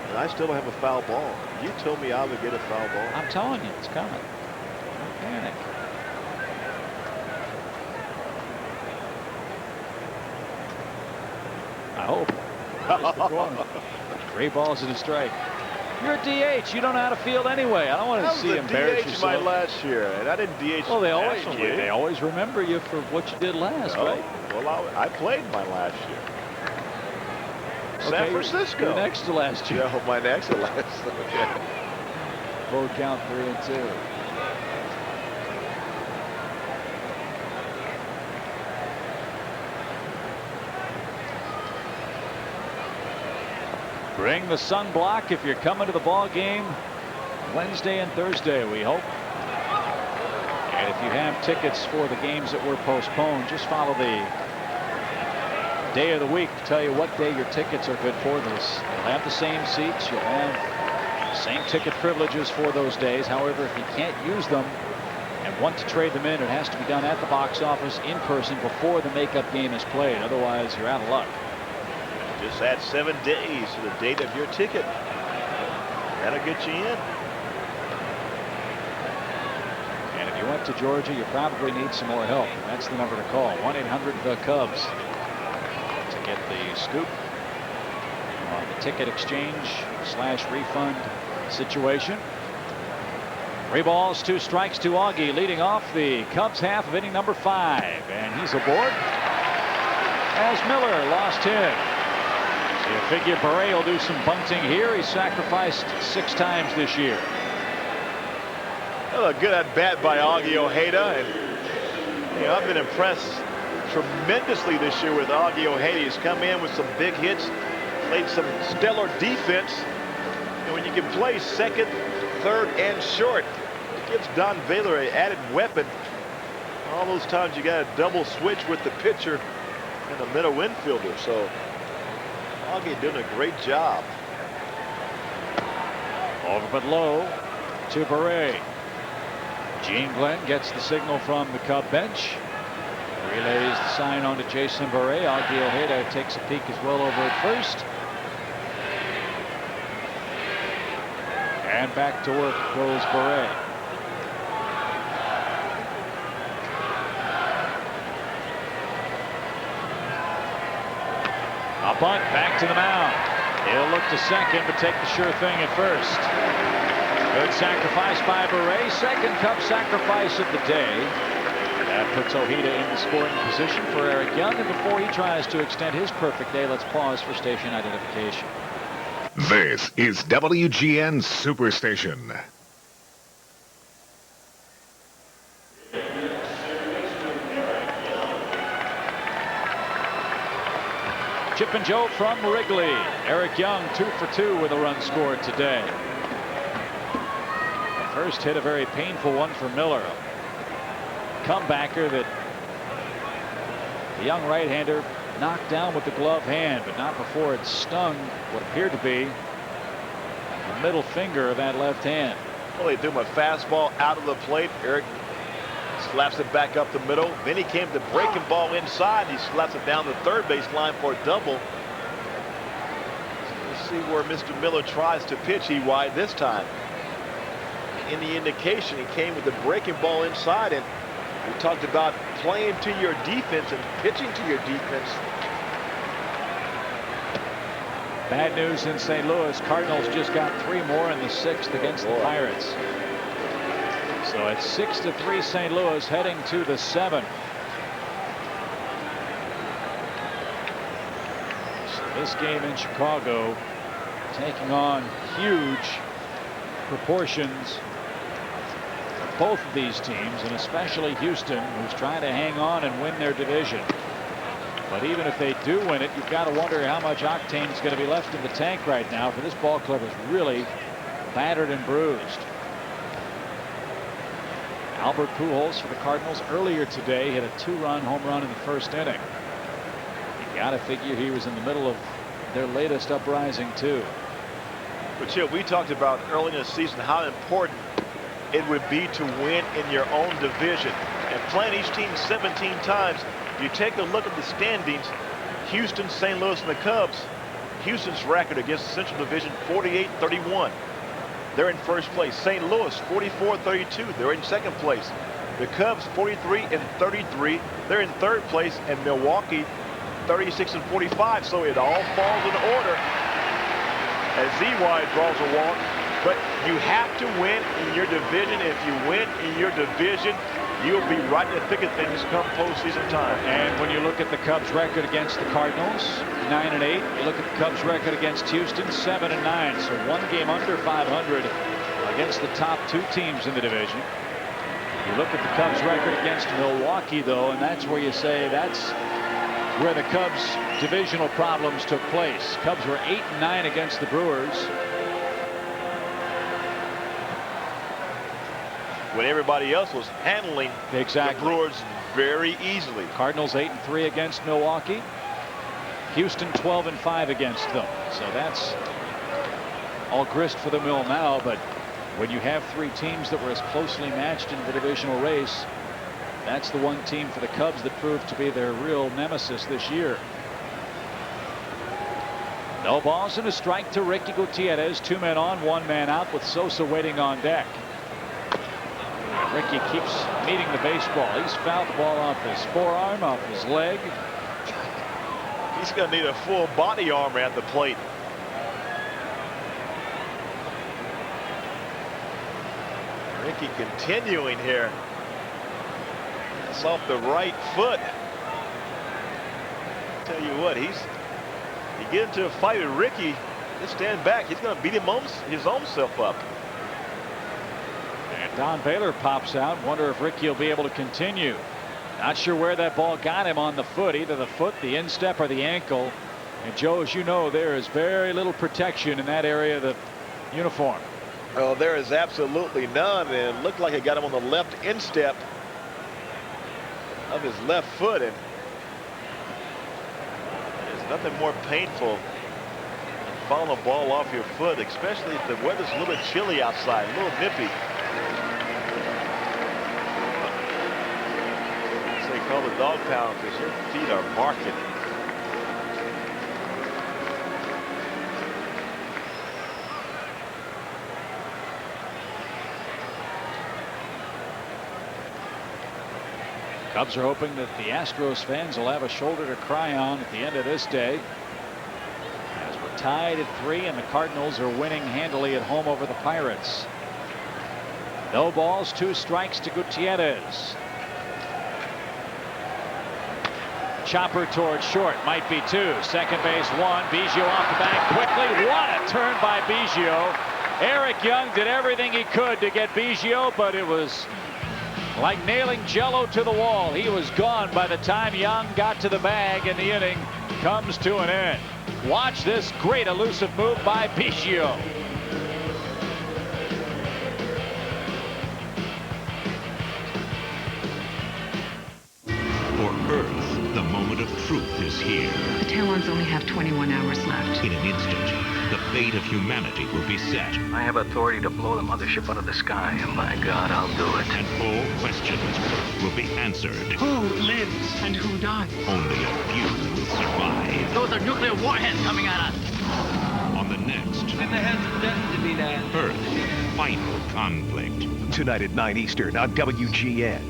And I still don't have a foul ball. You told me I would get a foul ball. I'm telling you, it's coming. Don't panic. I hope. Just the corner. 3 balls and a strike. You're a DH. You don't know how to field anyway. I don't want to see you embarrass yourself. I was my last year, and I didn't DH. Well, they always remember you for what you did last, right? Well, I played my last year. San Francisco. You're next to last year. Yeah, my next to last. Okay. Full count 3-2. Bring the sunblock if you're coming to the ball game Wednesday and Thursday, we hope. And if you have tickets for the games that were postponed, just follow the day of the week to tell you what day your tickets are good for. You'll have the same seats. You'll have the same ticket privileges for those days. However, if you can't use them and want to trade them in, it has to be done at the box office in person before the makeup game is played. Otherwise, you're out of luck. Just add 7 days to the date of your ticket. That'll get you in. And if you went to Georgia, you probably need some more help. That's the number to call. 1-800-CUBS. To get the scoop on the ticket exchange / refund situation. 3 balls, 2 strikes to Augie, leading off the Cubs half of inning number 5. And he's aboard as Miller lost him. You figure Beret will do some bunting here. He's sacrificed 6 times this year. Well, a good at bat by Augie Ojeda, and I've been impressed tremendously this year with Augie Ojeda. He's come in with some big hits, played some stellar defense, and when you can play second, third, and short, it gives Don Baylor an added weapon. All those times you got a double switch with the pitcher and the middle infielder, so Augie doing a great job. Over but low to Beret. Gene Glenn gets the signal from the Cub bench. Relays the sign on to Jason Beret. Augie Ojeda takes a peek as well over at first. And back to work goes Beret. A bunt back to the mound. He'll look to second, but take the sure thing at first. Good sacrifice by Beret. Second Cub sacrifice of the day. That puts Ojeda in the scoring position for Eric Young. And before he tries to extend his perfect day, let's pause for station identification. This is WGN Superstation. Chip and Joe from Wrigley. Eric Young 2 for 2 with a run scored today. First hit, a very painful one for Miller. Comebacker that the young right-hander knocked down with the glove hand, but not before it stung what appeared to be the middle finger of that left hand. Well, he threw him a fastball out of the plate. Eric slaps it back up the middle. Then he came to breaking ball inside. He slaps it down the third base line for a double. Let's see where Mr. Miller tries to pitch wide this time. In the indication, he came with the breaking ball inside, and we talked about playing to your defense and pitching to your defense. Bad news in St. Louis. Cardinals just got 3 more in the 6th against the Pirates. So it's 6-3 St. Louis heading to the 7th. So this game in Chicago taking on huge proportions for both of these teams, and especially Houston, who's trying to hang on and win their division. But even if they do win it, you've got to wonder how much octane is going to be left in the tank right now, for this ball club is really battered and bruised. Albert Pujols for the Cardinals earlier today hit a 2-run home run in the first inning. You got to figure he was in the middle of their latest uprising too. But Chip, we talked about early in the season how important it would be to win in your own division. And playing each team 17 times, you take a look at the standings, Houston, St. Louis, and the Cubs. Houston's record against the Central Division, 48-31. They're in first place. St. Louis, 44-32. They're in second place. The Cubs, 43-33. They're in third place. And Milwaukee, 36-45. So it all falls in order as Z-Y draws a walk. But you have to win in your division. If you win in your division, you'll be right in the thick of things come postseason time. And when you look at the Cubs record against the Cardinals, 9-8. You look at the Cubs record against Houston, 7-9. So 1 game under 500 against the top 2 teams in the division. You look at the Cubs record against Milwaukee, though, and that's where you say that's where the Cubs divisional problems took place. Cubs were 8-9 against the Brewers. When everybody else was handling the Brewers very easily. Cardinals 8-3 against Milwaukee. Houston 12-5 against them. So that's all grist for the mill now. But when you have 3 teams that were as closely matched in the divisional race, that's the one team for the Cubs that proved to be their real nemesis this year. No balls and a strike to Ricky Gutierrez. 2 men on, 1 man out with Sosa waiting on deck. Ricky keeps meeting the baseball. He's fouled the ball off his forearm, off his leg. He's going to need a full body armor at the plate. Ricky continuing here. That's off the right foot. Tell you what, you get into a fight with Ricky, just stand back. He's going to beat his own self up. And Don Baylor pops out. Wonder if Ricky will be able to continue. Not sure where that ball got him on the foot, either the foot, the instep, or the ankle. And Joe, as you know, there is very little protection in that area of the uniform. Well, there is absolutely none, and it looked like it got him on the left instep of his left foot, and there's nothing more painful than falling a ball off your foot, especially if the weather's a little bit chilly outside, a little nippy. They call the dog pound because your feet are marking. Cubs are hoping that the Astros fans will have a shoulder to cry on at the end of this day, as we're tied at 3, and the Cardinals are winning handily at home over the Pirates. No balls, 2 strikes to Gutierrez. Chopper towards short, might be 2. Second base 1. Biggio off the back quickly. What a turn by Biggio. Eric Young did everything he could to get Biggio, but it was like nailing Jello to the wall. He was gone by the time Young got to the bag, and the inning comes to an end. Watch this great elusive move by Biggio. For Earth, the moment of truth is here. The Talons only have 21 hours left. In an instant, the fate of humanity will be set. I have authority to blow the mothership out of the sky, and by God, I'll do it. And all questions will be answered. Who lives and who dies? Only a few will survive. Those are nuclear warheads coming at us. On the next In the hands of destiny, Dad. Earth, final conflict. Tonight at 9 Eastern on WGN.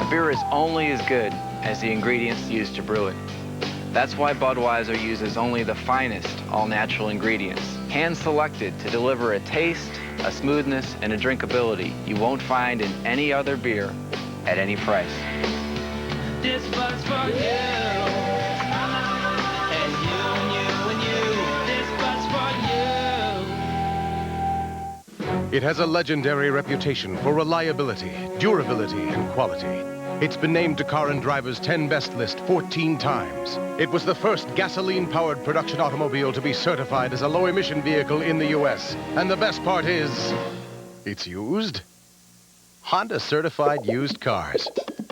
A beer is only as good as the ingredients used to brew it. That's why Budweiser uses only the finest all-natural ingredients, hand-selected to deliver a taste, a smoothness, and a drinkability you won't find in any other beer at any price. This one's for you. And you, and you, and you. This one's for you. It has a legendary reputation for reliability, durability, and quality. It's been named to Car and Driver's 10 Best list 14 times. It was the first gasoline-powered production automobile to be certified as a low-emission vehicle in the U.S. And the best part is, it's used. Honda certified used cars.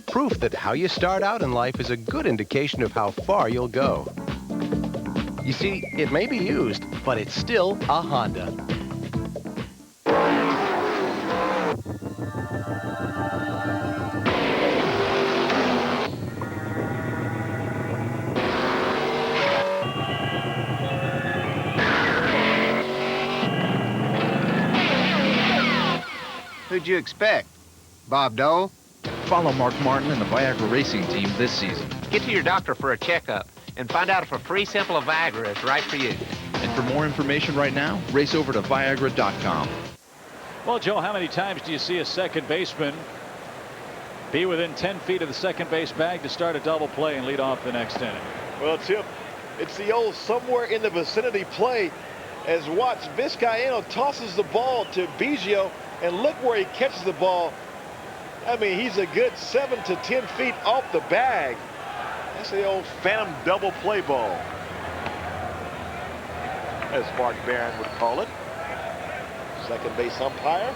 Proof that how you start out in life is a good indication of how far you'll go. You see, it may be used, but it's still a Honda. Who'd you expect? Bob Dole? Follow Mark Martin and the Viagra racing team this season. Get to your doctor for a checkup and find out if a free sample of Viagra is right for you. And for more information right now, race over to Viagra.com. Well, Joe, how many times do you see a second baseman be within 10 feet of the second base bag to start a double play and lead off the next inning? Well, Chip, it's the old somewhere in the vicinity play, as watch Vizcaíno tosses the ball to Biggio, and look where he catches the ball. I mean, he's a good 7 to 10 feet off the bag. That's the old phantom double play ball, as Mark Barron would call it. Second base umpire.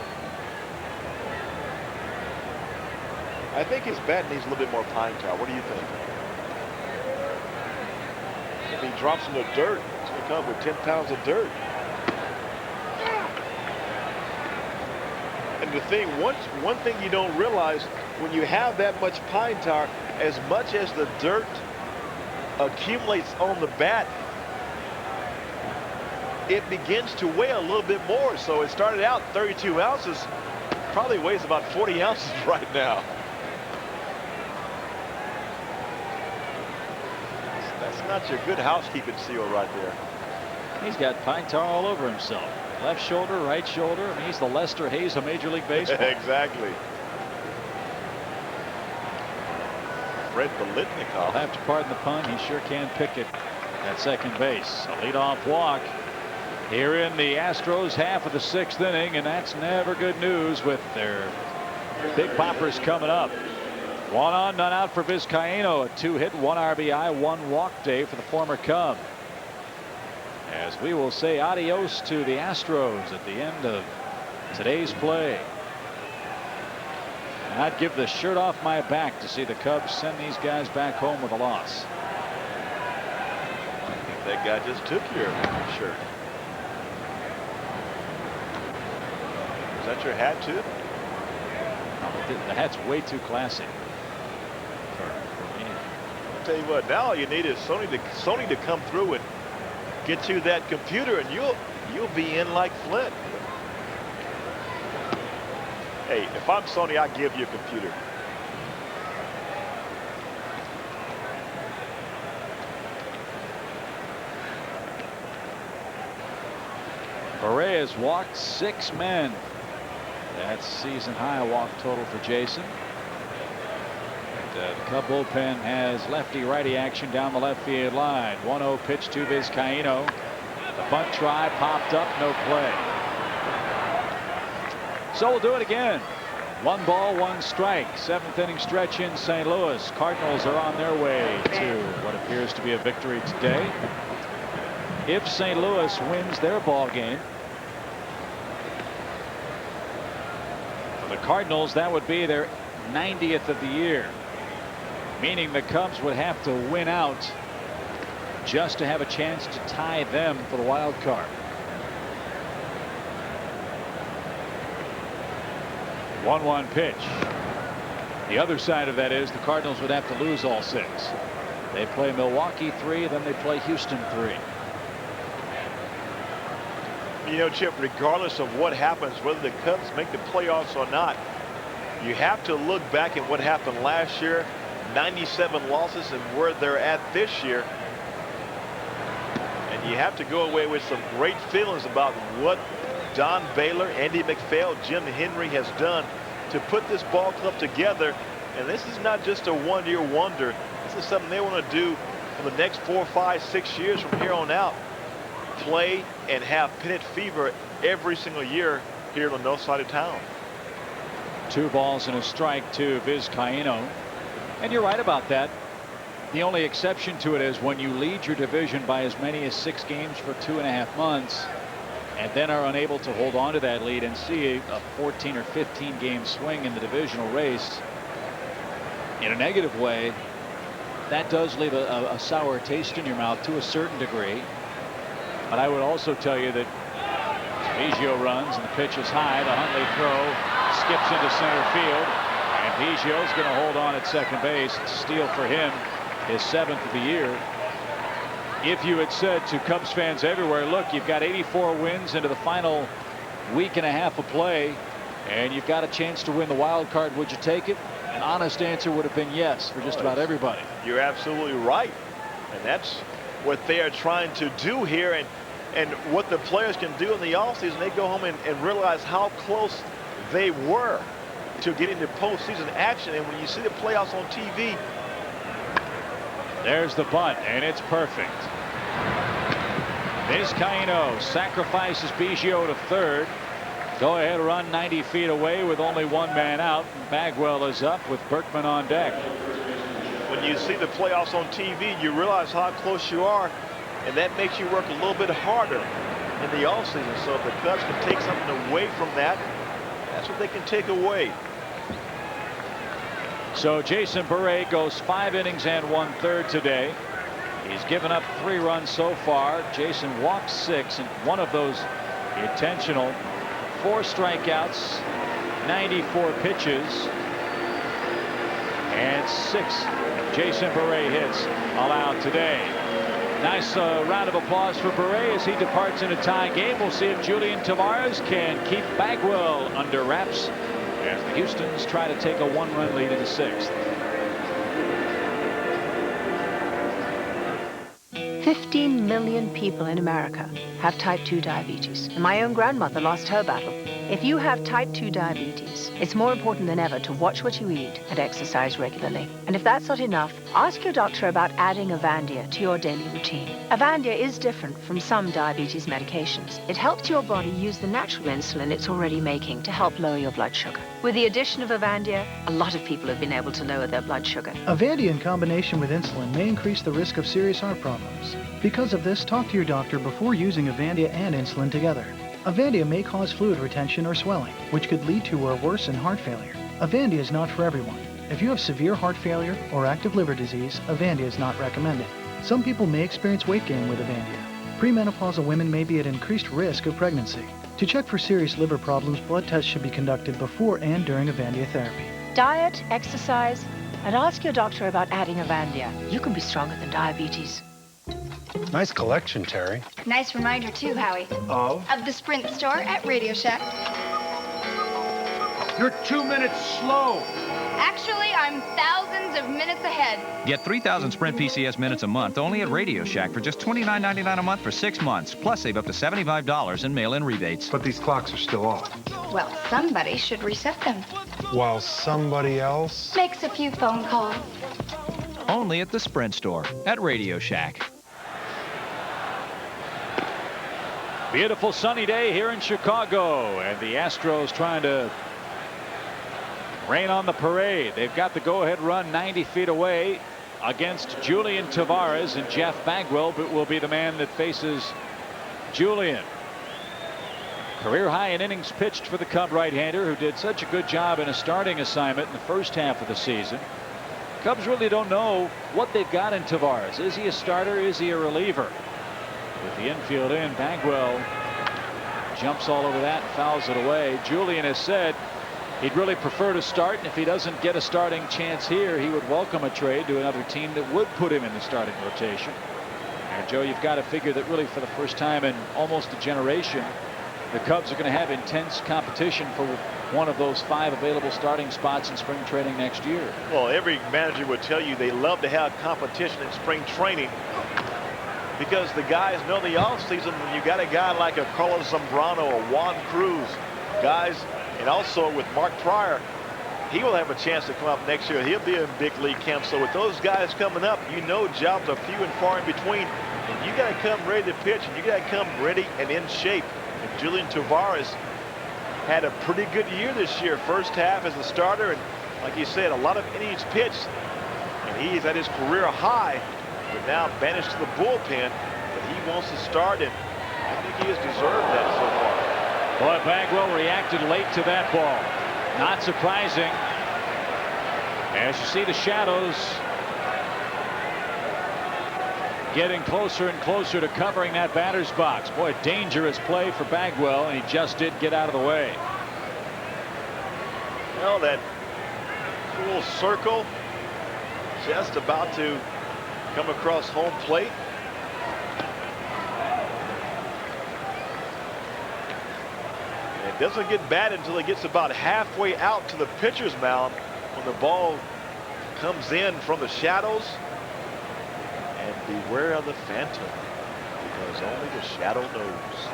I think his bat needs a little bit more pine tar. What do you think? If he drops in the dirt, it's going to come with 10 pounds of dirt. And the thing, one thing you don't realize, when you have that much pine tar, as much as the dirt accumulates on the bat, it begins to weigh a little bit more. So it started out 32 ounces, probably weighs about 40 ounces right now. That's not your good housekeeping seal right there. He's got pine tar all over himself. Left shoulder, right shoulder. I mean, he's the Lester Hayes of Major League Baseball. Exactly. Fred Bolitnikoff. I'll have to pardon the pun. He sure can pick it at second base. A leadoff walk here in the Astros half of the 6th inning, and that's never good news with their big poppers coming up. 1 on, none out for Vizcaíno. A 2-hit, 1 RBI, 1 walk day for the former Cub. As we will say adios to the Astros at the end of today's play. And I'd give the shirt off my back to see the Cubs send these guys back home with a loss. I think that guy just took your shirt. Is that your hat too? The hat's way too classy for me. I'll tell you what, now all you need is Sony to come through and get you that computer, and you'll be in like Flint. Hey, if I'm Sony, I give you a computer. Beret has walked 6 men. That's season high walk total for Jason. The Cub bullpen has lefty-righty action down the left field line. 1-0 pitch to Vizcaino. The bunt try popped up, no play. So we'll do it again. 1 ball, 1 strike. 7th inning stretch in St. Louis. Cardinals are on their way to what appears to be a victory today. If St. Louis wins their ball game, for the Cardinals, that would be their 90th of the year, meaning the Cubs would have to win out just to have a chance to tie them for the wild card. 1-1 pitch. The other side of that is the Cardinals would have to lose all 6. They play Milwaukee 3, then they play Houston 3. You know, Chip, regardless of what happens, whether the Cubs make the playoffs or not, you have to look back at what happened last year, 97 losses, and where they're at this year. And you have to go away with some great feelings about what Don Baylor, Andy McPhail, Jim Henry has done to put this ball club together. And this is not just a one-year wonder. This is something they want to do for the next 4, 5, 6 years from here on out. Play and have pennant fever every single year here on the north side of town. 2 balls and a strike to Vizcaino. And you're right about that. The only exception to it is when you lead your division by as many as 6 games for 2.5 months and then are unable to hold on to that lead and see a 14 or 15 game swing in the divisional race in a negative way, that does leave a sour taste in your mouth to a certain degree. But I would also tell you that Biggio runs and the pitch is high. The Huntley throw skips into center field, and Biggio's going to hold on at second base. Steal for him, his 7th of the year. If you had said to Cubs fans everywhere, look, you've got 84 wins into the final week and a half of play, and you've got a chance to win the wild card, would you take it? An honest answer would have been yes for just about everybody. You're absolutely right, and that's what they are trying to do here, and what the players can do in the offseason. They go home and realize how close they were to getting the postseason action. And when you see the playoffs on TV, there's the bunt, and it's perfect. Vizcaino sacrifices Biggio to third. Go ahead, run 90 feet away with only 1 man out. Bagwell is up with Berkman on deck. When you see the playoffs on TV, you realize how close you are, and that makes you work a little bit harder in the offseason. So if the Cubs can take something away from that, that's what they can take away. So Jason Beret goes 5 innings and 1/3 today. He's given up 3 runs so far. Jason walked 6, and 1 of those intentional. 4 strikeouts, 94 pitches, and 6 Jason Beret hits allowed today. Nice round of applause for Beret as he departs in a tie game. We'll see if Julian Tavares can keep Bagwell under wraps as the Houstons try to take a 1-run lead in the 6th. 15 million people in America have type 2 diabetes, and my own grandmother lost her battle. If you have type 2 diabetes, it's more important than ever to watch what you eat and exercise regularly. And if that's not enough, ask your doctor about adding Avandia to your daily routine. Avandia is different from some diabetes medications. It helps your body use the natural insulin it's already making to help lower your blood sugar. With the addition of Avandia, a lot of people have been able to lower their blood sugar. Avandia in combination with insulin may increase the risk of serious heart problems. Because of this, talk to your doctor before using Avandia and insulin together. Avandia may cause fluid retention or swelling, which could lead to or worsen heart failure. Avandia is not for everyone. If you have severe heart failure or active liver disease, Avandia is not recommended. Some people may experience weight gain with Avandia. Premenopausal women may be at increased risk of pregnancy. To check for serious liver problems, blood tests should be conducted before and during Avandia therapy. Diet, exercise, and ask your doctor about adding Avandia. You can be stronger than diabetes. Nice collection, Terry. Nice reminder, too, Howie. Of the Sprint store at Radio Shack. You're 2 minutes slow. Actually, I'm thousands of minutes ahead. Get 3,000 Sprint PCS minutes a month only at Radio Shack for just $29.99 a month for 6 months. Plus, save up to $75 in mail-in rebates. But these clocks are still off. Well, somebody should reset them. While somebody else... Makes a few phone calls. Only at the Sprint store at Radio Shack. Beautiful sunny day here in Chicago, and the Astros trying to rain on the parade. They've got the go-ahead run 90 feet away against Julian Tavares, and Jeff Bagwell will be the man that faces Julian. Career high in innings pitched for the Cub right-hander, who did such a good job in a starting assignment in the first half of the season. Cubs really don't know what they've got in Tavares. Is he a starter? Is he a reliever? With the infield in, Bagwell jumps all over that and fouls it away. Julian has said he'd really prefer to start, and if he doesn't get a starting chance here, he would welcome a trade to another team that would put him in the starting rotation. And Joe, you've got to figure that really for the first time in almost a generation, the Cubs are going to have intense competition for one of those 5 available starting spots in spring training next year. Well, every manager would tell you they love to have competition in spring training, because the guys know the offseason when you got a guy like a Carlos Zambrano or Juan Cruz, guys, and also with Mark Pryor, he will have a chance to come up next year. He'll be in big league camp. So with those guys coming up, you know jobs are few and far in between, and you got to come ready to pitch, and you got to come ready and in shape. And Julian Tavares had a pretty good year this year. First half as a starter, and like you said, a lot of innings pitched, and he's at his career high. But now banished to the bullpen, but he wants to start, and I think he has deserved that so far. Boy, Bagwell reacted late to that ball. Not surprising. As you see the shadows getting closer and closer to covering that batter's box. Boy, dangerous play for Bagwell, and he just did get out of the way. Well, that full circle just about to come across home plate. And it doesn't get bad until it gets about halfway out to the pitcher's mound when the ball comes in from the shadows. And beware of the phantom, because only the shadow knows.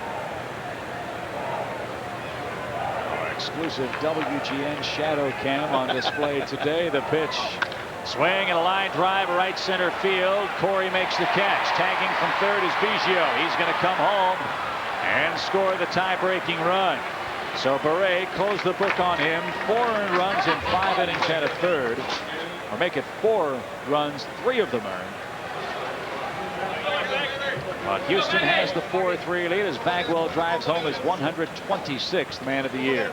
Our exclusive WGN shadow cam on display today. The pitch. Swing and a line drive right center field. Corey makes the catch. Tagging from third is Biggio. He's going to come home and score the tie-breaking run. So Beret closed the book on him. 4 earned runs in 5 innings and a third. Or make it 4 runs, 3 of them earned. But Houston has the 4-3 lead as Bagwell drives home his 126th man of the year.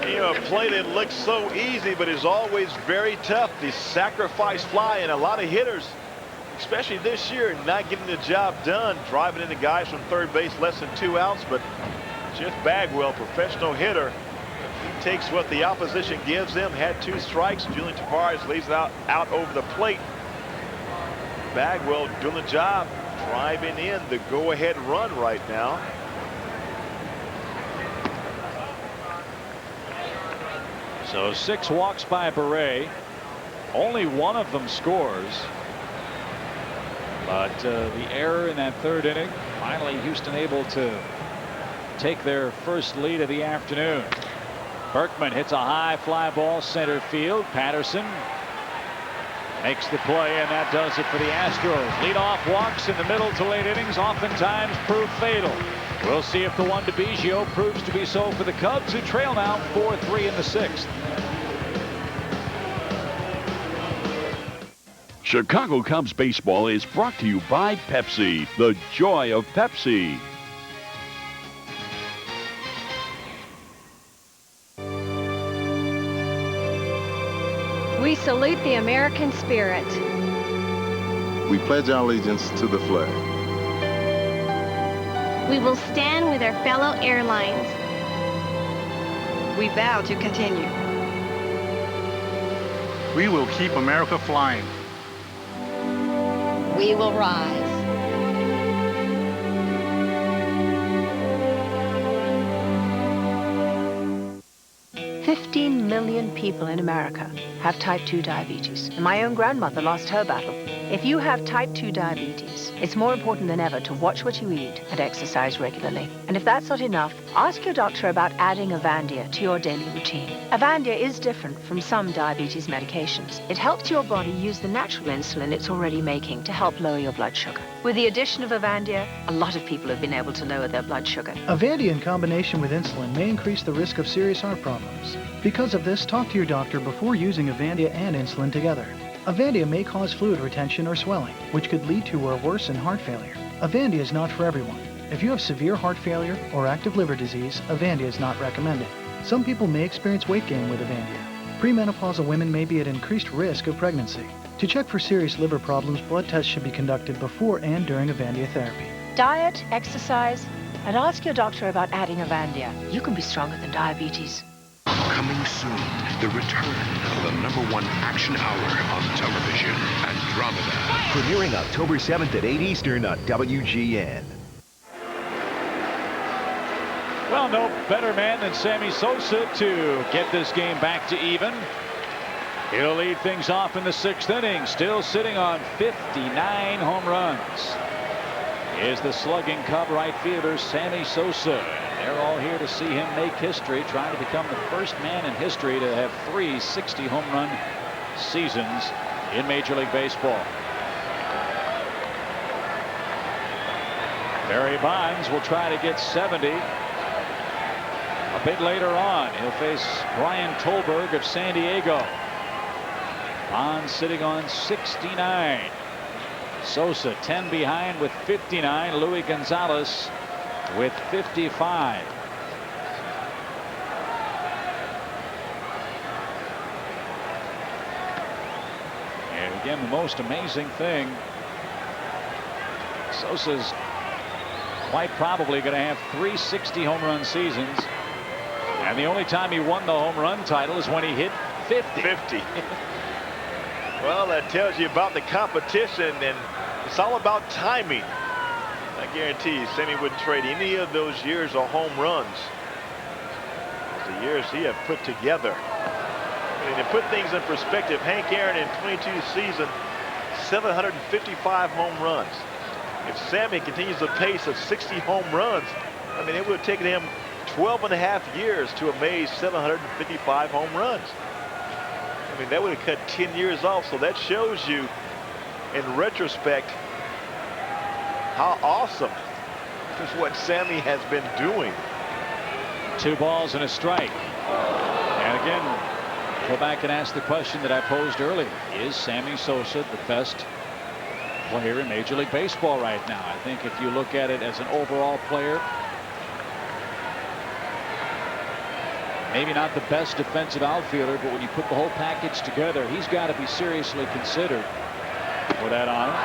You know, a play that looks so easy but is always very tough. The sacrifice fly, and a lot of hitters, especially this year, not getting the job done, driving into guys from third base less than 2 outs. But Jeff Bagwell, professional hitter, he takes what the opposition gives him. Had 2 strikes. Julian Tavares lays it out over the plate. Bagwell doing the job, driving in the go-ahead run right now. So 6 walks by Beret. Only 1 of them scores. But the error in that 3rd inning. Finally, Houston able to take their first lead of the afternoon. Berkman hits a high fly ball center field. Patterson makes the play, and that does it for the Astros. Leadoff walks in the middle to late innings oftentimes prove fatal. We'll see if the one to Biggio proves to be so for the Cubs, who trail now 4-3 in the 6th. Chicago Cubs baseball is brought to you by Pepsi, the joy of Pepsi. We salute the American spirit. We pledge our allegiance to the flag. We will stand with our fellow airlines. We vow to continue. We will keep America flying. We will rise. 15 million people in America have type 2 diabetes, and my own grandmother lost her battle. If you have type 2 diabetes, it's more important than ever to watch what you eat and exercise regularly. And if that's not enough, ask your doctor about adding Avandia to your daily routine. Avandia is different from some diabetes medications. It helps your body use the natural insulin it's already making to help lower your blood sugar. With the addition of Avandia, a lot of people have been able to lower their blood sugar. Avandia in combination with insulin may increase the risk of serious heart problems. Because of this, talk to your doctor before using Avandia and insulin together. Avandia may cause fluid retention or swelling, which could lead to or worsen heart failure. Avandia is not for everyone. If you have severe heart failure or active liver disease, Avandia is not recommended. Some people may experience weight gain with Avandia. Premenopausal women may be at increased risk of pregnancy. To check for serious liver problems, blood tests should be conducted before and during Avandia therapy. Diet, exercise, and ask your doctor about adding Avandia. You can be stronger than diabetes. Coming soon, the return of the #1 action hour on television, Andromeda. Premiering October 7th at 8 Eastern on WGN. Well, no better man than Sammy Sosa to get this game back to even. He'll lead things off in the 6th inning, still sitting on 59 home runs. Is the slugging Cub right fielder Sammy Sosa. They're all here to see him make history, trying to become the first man in history to have 3 60 home run seasons in Major League Baseball. Barry Bonds will try to get 70. A bit later on, he'll face Brian Tolberg of San Diego. Bonds sitting on 69. Sosa 10 behind with 59. Luis Gonzalez with 55. And again, the most amazing thing, Sosa's quite probably going to have 3 60 home run seasons, and the only time he won the home run title is when he hit 50. Well, that tells you about the competition, and it's all about timing. I guarantee you, Sammy wouldn't trade any of those years of home runs. The years he had put together. And to put things in perspective, Hank Aaron in 22 season, 755 home runs. If Sammy continues the pace of 60 home runs, I mean, it would have taken him 12.5 years to amaze 755 home runs. I mean, that would have cut 10 years off. So that shows you, in retrospect, how awesome is what Sammy has been doing. 2 balls and a strike. And again, go back and ask the question that I posed earlier. Is Sammy Sosa the best player in Major League Baseball right now? I think if you look at it as an overall player, maybe not the best defensive outfielder, but when you put the whole package together, he's got to be seriously considered for that honor.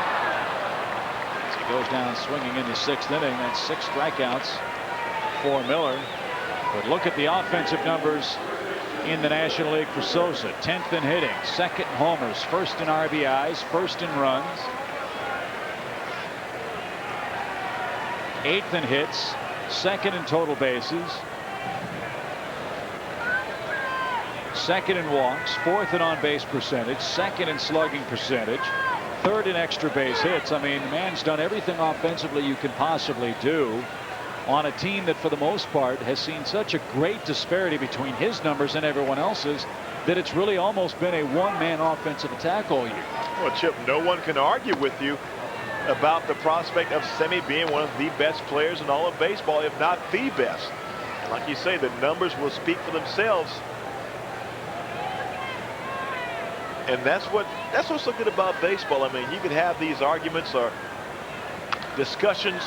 As he goes down swinging in the 6th inning, that's 6 strikeouts for Miller. But look at the offensive numbers in the National League for Sosa. 10th in hitting, 2nd in homers, 1st in RBIs, 1st in runs, 8th in hits, 2nd in total bases, 2nd in walks, 4th in on-base percentage, 2nd in slugging percentage, 3rd in extra base hits. I mean, the man's done everything offensively you can possibly do on a team that for the most part has seen such a great disparity between his numbers and everyone else's that it's really almost been a one-man offensive attack all year. Well, Chip, no one can argue with you about the prospect of Sammy being one of the best players in all of baseball, if not the best. And like you say, the numbers will speak for themselves. And that's what's so good about baseball. I mean, you could have these arguments or discussions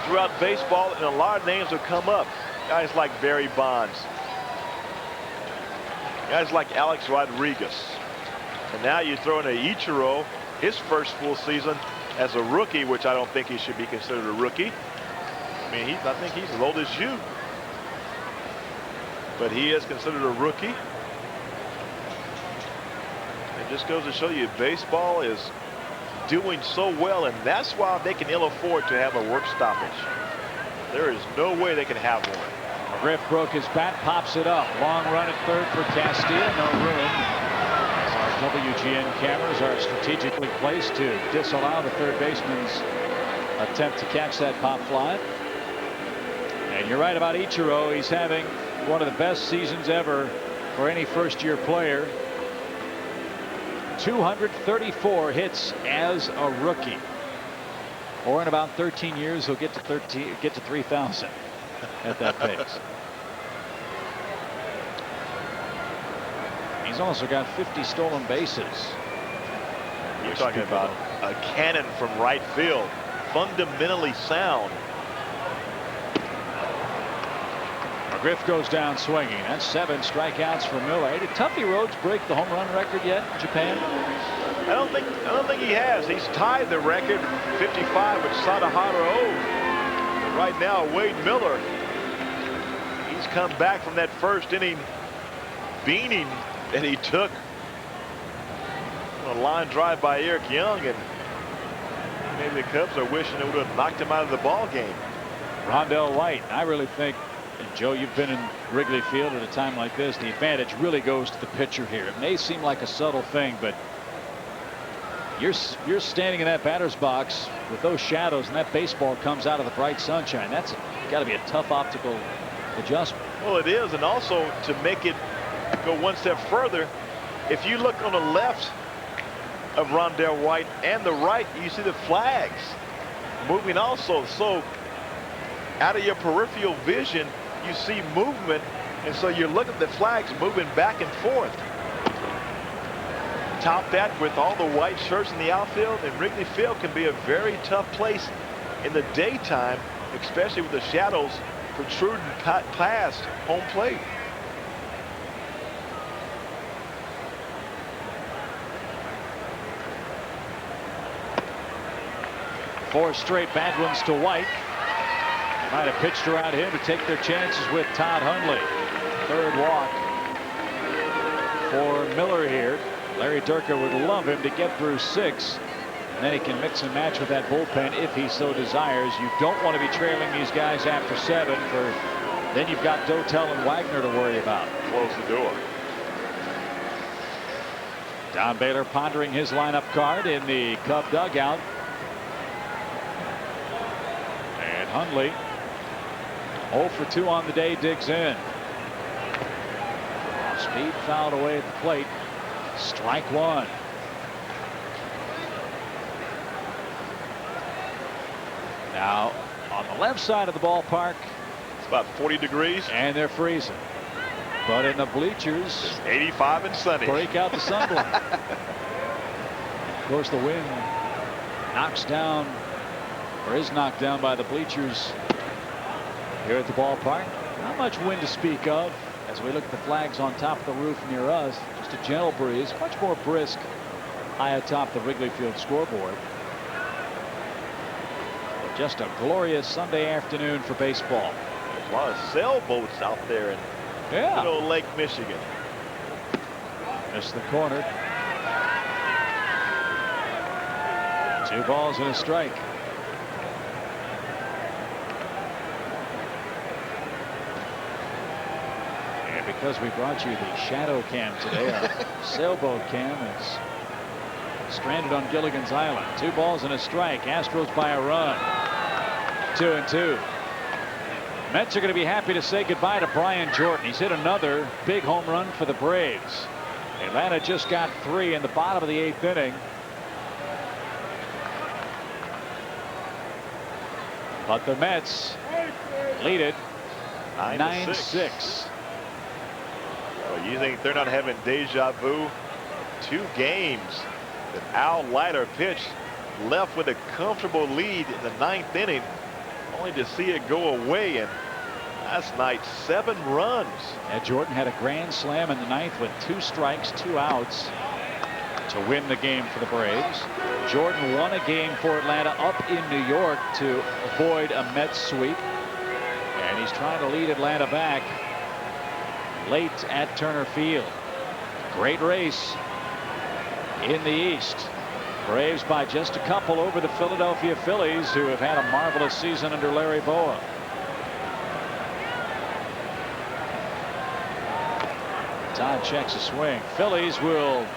throughout baseball, and a lot of names will come up. Guys like Barry Bonds, guys like Alex Rodriguez, and now you throw in a Ichiro, his first full season as a rookie, which I don't think he should be considered a rookie. I mean, I think he's as old as you, but he is considered a rookie. It just goes to show you baseball is doing so well, and that's why they can ill afford to have a work stoppage. There is no way they can have one. Griff broke his bat, pops it up. Long run at third for Castilla. No room. Our WGN cameras are strategically placed to disallow the third baseman's attempt to catch that pop fly. And you're right about Ichiro. He's having one of the best seasons ever for any first-year player. 234 hits as a rookie. Or in about 13 years, he'll get to 3,000 at that pace. He's also got 50 stolen bases. You're talking about a cannon from right field. Fundamentally sound. Griff goes down swinging. That's 7 strikeouts for Miller. Did Tuffy Rhodes break the home run record yet in Japan? I don't think he has. He's tied the record 55 with Sadahara. Right now, Wade Miller. He's come back from that first inning beating that he took. A line drive by Eric Young, and maybe the Cubs are wishing it would have knocked him out of the ball game. Rondell White. I really think, and Joe, you've been in Wrigley Field at a time like this. The advantage really goes to the pitcher here. It may seem like a subtle thing, but you're standing in that batter's box with those shadows, and that baseball comes out of the bright sunshine. That's got to be a tough optical adjustment. Well, it is, and also to make it go one step further, if you look on the left of Rondell White and the right, you see the flags moving also. So out of your peripheral vision, you see movement, and so you're looking at the flags moving back and forth. Top that with all the white shirts in the outfield, and Wrigley Field can be a very tough place in the daytime, especially with the shadows protruding past home plate. Four straight bad ones to White. Might have pitched around him to take their chances with Todd Hundley. Third walk for Miller here. Larry Durker would love him to get through 6. And then he can mix and match with that bullpen if he so desires. You don't want to be trailing these guys after 7, for then you've got Dotel and Wagner to worry about. Close the door. Don Baylor pondering his lineup card in the Cub dugout. And Hundley, 0 for 2 on the day, digs in. Speed fouled away at the plate. Strike 1. Now on the left side of the ballpark, it's about 40 degrees and they're freezing, but in the bleachers it's 85 and sunny. Break out the sunblock. Of course, the wind knocks down, or is knocked down, by the bleachers here at the ballpark. Not much wind to speak of as we look at the flags on top of the roof near us. Just a gentle breeze, much more brisk high atop the Wrigley Field scoreboard. But just a glorious Sunday afternoon for baseball. There's a lot of sailboats out there in good old Lake Michigan. Missed the corner. 2 balls and a strike. And because we brought you the shadow cam today, our sailboat cam is stranded on Gilligan's Island. 2 balls and a strike. Astros by a run. 2-2. Mets are going to be happy to say goodbye to Brian Jordan. He's hit another big home run for the Braves. Atlanta just got 3 in the bottom of the 8th inning. But the Mets lead it 9-6. Well, you think they're not having deja vu? 2 games that Al Leiter pitched, left with a comfortable lead in the 9th inning, only to see it go away. And last night, 7 runs. And Jordan had a grand slam in the 9th with 2 strikes, 2 outs to win the game for the Braves. Jordan won a game for Atlanta up in New York to avoid a Mets sweep. And he's trying to lead Atlanta back late at Turner Field. Great race in the East. Braves by just a couple over the Philadelphia Phillies, who have had a marvelous season under Larry Bowa. Todd checks a swing. Phillies will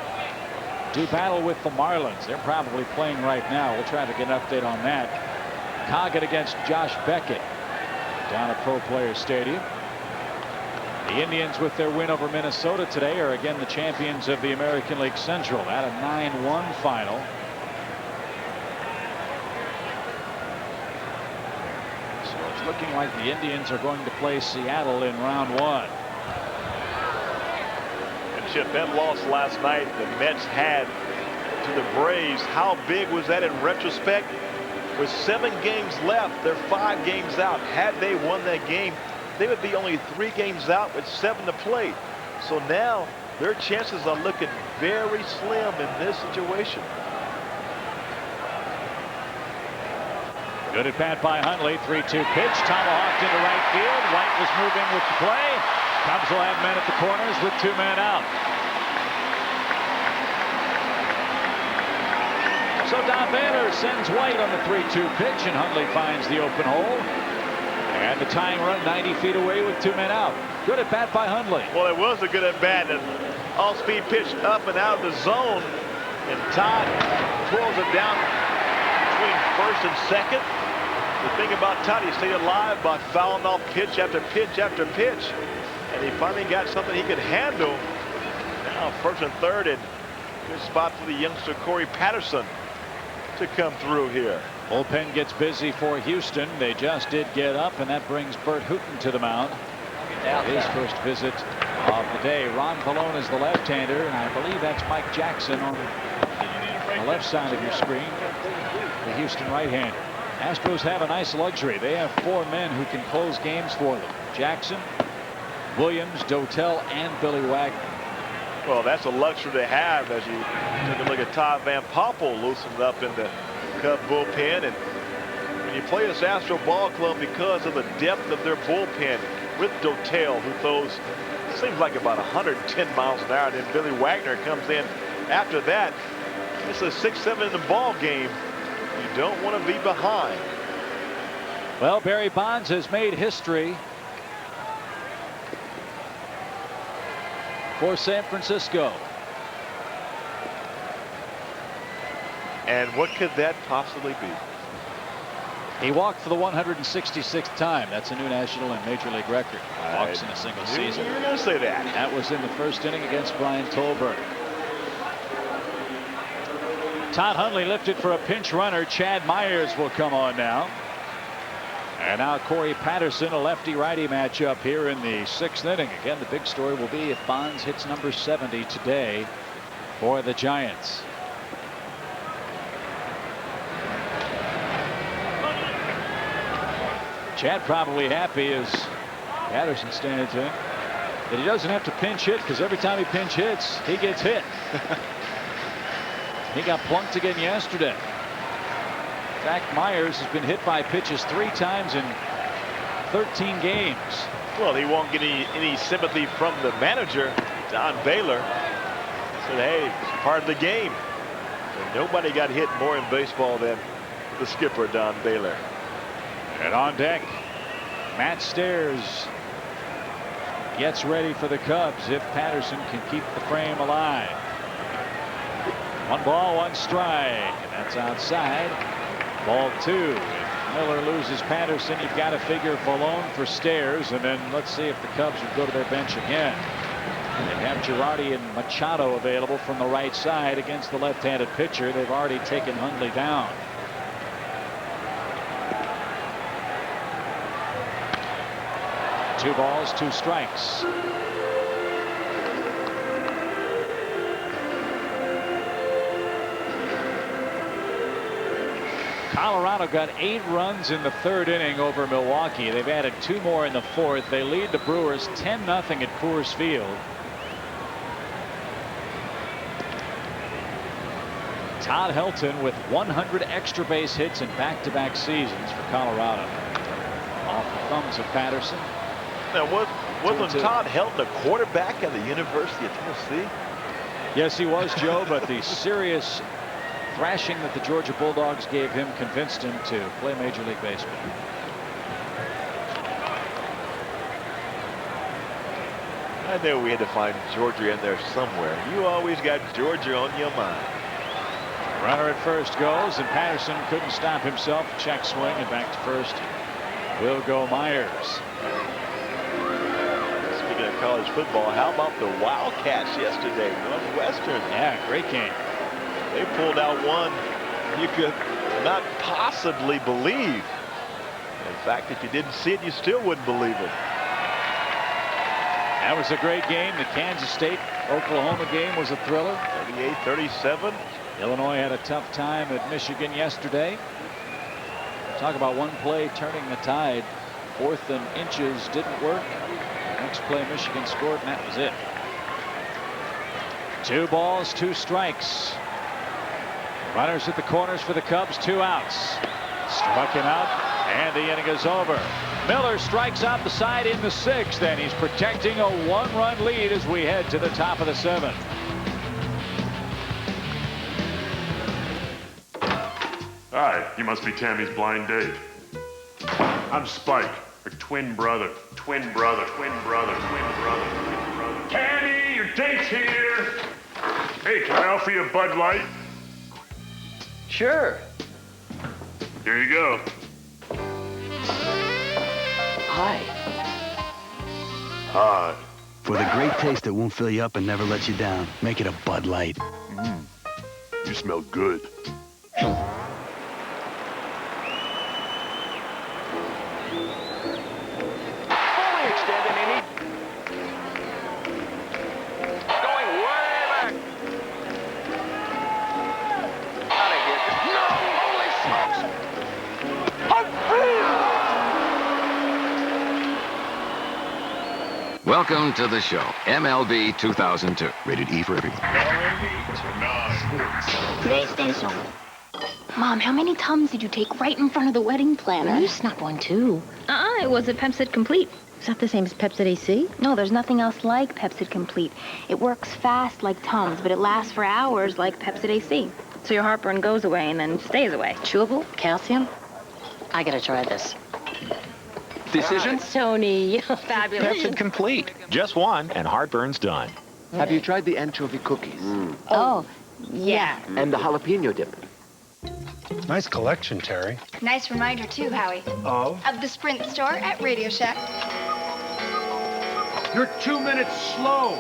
do battle with the Marlins. They're probably playing right now. We'll try to get an update on that. Coggett against Josh Beckett down at Pro Players Stadium. The Indians, with their win over Minnesota today, are again the champions of the American League Central at a 9-1 final. So it's looking like the Indians are going to play Seattle in round 1. And Chip, that loss last night the Mets had to the Braves, how big was that in retrospect? With 7 games left, they're 5 games out. Had they won that game, they would be only 3 games out with 7 to play. So now their chances are looking very slim in this situation. Good at bat by Hundley. 3-2 pitch. Tomahawked into right field. White was moving with the play. Cubs will have men at the corners with 2 men out. So Don Baylor sends White on the 3-2 pitch, and Hundley finds the open hole. And the tying run 90 feet away with 2 men out. Good at bat by Hundley. Well, it was a good at bat. An all-speed pitch up and out of the zone. And Todd twirls it down between first and second. The thing about Todd, he stayed alive by fouling off pitch after pitch after pitch. And he finally got something he could handle. Now first and third, and good spot for the youngster Corey Patterson to come through here. Bullpen gets busy for Houston. They just did get up, and that brings Bert Hooton to the mound. His first visit of the day. Ron Pallone is the left-hander, and I believe that's Mike Jackson on the left side of your screen, the Houston right-hander. Astros have a nice luxury. They have 4 men who can close games for them. Jackson, Williams, Dotel, and Billy Wagner. Well, that's a luxury to have as you take a look at Todd Van Poppel loosened up in the Cub bullpen. And when you play this Astro ball club, because of the depth of their bullpen with Dotel, who throws seems like about 110 miles an hour, and then Billy Wagner comes in after that. It's a 6-7 in the ball game. You don't want to be behind. Well, Barry Bonds has made history for San Francisco. And what could that possibly be? He walked for the 166th time. That's a new national and major league record. Walks in a single season. You were going to say that. That was in the first inning against Brian Tolbert. Todd Hundley lifted for a pinch runner. Chad Myers will come on now. And now Corey Patterson, a lefty-righty matchup here in the 6th inning. Again, the big story will be if Bonds hits number 70 today for the Giants. Chad probably happy as Patterson standing to him that he doesn't have to pinch hit, because every time he pinch hits, he gets hit. He got plunked again yesterday. In fact, Myers has been hit by pitches 3 times in 13 games. Well, he won't get any sympathy from the manager, Don Baylor. Said, hey, it's part of the game. And nobody got hit more in baseball than the skipper, Don Baylor. And on deck, Matt Stairs gets ready for the Cubs if Patterson can keep the frame alive. 1 ball, 1 strike, and that's outside. Ball 2. If Miller loses Patterson, you've got to figure Pallone for Stairs, and then let's see if the Cubs would go to their bench again. They have Girardi and Machado available from the right side against the left-handed pitcher. They've already taken Hundley down. Two balls, 2 strikes. Colorado got 8 runs in the 3rd inning over Milwaukee. They've added 2 more in the 4th. They lead the Brewers 10-0 at Coors Field. Todd Helton with 100 extra base hits in back-to-back seasons for Colorado. Off the thumbs of Patterson. Now, wasn't Todd Helton a quarterback at the University of Tennessee? Yes, he was, Joe, but the serious thrashing that the Georgia Bulldogs gave him convinced him to play Major League Baseball. I knew we had to find Georgia in there somewhere. You always got Georgia on your mind. Runner at first goes, and Patterson couldn't stop himself. Check swing, and back to first will go Myers. Speaking of college football, how about the Wildcats yesterday? Northwestern. Yeah, great game. They pulled out one you could not possibly believe. In fact, if you didn't see it, you still wouldn't believe it. That was a great game. The Kansas State-Oklahoma game was a thriller. 38-37. Illinois had a tough time at Michigan yesterday. Talk about one play turning the tide. 4th and inches didn't work. Next play, Michigan scored, and that was it. 2 balls, 2 strikes. Runners at the corners for the Cubs, 2 outs. Struck him out, and the inning is over. Miller strikes out the side in the 6th, and he's protecting a 1-run lead as we head to the top of the 7th. Hi, you must be Tammy's blind date. I'm Spike, her twin brother. Twin brother, twin brother, twin brother, twin brother. Tammy, your date's here. Hey, can I offer you a Bud Light? Sure. Here you go. Hi. Hi. For the great taste that won't fill you up and never let you down, make it a Bud Light. You smell good. Welcome to the show, MLB 2002. Rated E for everyone. PlayStation. Mom, how many Tums did you take right in front of the wedding planner? You snuck one, too. It was a Pepsid Complete. Is that the same as Pepsid AC? No, there's nothing else like Pepsid Complete. It works fast like Tums, but it lasts for hours like Pepsid AC. So your heartburn goes away and then stays away. Chewable? Calcium? I gotta try this. Decision? Tony, fabulous. Pepsid Complete. Just one, and heartburn's done. Have you tried the anchovy cookies? Oh, yeah. And the jalapeno dip? Nice collection, Terry. Nice reminder, too, Howie. Of the Sprint store at Radio Shack. You're 2 minutes slow.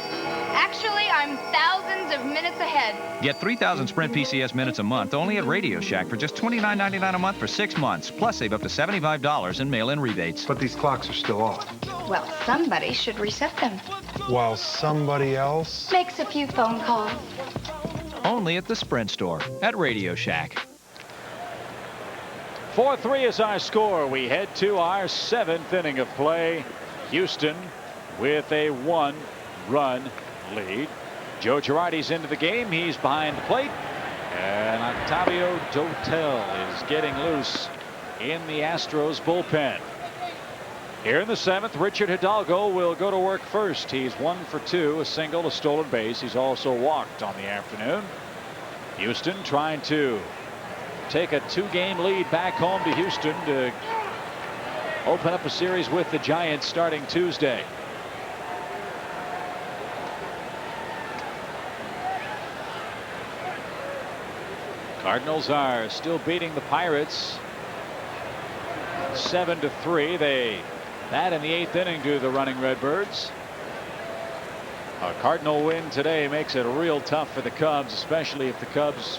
Actually, I'm thousands of minutes ahead. Get 3,000 Sprint PCS minutes a month only at Radio Shack for just $29.99 a month for 6 months. Plus, save up to $75 in mail-in rebates. But these clocks are still off. Well, somebody should reset them. While somebody else Makes a few phone calls. Only at the Sprint store at Radio Shack. 4-3 is our score. We head to our 7th inning of play. Houston with a 1-run lead. Joe Girardi's into the game. He's behind the plate. And Octavio Dotel is getting loose in the Astros bullpen. Here in the 7th, Richard Hidalgo will go to work first. He's 1 for 2, a single, a stolen base. He's also walked on the afternoon. Houston trying to take a 2-game lead back home to Houston to open up a series with the Giants starting Tuesday. Cardinals are still beating the Pirates 7-3. They bat in the 8th inning to the running Redbirds. A Cardinal win today makes it real tough for the Cubs, especially if the Cubs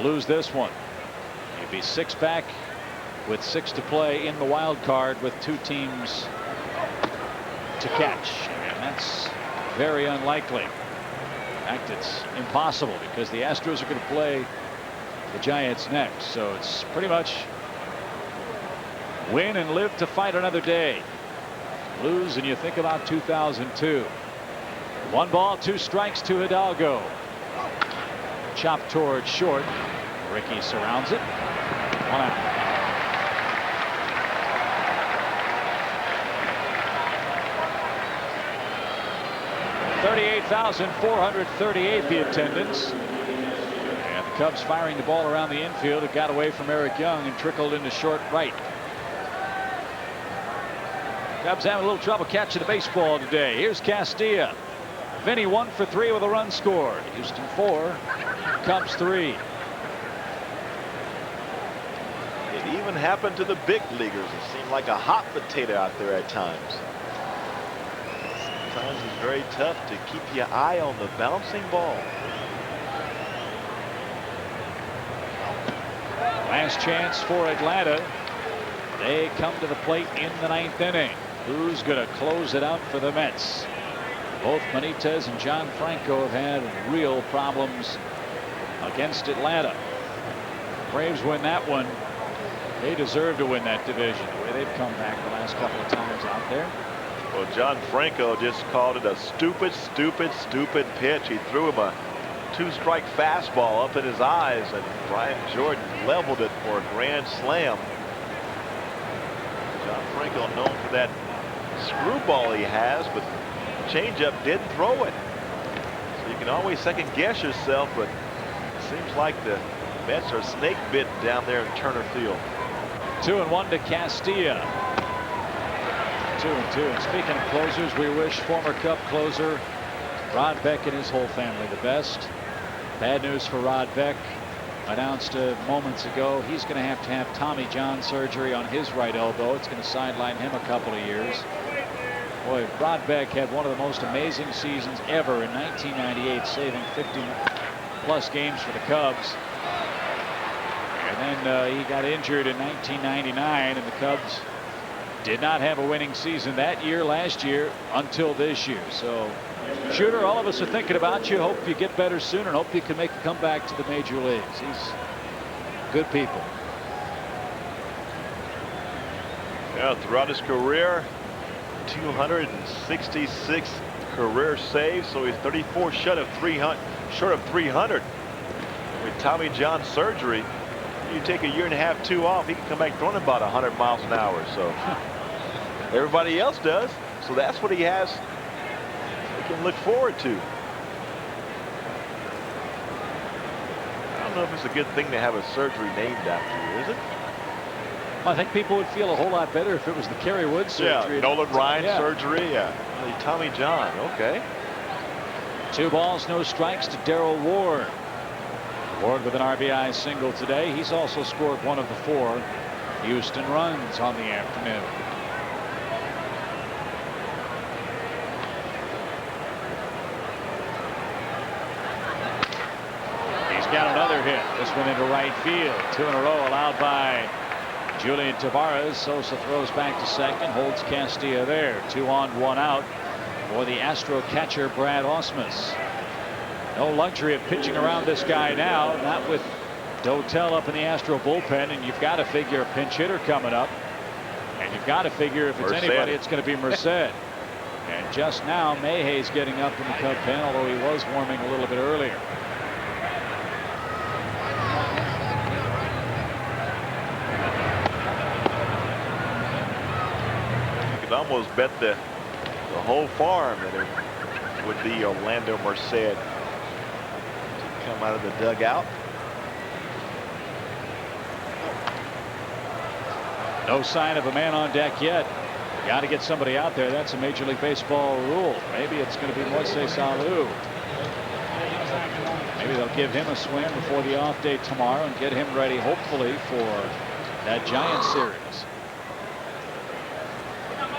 lose this one. You'd be 6 back with 6 to play in the wild card with 2 teams to catch, and that's very unlikely. In fact, it's impossible because the Astros are going to play the Giants next, so it's pretty much win and live to fight another day. Lose and you think about 2002. 1 ball, 2 strikes to Hidalgo. Chopped toward short. Ricky surrounds it. 1 out. $38,438 the attendance. And the Cubs firing the ball around the infield. It got away from Eric Young and trickled into short right. Cubs having a little trouble catching the baseball today. Here's Castilla. Vinny 1 for 3 with a run scored. Houston 4, Cubs 3. It even happened to the big leaguers. It seemed like a hot potato out there at times. Sometimes it's very tough to keep your eye on the bouncing ball. Last chance for Atlanta. They come to the plate in the 9th inning. Who's going to close it out for the Mets? Both Benitez and John Franco have had real problems against Atlanta. Braves win that one. They deserve to win that division, the way they've come back the last couple of times out there. Well, John Franco just called it a stupid pitch. He threw him a 2-strike fastball up in his eyes, and Brian Jordan leveled it for a grand slam. John Franco known for that screwball he has, but changeup didn't throw it. So you can always second guess yourself, but it seems like the Mets are snake bit down there in Turner Field. 2-1 to Castilla. 2-2. And speaking of closers, we wish former Cub closer Rod Beck and his whole family the best. Bad news for Rod Beck. Announced moments ago he's going to have Tommy John surgery on his right elbow. It's going to sideline him a couple of years. Boy, Rod Beck had one of the most amazing seasons ever in 1998, saving 50+ games for the Cubs. And then he got injured in 1999, and the Cubs did not have a winning season that year, last year, until this year. So, Shooter, all of us are thinking about you. Hope you get better soon, and hope you can make a comeback to the major leagues. He's good people. Yeah, throughout his career, 266 career saves, so he's 34 short of 300. With Tommy John surgery, you take a year and a half, 2 off, he can come back throwing about 100 miles an hour. So everybody else does. So that's what he has. He can look forward to. I don't know if it's a good thing to have a surgery named after you, is it? I think people would feel a whole lot better if it was the Kerry Wood surgery. Yeah, Nolan Ryan surgery. Yeah, Tommy John. Okay. 2 balls, no strikes to Darrell Ward. Ward with an RBI single today. He's also scored one of the 4 Houston runs on the afternoon. He's got another hit. This one into right field. 2 in a row allowed by Julian Tavares. Sosa throws back to second, holds Castilla there. 2 on, 1 out for the Astro catcher Brad Ausmus. No luxury of pitching around this guy now, not with Dotel up in the Astro bullpen, and you've got to figure a pinch hitter coming up, and you've got to figure if it's anybody, it's going to be Merced. And just now, Mayhey's getting up in the Cub pen, although he was warming a little bit earlier. You could almost bet the whole farm that it would be Orlando Merced to come out of the dugout. No sign of a man on deck yet. Got to get somebody out there. That's a Major League Baseball rule. Maybe it's going to be Moises Alou. Maybe they'll give him a swing before the off day tomorrow and get him ready, hopefully, for that Giants series.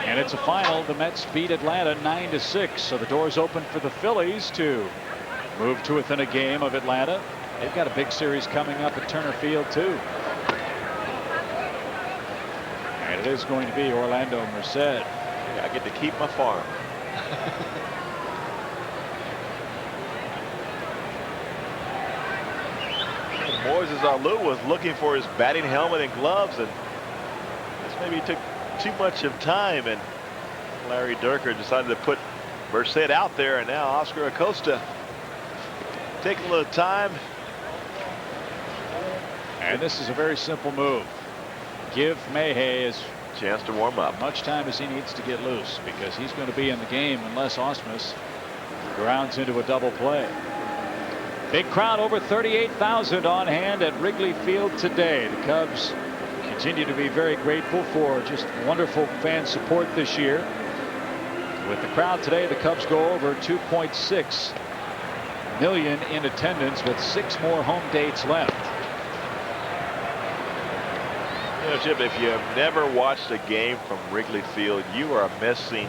And it's a final. The Mets beat Atlanta 9-6. So the door's open for the Phillies to move to within a game of Atlanta. They've got a big series coming up at Turner Field, too. And it is going to be Orlando Merced. Yeah, I get to keep my farm. Moises Alou was looking for his batting helmet and gloves, and this maybe took too much of time, and Larry Durker decided to put Merced out there, and now Oscar Acosta taking a little time. And this is a very simple move. Give Mayhey his chance to warm up. Much time as he needs to get loose, because he's going to be in the game unless Ausmus grounds into a double play. Big crowd, over 38,000 on hand at Wrigley Field today. The Cubs continue to be very grateful for just wonderful fan support this year. With the crowd today, the Cubs go over 2.6 million in attendance with 6 more home dates left. You know, Chip, if you have never watched a game from Wrigley Field, you are missing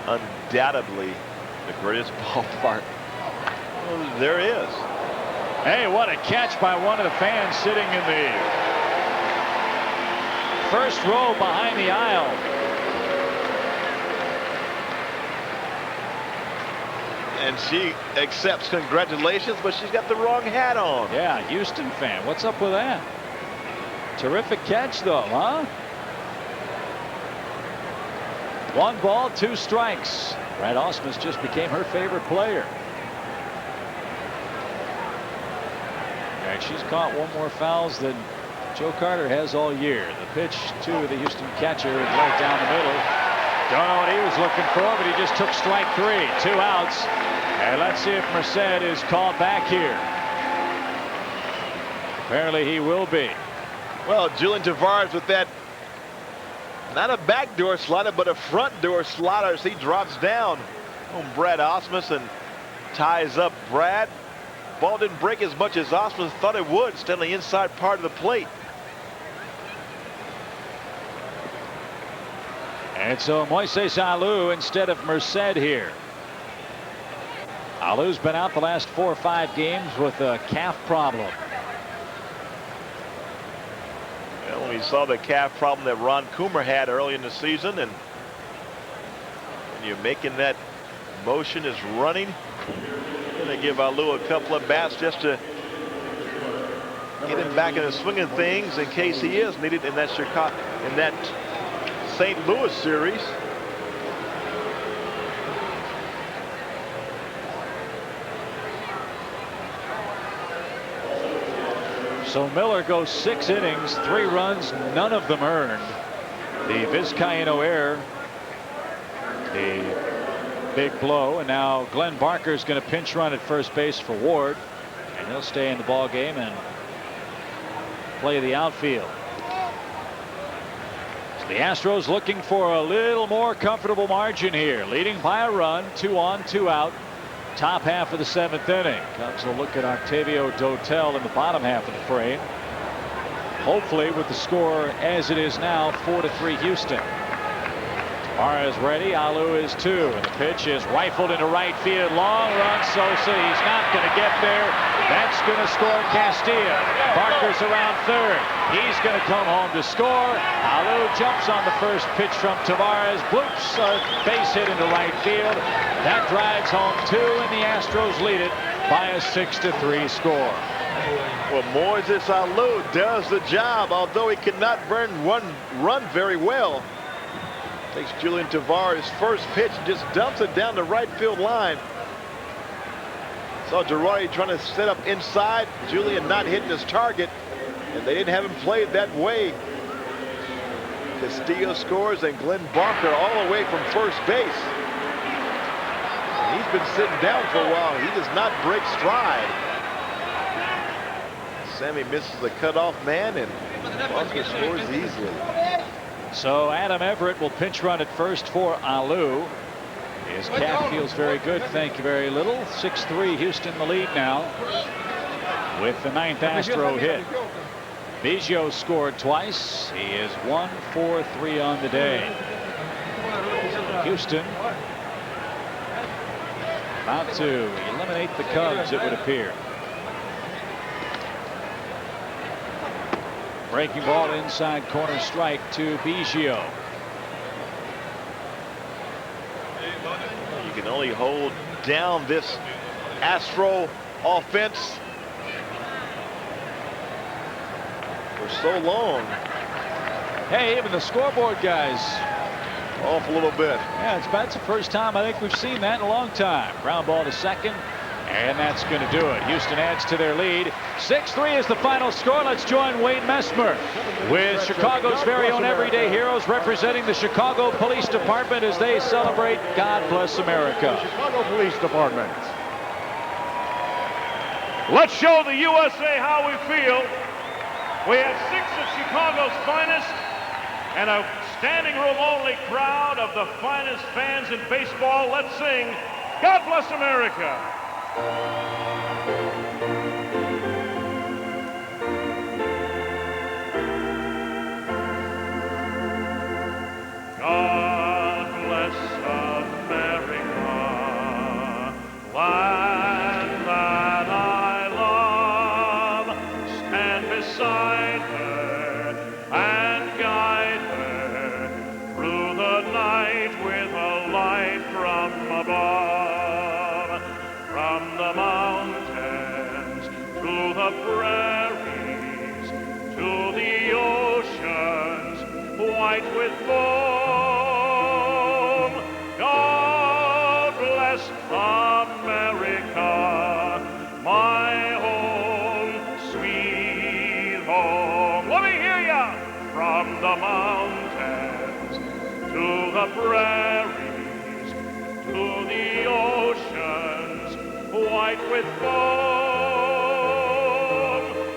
undoubtedly the greatest ballpark there is. Hey, what a catch by one of the fans sitting in the first row behind the aisle. And she accepts congratulations, but she's got the wrong hat on. Yeah, Houston fan. What's up with that? Terrific catch, though, huh? 1 ball, 2 strikes. Brad Ausmus just became her favorite player. And she's caught 1 more fouls than Joe Carter has all year. The pitch to the Houston catcher right down the middle. Don't know what he was looking for, but he just took strike 3. 2 outs. And let's see if Merced is called back here. Apparently he will be. Well, Julian Tavares with that, not a backdoor slider, but a front door slider as he drops down on Brad Ausmus and ties up Brad. Ball didn't break as much as Ausmus thought it would, still on the inside part of the plate. And so Moises Alou instead of Merced here. Alou's been out the last 4 or 5 games with a calf problem. Well, we saw the calf problem that Ron Coomer had early in the season, and when you're making that motion is running, they give Alou a couple of bats just to get him back in the swing of things in case he is needed in that St. Louis series. So Miller goes 6 innings, 3 runs, none of them earned. The Vizcaíno error, the big blow, and now Glenn Barker is going to pinch run at first base for Ward, and he'll stay in the ball game and play the outfield. So the Astros looking for a little more comfortable margin here, leading by a run, 2 on, 2 out. Top half of the 7th inning. Cubs will look at Octavio Dotel in the bottom half of the frame. Hopefully with the score as it is now, 4-3 Houston. Tavares ready. Alou is 2. And the pitch is rifled into right field. Long run. Sosa. He's not going to get there. That's going to score Castilla. Barker's around third. He's going to come home to score. Alou jumps on the first pitch from Tavares. Bloops a base hit into right field. That drives home 2, and the Astros lead it by a 6-3 score. Well, Moises Alou does the job, although he cannot run very well. Takes Julian Tavares' first pitch, just dumps it down the right field line. Saw Girardi trying to set up inside. Julian not hitting his target, and they didn't have him played that way. Castillo scores, and Glenn Barker all the way from first base. And he's been sitting down for a while. He does not break stride. Sammy misses the cutoff man, and Barker scores easily. So Adam Everett will pinch run at first for Alou. His calf feels very good, thank you very little. 6-3 Houston in the lead now with the 9th Astro hit. Biggio scored twice. He is 1 for 3 on the day. Houston about to eliminate the Cubs, it would appear. Breaking ball inside corner, strike to Biggio. You can only hold down this Astro offense for so long. Hey, even the scoreboard guys off a little bit. Yeah, that's the first time I think we've seen that in a long time. Ground ball to second, and that's going to do it. Houston adds to their lead. 6-3 is the final score. Let's join Wayne Messmer with Chicago's very own everyday heroes representing the Chicago Police Department as they celebrate God Bless America. Chicago Police Department. Let's show the USA how we feel. We have 6 of Chicago's finest and a Standing room only crowd of the finest fans in baseball. Let's sing God Bless America. God bless America, land that I love. Stand beside her and guide her through the night with a light from above. From the mountains to the prairies to the oceans white with foam. God bless America, my home, sweet home. Let me hear ya! From the mountains to the prairies to the oceans white with foam.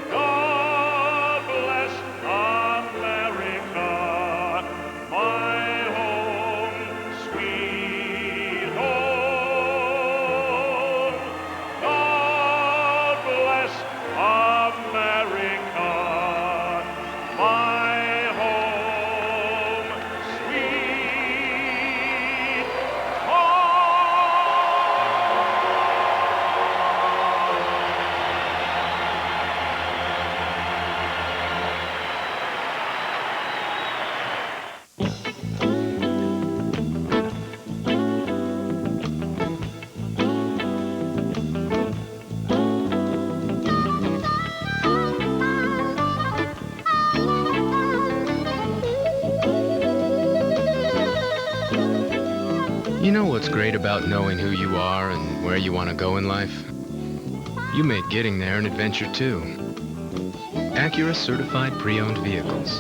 God bless America, my home, sweet home. God bless America, my home, sweet You know what's great about knowing who you are and where you want to go in life? You made getting there an adventure too. Acura certified pre-owned vehicles.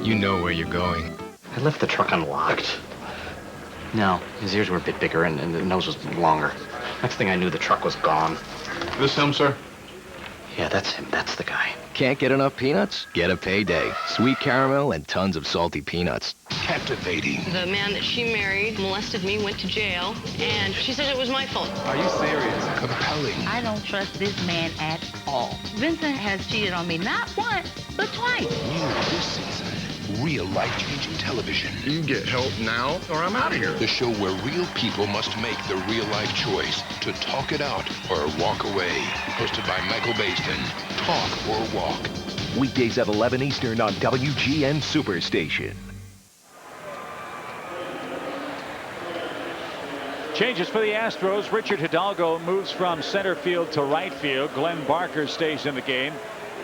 You know where you're going. I left the truck unlocked. No, his ears were a bit bigger and the nose was longer. Next thing I knew, the truck was gone. This him, sir? Yeah, that's him. That's the guy. Can't get enough peanuts? Get a Payday. Sweet caramel and tons of salty peanuts. Captivating. The man that she married molested me, went to jail, and she said it was my fault. Are you serious? Compelling. I don't trust this man at all. Vincent has cheated on me not once, but twice. New this season. Real life-changing television. You get help now or I'm out of here. The show where real people must make the real-life choice to talk it out or walk away. Hosted by Michael Baston. Talk or walk. Weekdays at 11 Eastern on WGN Superstation. Changes for the Astros. Richard Hidalgo moves from center field to right field. Glenn Barker stays in the game.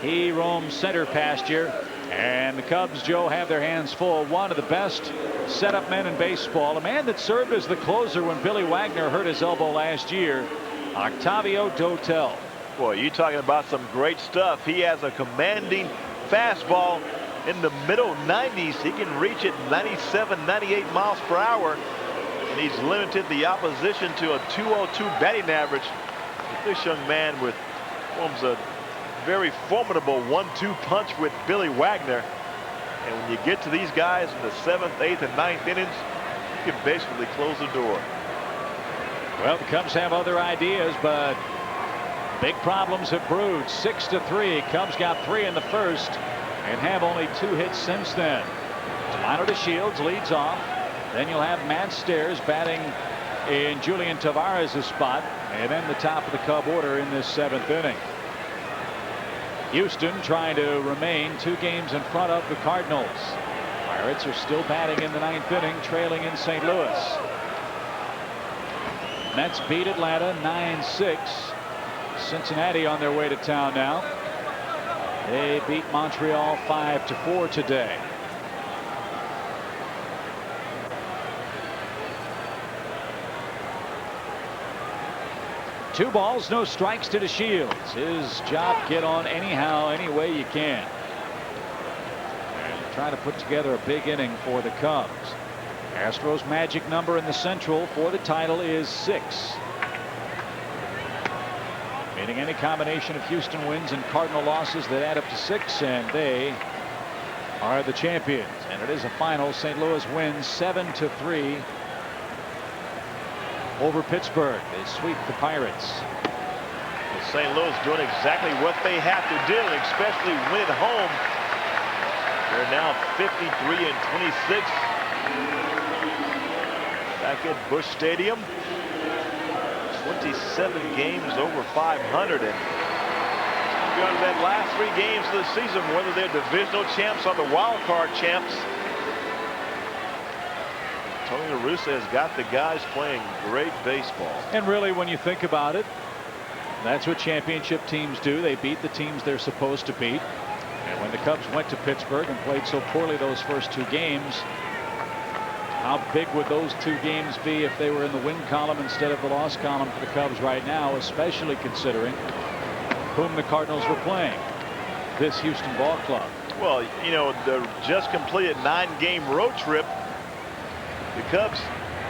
He roams center pasture. And the Cubs, Joe, have their hands full. One of the best setup men in baseball. A man that served as the closer when Billy Wagner hurt his elbow last year. Octavio Dotel. Boy, you talking about some great stuff. He has a commanding fastball in the middle 90s. He can reach it 97, 98 miles per hour. And he's limited the opposition to a 202 batting average. This young man forms a very formidable 1-2 punch with Billy Wagner. And when you get to these guys in the 7th, 8th, and 9th innings, you can basically close the door. Well, the Cubs have other ideas, but big problems have brewed. 6-3. Cubs got 3 in the first and have only 2 hits since then. Delino DeShields leads off. Then you'll have Matt Stairs batting in Julian Tavares' spot, and then the top of the Cub order in this 7th inning. Houston trying to remain 2 games in front of the Cardinals. Pirates are still batting in the 9th inning, trailing in St. Louis. Mets beat Atlanta 9-6. Cincinnati on their way to town now. They beat Montreal 5-4 today. Two balls, no strikes to DeShields. His job, get on anyhow, any way you can. And try to put together a big inning for the Cubs. Astros' magic number in the Central for the title is 6. Meaning any combination of Houston wins and Cardinal losses that add up to 6, and they are the champions, and it is a final. St. Louis wins 7-3 over Pittsburgh. They sweep the Pirates. St. Louis doing exactly what they have to do, especially win at home. They're now 53-26. Back at Busch Stadium. 27 games over 500. And beyond that last 3 games of the season, whether they're divisional champs or the wild card champs, Tony La Russa has got the guys playing great baseball. And really, when you think about it, that's what championship teams do. They beat the teams they're supposed to beat. And when the Cubs went to Pittsburgh and played so poorly those first 2 games, how big would those 2 games be if they were in the win column instead of the loss column for the Cubs right now, especially considering whom the Cardinals were playing, this Houston ball club. Well, you know, the just completed 9-game road trip, the Cubs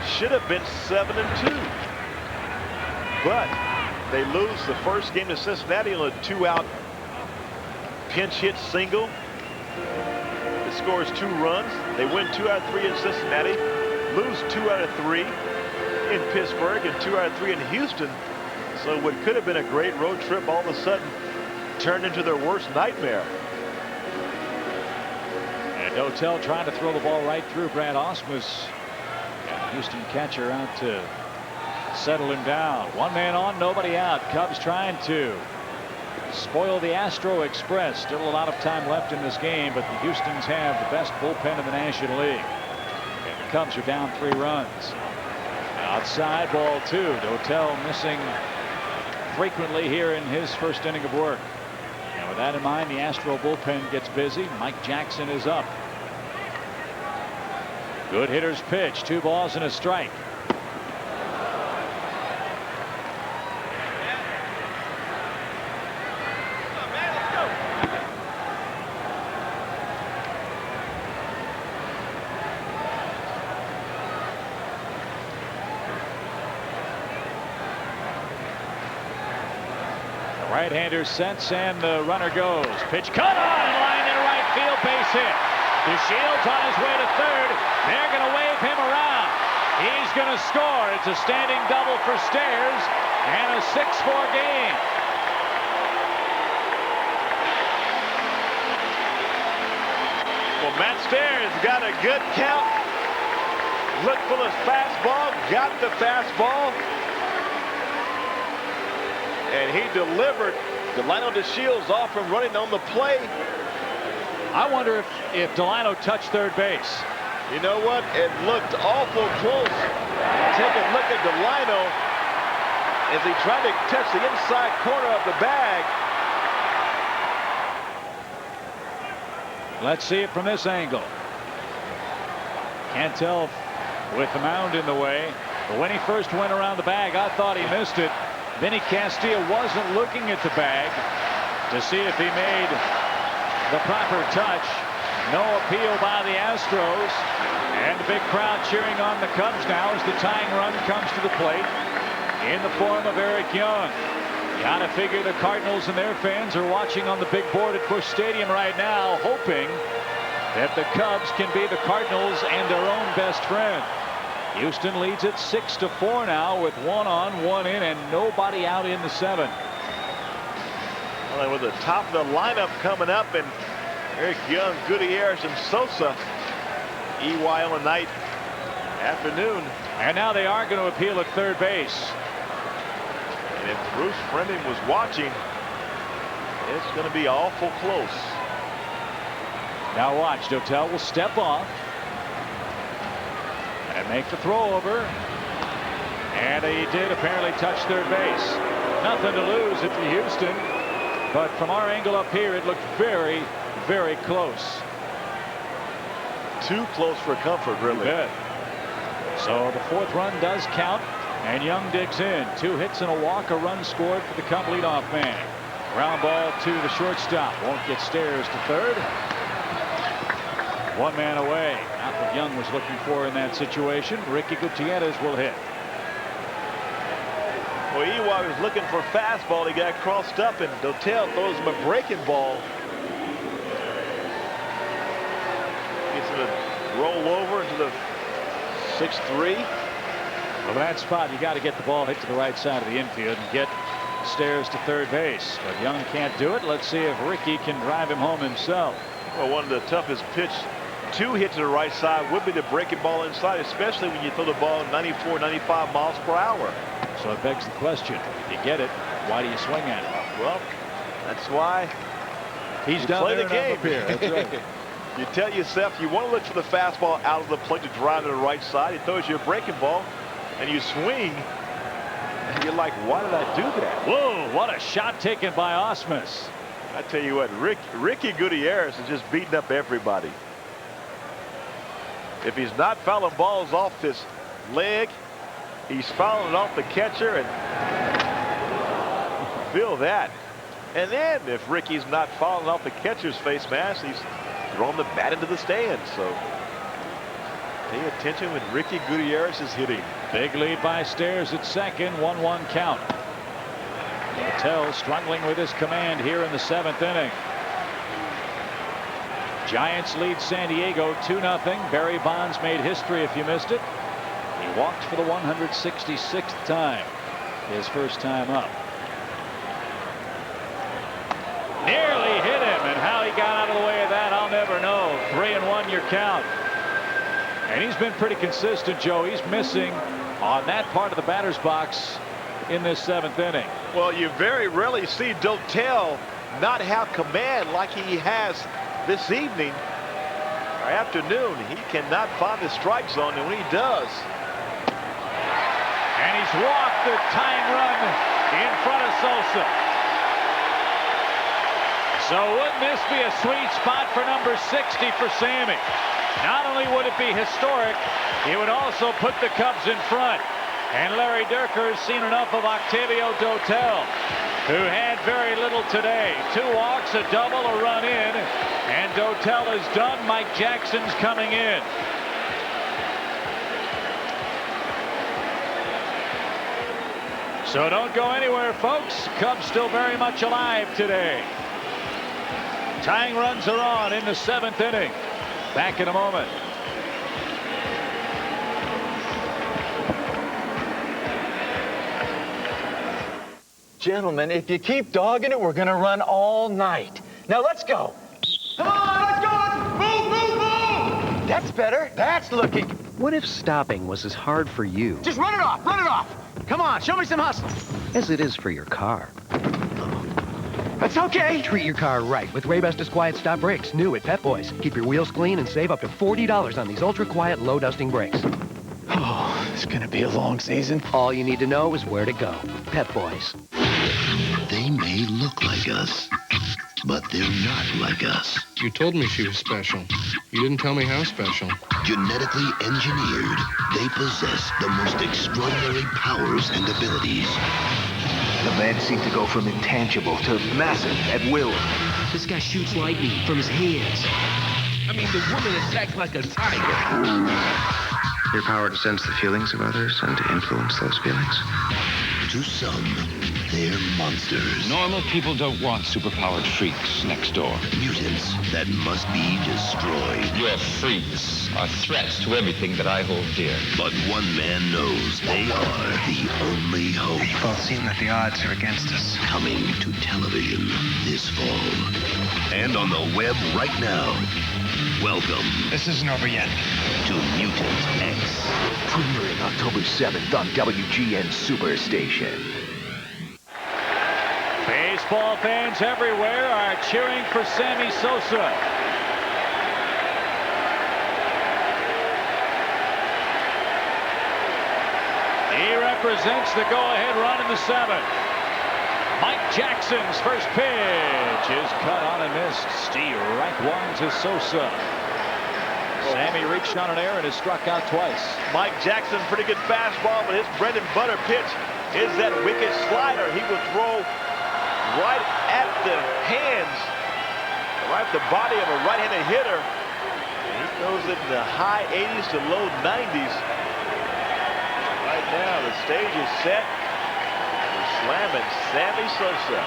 should have been 7-2. But they lose the first game to Cincinnati on a 2-out pinch hit single. It scores 2 runs. They win 2 out of 3 in Cincinnati, lose 2 out of 3 in Pittsburgh, and 2 out of 3 in Houston. So what could have been a great road trip all of a sudden turned into their worst nightmare. And Dotel trying to throw the ball right through Brad Ausmus. And the Houston catcher out to settle him down. 1 man on, nobody out. Cubs trying to spoil the Astro Express. Still a lot of time left in this game, but the Houstons have the best bullpen in the National League. And the Cubs are down 3 runs. Outside, ball 2. Dotel missing frequently here in his first inning of work. And with that in mind, the Astro bullpen gets busy. Mike Jackson is up. Good hitter's pitch. 2 balls and a strike. Right-hander sets and the runner goes. Pitch cut on and line in right field, base hit. DeShields on his way to third. They're going to wave him around. He's going to score. It's a standing double for Stairs and a 6-4 game. Well, Matt Stairs got a good count. Looked for the fastball, got the fastball. And he delivered Delino DeShields off from running on the play. I wonder if Delino touched third base. You know what? It looked awful close. Take a look at Delino as he tried to touch the inside corner of the bag. Let's see it from this angle. Can't tell with the mound in the way. But when he first went around the bag, I thought he missed it. Vinny Castilla wasn't looking at the bag to see if he made the proper touch. No appeal by the Astros. And the big crowd cheering on the Cubs now as the tying run comes to the plate in the form of Eric Young. Gotta figure the Cardinals and their fans are watching on the big board at Busch Stadium right now, hoping that the Cubs can be the Cardinals and their own best friend. Houston leads it 6-4 now with 1 on, 1 in, and nobody out in the 7th. Well, with the top of the lineup coming up, and Eric Young, Gutierrez, and Sosa, EY on the night afternoon. And now they are going to appeal at third base. And if Bruce Brennan was watching, it's going to be awful close. Now watch, Dotel will step off and make the throw over. And he did apparently touch third base. Nothing to lose if you're Houston. But from our angle up here, it looked very, very close. Too close for comfort, really. So the 4th run does count. And Young digs in. 2 hits and a walk, a run scored for the Cub leadoff man. Ground ball to the shortstop. Won't get Stairs to third. 1 man away. Not what Young was looking for in that situation. Ricky Gutierrez will hit. Well, Ewok was looking for a fastball. He got crossed up, and Dotel throws him a breaking ball. roll over into the 6-3. Well, that spot, you got to get the ball hit to the right side of the infield and get Stairs to third base. But Young can't do it. Let's see if Ricky can drive him home himself. Well, one of the toughest pitch to hit to the right side would be the breaking ball inside, especially when you throw the ball 94, 95 miles per hour. So it begs the question, if you get it, why do you swing at it? Well, that's why he's down play there the game. Up here. That's right. You tell yourself you want to look for the fastball out of the plate to drive to the right side. It throws you a breaking ball, and you swing, and you're like, why did I do that? Whoa, what a shot taken by Osmus. I tell you what, Ricky Gutierrez is just beating up everybody. If he's not fouling balls off his leg, he's fouling it off the catcher, and feel that. And then if Ricky's not fouling off the catcher's face mask, he's throwing the bat into the stands. So pay attention when Ricky Gutierrez is hitting. Big lead by Stairs at second, 1-1 count. Patel struggling with his command here in the 7th inning. Giants lead San Diego 2-0. Barry Bonds made history if you missed it. He walked for the 166th time, his first time up. Nearly hit him, and how he got out of the way of that, I'll never know. 3-1 your count. And he's been pretty consistent, Joe. He's missing on that part of the batter's box in this 7th inning. Well, you very rarely see Dotel not have command like he has this evening or afternoon. He cannot find the strike zone, and when he does. And he's walked the tying run in front of Sosa. So wouldn't this be a sweet spot for number 60 for Sammy? Not only would it be historic, it would also put the Cubs in front. And Larry Dierker has seen enough of Octavio Dotel, who had very little today. 2 walks, a double, a run in, and Dotel is done. Mike Jackson's coming in. So don't go anywhere, folks. Cubs still very much alive today. Tying runs are on in the 7th inning. Back in a moment. Gentlemen, if you keep dogging it, we're going to run all night. Now let's go. Come on, let's go. Let's move, move, move. That's better. That's looking. What if stopping was as hard for you Just run it off. Run it off. Come on, show me some hustle. as it is for your car? That's okay. Treat your car right with Ray-Bestis Quiet Stop Brakes, new at Pep Boys. Keep your wheels clean and save up to $40 on these ultra-quiet, low-dusting brakes. Oh, it's going to be a long season. All you need to know is where to go. Pep Boys. They may look like us, but they're not like us. You told me she was special. You didn't tell me how special. Genetically engineered, they possess the most extraordinary powers and abilities. The men seem to go from intangible to massive at will. This guy shoots lightning from his hands. I mean, the woman attacks like a tiger. Your power to sense the feelings of others and to influence those feelings. To some, they're monsters. Normal people don't want superpowered freaks next door. Mutants that must be destroyed. Your freaks are threats to everything that I hold dear. But one man knows they are the only hope. They both seem that the odds are against us. Coming to television this fall. And on the web right now. Welcome. This isn't over yet. To Mutant X. Premiering October 7th on WGN Superstation. Baseball fans everywhere are cheering for Sammy Sosa. He represents the go-ahead run in the 7th. Mike Jackson's first pitch is cut on and missed. Strike one to Sosa. Sammy reached on an air and has struck out twice. Mike Jackson, pretty good fastball, but his bread and butter pitch is that wicked slider. He will throw right at the hands, right at the body of a right-handed hitter. And he throws it in the high 80s to low 90s. Right now, the stage is set. We're slamming Sammy Sosa.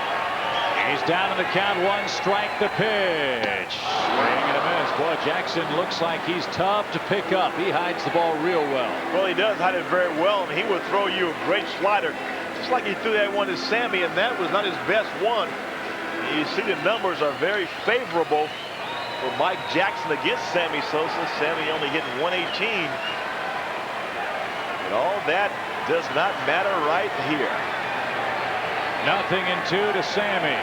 He's down in the count. 1 strike. The pitch. Swing and a miss. Boy, Jackson looks like he's tough to pick up. He hides the ball real well. Well, he does hide it very well, and he would throw you a great slider. Just like he threw that one to Sammy, and that was not his best one. You see the numbers are very favorable for Mike Jackson against Sammy Sosa. Sammy only hitting 118. And all that does not matter right here. 0-2 to Sammy.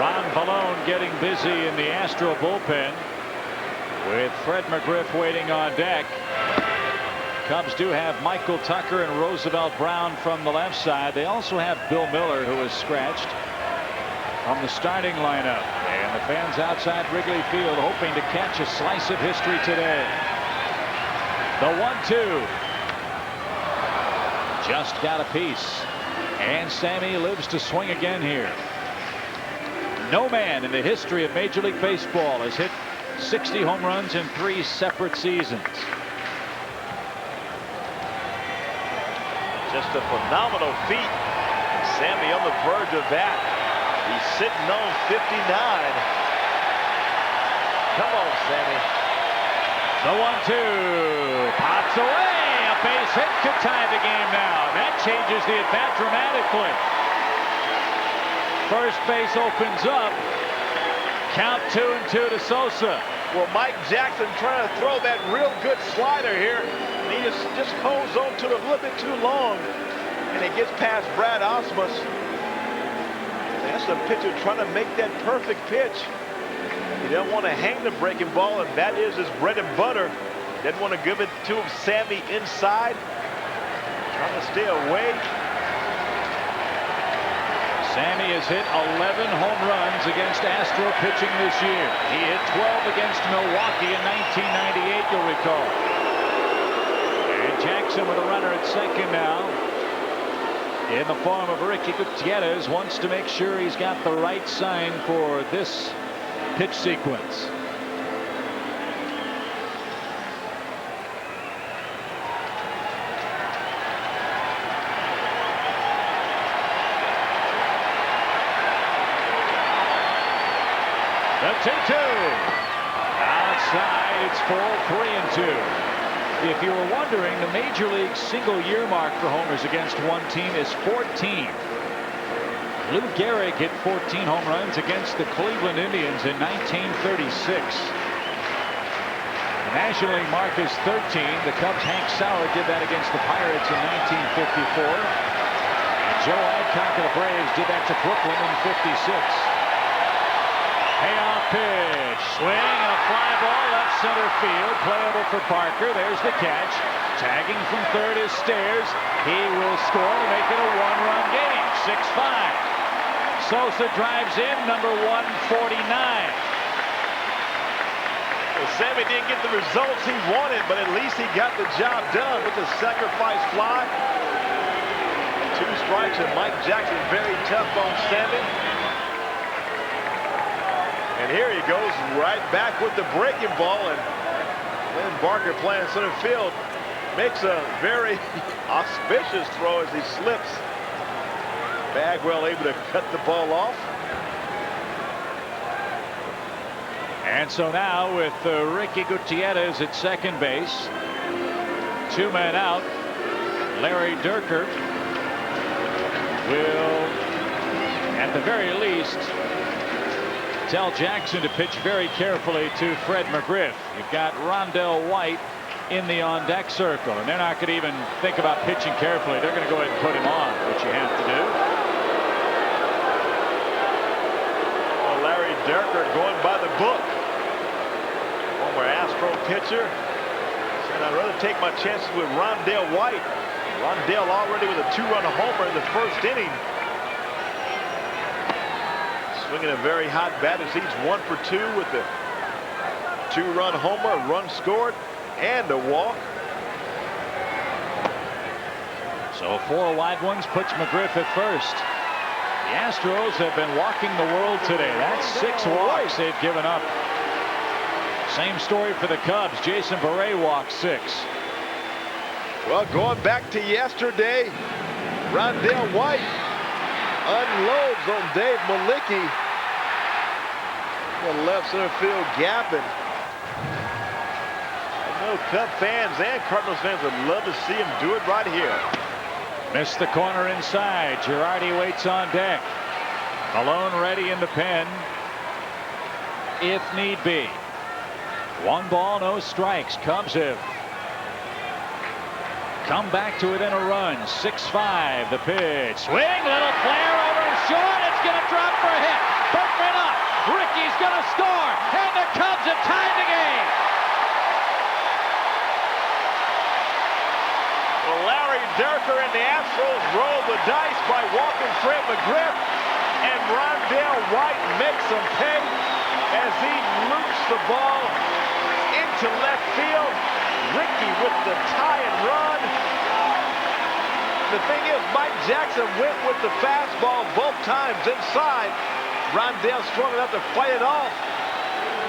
Ron Valone getting busy in the Astro bullpen with Fred McGriff waiting on deck. Cubs do have Michael Tucker and Roosevelt Brown from the left side. They also have Bill Miller, who is scratched from the starting lineup. And the fans outside Wrigley Field hoping to catch a slice of history today. The 1-2. Just got a piece. And Sammy lives to swing again here. No man in the history of Major League Baseball has hit 60 home runs in 3 separate seasons. Just a phenomenal feat. Sammy on the verge of that. He's sitting on 59. Come on, Sammy. The 1-2 pops away. A base hit could tie the game now. That changes the at-bat dramatically. First base opens up. Count 2-2 to Sosa. Well, Mike Jackson trying to throw that real good slider here. And he just holds on to it a little bit too long. And it gets past Brad Osmus. That's the pitcher trying to make that perfect pitch. He doesn't want to hang the breaking ball, and that is his bread and butter. Doesn't want to give it to him. Sammy inside. Trying to stay away. Sammy has hit 11 home runs against Astro pitching this year. He hit 12 against Milwaukee in 1998, you'll recall. And Jackson with a runner at second now. In the form of Ricky Gutierrez, wants to make sure he's got the right sign for this pitch sequence. The 2-2. Outside, it's full, 3-2. If you were wondering, the Major League single-year mark for homers against one team is 14. Lou Gehrig hit 14 home runs against the Cleveland Indians in 1936. The National League mark is 13. The Cubs' Hank Sauer did that against the Pirates in 1954. And Joe Adcock of the Braves did that to Brooklyn in 56. Payoff pitch. Swing and a fly ball left center field. Playable for Parker. There's the catch. Tagging from third is Stairs. He will score to make it a one-run game. 6-5. Sosa drives in, number 149. Well, Sammy didn't get the results he wanted, but at least he got the job done with the sacrifice fly. 2 strikes, and Mike Jackson very tough on Sammy. And here he goes right back with the breaking ball, and Lynn Barker playing center field makes a very auspicious throw as he slips. Bagwell able to cut the ball off. And so now with Ricky Gutierrez at second base, 2 men out, Larry Dierker will, at the very least, tell Jackson to pitch very carefully to Fred McGriff. You've got Rondell White in the on-deck circle, and they're not going to even think about pitching carefully. They're going to go ahead and put him on, which you have to do. Well, Larry Dierker going by the book. Former Astro pitcher. Said, I'd rather take my chances with Rondell White. Rondell already with a 2-run homer in the first inning. Swinging a very hot bat as he's 1 for 2 with the 2-run homer, a run scored, and a walk. So 4 wide ones puts McGriff at first. The Astros have been walking the world today. That's 6 walks they've given up. Same story for the Cubs. Jason Beret walked 6. Well, going back to yesterday, Rondell White unloads on Dave Malicki. The left center field gapping. I know Cub fans and Cardinals fans would love to see him do it right here. Missed the corner inside. Girardi waits on deck. Malone ready in the pen if need be. 1 ball, no strikes. Cubs have come back to within a run. 6-5 the pitch. Swing, little flare over and short. It's going to drop for a hit. Berkman up. Ricky's going to score. And the Cubs have tied the game. Well, Larry Durker and the Astros roll the dice by walking Fred McGriff. And Rondell White makes him pay as he loops the ball into left field. Ricky with the tie and run. The thing is, Mike Jackson went with the fastball both times inside. Rondell strong enough to fight it off.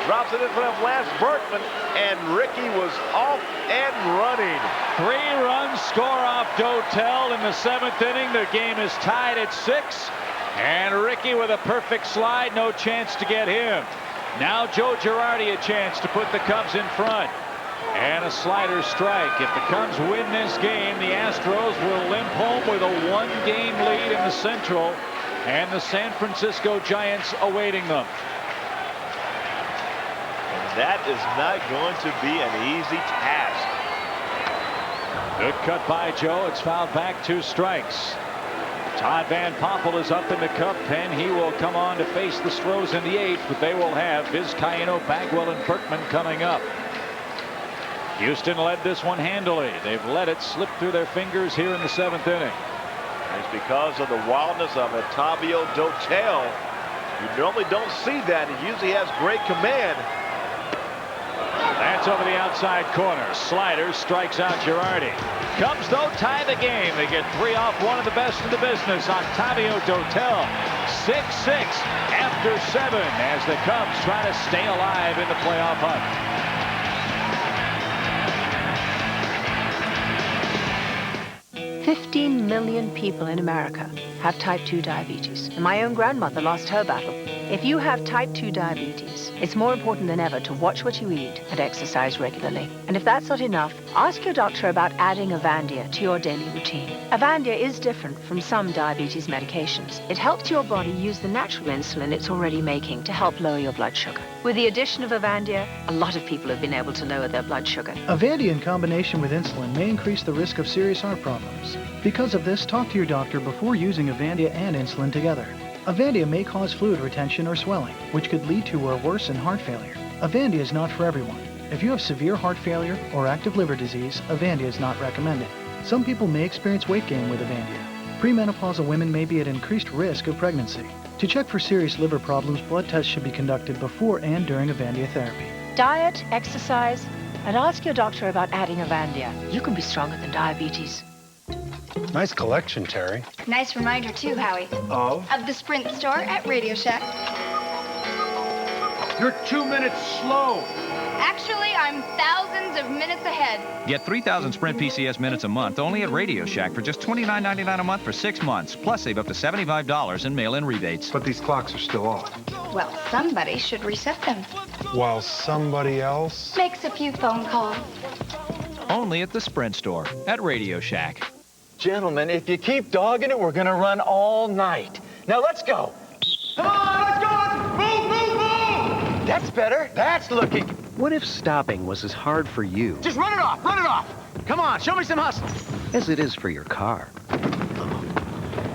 Drops it in front of Lance Berkman, and Ricky was off and running. 3-run score off Dotel in the 7th inning. The game is tied at 6. And Ricky with a perfect slide, no chance to get him. Now Joe Girardi a chance to put the Cubs in front. And a slider strike. If the Cubs win this game, the Astros will limp home with a 1-game lead in the Central, and the San Francisco Giants awaiting them. And that is not going to be an easy task. Good cut by Joe. It's fouled back, 2 strikes. Todd Van Poppel is up in the Cub pen. He will come on to face the Stros in the 8th, but they will have Vizcaino, Bagwell, and Berkman coming up. Houston led this one handily. They've let it slip through their fingers here in the 7th inning. It's because of the wildness of Otavio Dotel. You normally don't see that. He usually has great command. That's over the outside corner. Slider strikes out Girardi. Cubs, though, tie the game. They get 3 off one of the best in the business, Otavio Dotel. 6-6 after 7 as the Cubs try to stay alive in the playoff hunt. $15 million people in America have type 2 diabetes, and my own grandmother lost her battle. If you have type 2 diabetes, it's more important than ever to watch what you eat and exercise regularly. And if that's not enough, ask your doctor about adding Avandia to your daily routine. Avandia is different from some diabetes medications. It helps your body use the natural insulin it's already making to help lower your blood sugar. With the addition of Avandia, a lot of people have been able to lower their blood sugar. Avandia in combination with insulin may increase the risk of serious heart problems. Because of this, talk to your doctor before using Avandia and insulin together. Avandia may cause fluid retention or swelling, which could lead to or worsen heart failure. Avandia is not for everyone. If you have severe heart failure or active liver disease, Avandia is not recommended. Some people may experience weight gain with Avandia. Premenopausal women may be at increased risk of pregnancy. To check for serious liver problems, blood tests should be conducted before and during Avandia therapy. Diet, exercise, and ask your doctor about adding Avandia. You can be stronger than diabetes. Nice collection, Terry. Nice reminder, too, Howie. Of the Sprint store at Radio Shack. You're 2 minutes slow. Actually, I'm thousands of minutes ahead. Get 3,000 Sprint PCS minutes a month only at Radio Shack for just $29.99 a month for 6 months. Plus, save up to $75 in mail-in rebates. But these clocks are still off. Well, somebody should reset them. While somebody else Makes a few phone calls. Only at the Sprint store at Radio Shack. Gentlemen, if you keep dogging it, we're going to run all night. Now, let's go. Come on, let's go. Let's move, move, move. That's better. That's looking. What if stopping was as hard for you Just run it off. Run it off. Come on, show me some hustle. as it is for your car?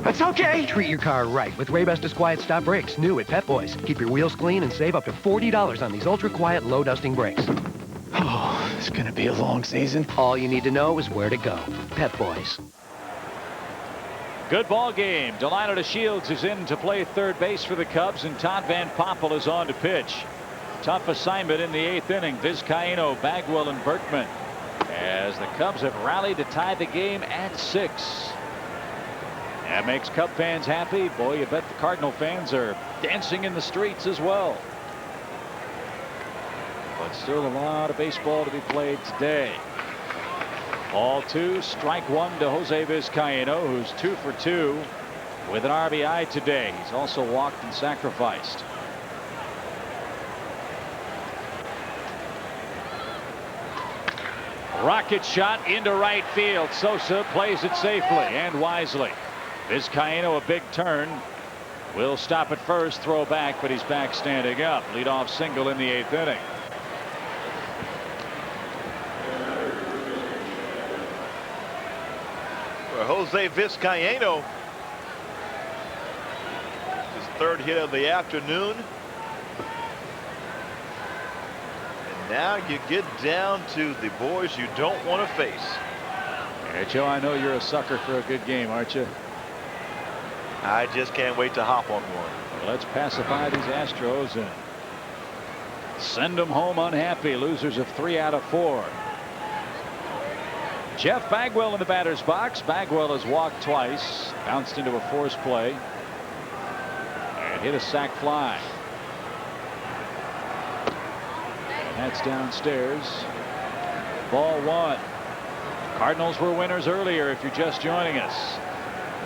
That's okay. Treat your car right with Raybestos Quiet Stop Brakes, new at Pep Boys. Keep your wheels clean and save up to $40 on these ultra-quiet, low-dusting brakes. Oh, it's going to be a long season. All you need to know is where to go. Pep Boys. Good ball game. Delino DeShields is in to play third base for the Cubs, and Todd Van Poppel is on to pitch. Tough assignment in the 8th inning. Vizcaino, Bagwell, and Berkman, as the Cubs have rallied to tie the game at 6. That makes Cub fans happy. Boy, you bet the Cardinal fans are dancing in the streets as well. But still a lot of baseball to be played today. Ball 2, strike 1 to Jose Vizcaino, who's 2 for 2 with an RBI today. He's also walked and sacrificed. Rocket shot into right field. Sosa plays it safely and wisely. Vizcaíno, a big turn. Will stop at first, throw back, but he's back standing up. Leadoff single in the 8th inning. For Jose Vizcaíno, his 3rd hit of the afternoon. And now you get down to the boys you don't want to face. Hey, Joe, I know you're a sucker for a good game, aren't you? I just can't wait to hop on one. Well, let's pacify these Astros and send them home unhappy. Losers of 3 out of 4. Jeff Bagwell in the batter's box. Bagwell has walked twice, bounced into a force play, and hit a sac fly. And that's downstairs. Ball 1. Cardinals were winners earlier if you're just joining us.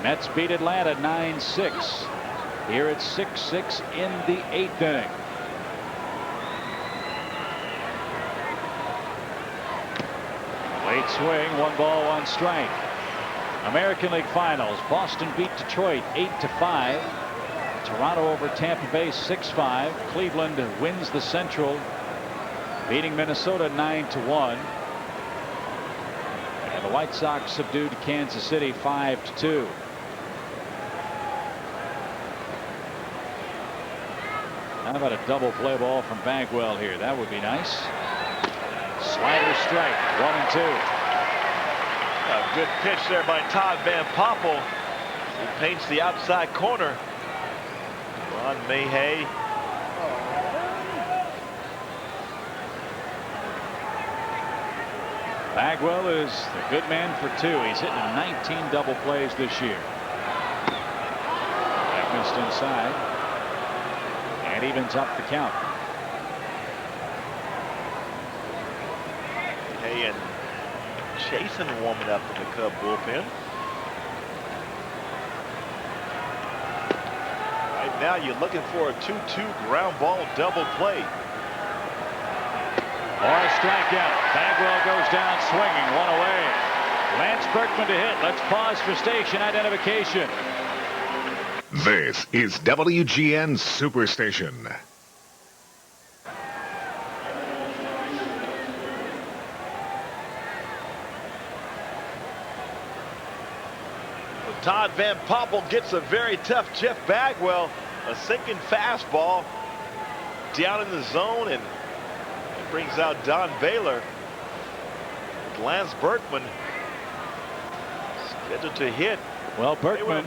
Mets beat Atlanta 9-6. Here it's 6-6 in the 8th inning. Late swing, 1 ball, 1 strike. American League Finals. Boston beat Detroit 8-5. Toronto over Tampa Bay 6-5. Cleveland wins the Central, beating Minnesota 9-1. And the White Sox subdued Kansas City 5-2. How about a double play ball from Bagwell here? That would be nice. Slider strike, 1-2. A good pitch there by Todd Van Poppel. He paints the outside corner. Ron Mayhay. Bagwell is the good man for 2. He's hitting 19 double plays this year. That missed inside. And evens up the count. Hey, and Chasen warming up in the Cub bullpen. Right now you're looking for a 2-2 ground ball double play. Or a strikeout. Bagwell goes down swinging, 1 away. Lance Berkman to hit. Let's pause for station identification. This is WGN Superstation. Todd Van Poppel gets a very tough Jeff Bagwell. A sinking fastball down in the zone, and it brings out Don Baylor. Lance Berkman scheduled to hit. Well, Berkman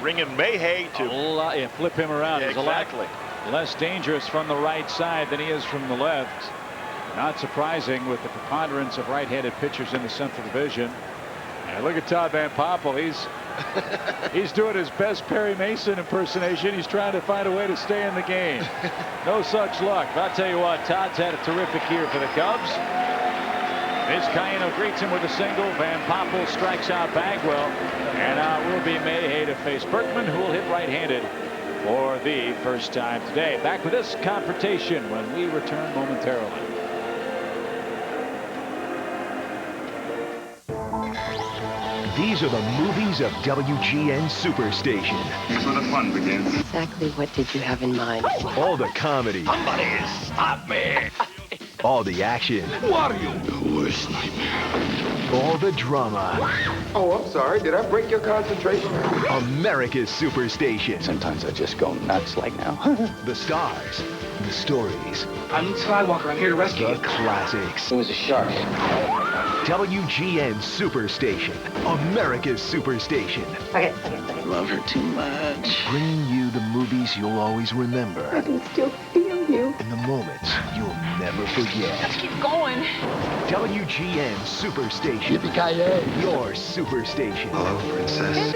bringing Mayhay to flip him around. Yeah, He's exactly. a lot less dangerous from the right side than he is from the left. Not surprising with the preponderance of right-handed pitchers in the Central Division. And look at Todd Van Poppel. He's doing his best Perry Mason impersonation. He's trying to find a way to stay in the game. No such luck. But I'll tell you what, Todd's had a terrific year for the Cubs. Vizcaíno greets him with a single. Van Poppel strikes out Bagwell. And now it will be Mayhay to face Berkman, who will hit right-handed for the first time today. Back with this confrontation when we return momentarily. These are the movies of WGN Superstation. Here's where the fun begins. Exactly what did you have in mind? All the comedy. Somebody stop me! All the action. What are you? The worst nightmare. All the drama. Oh, I'm sorry. Did I break your concentration? America's Superstation. Sometimes I just go nuts like now. The stars. The stories. I'm Luke Skywalker. I'm here to rescue you. The classics. It was a shark. WGN Superstation. America's Superstation. Okay. Love her too much. Bringing you the movies you'll always remember. I can still feel you. And the moments you'll never forget. Let's keep going. WGN Superstation. Yippee-ki-yay. Your Superstation. Hello, princess.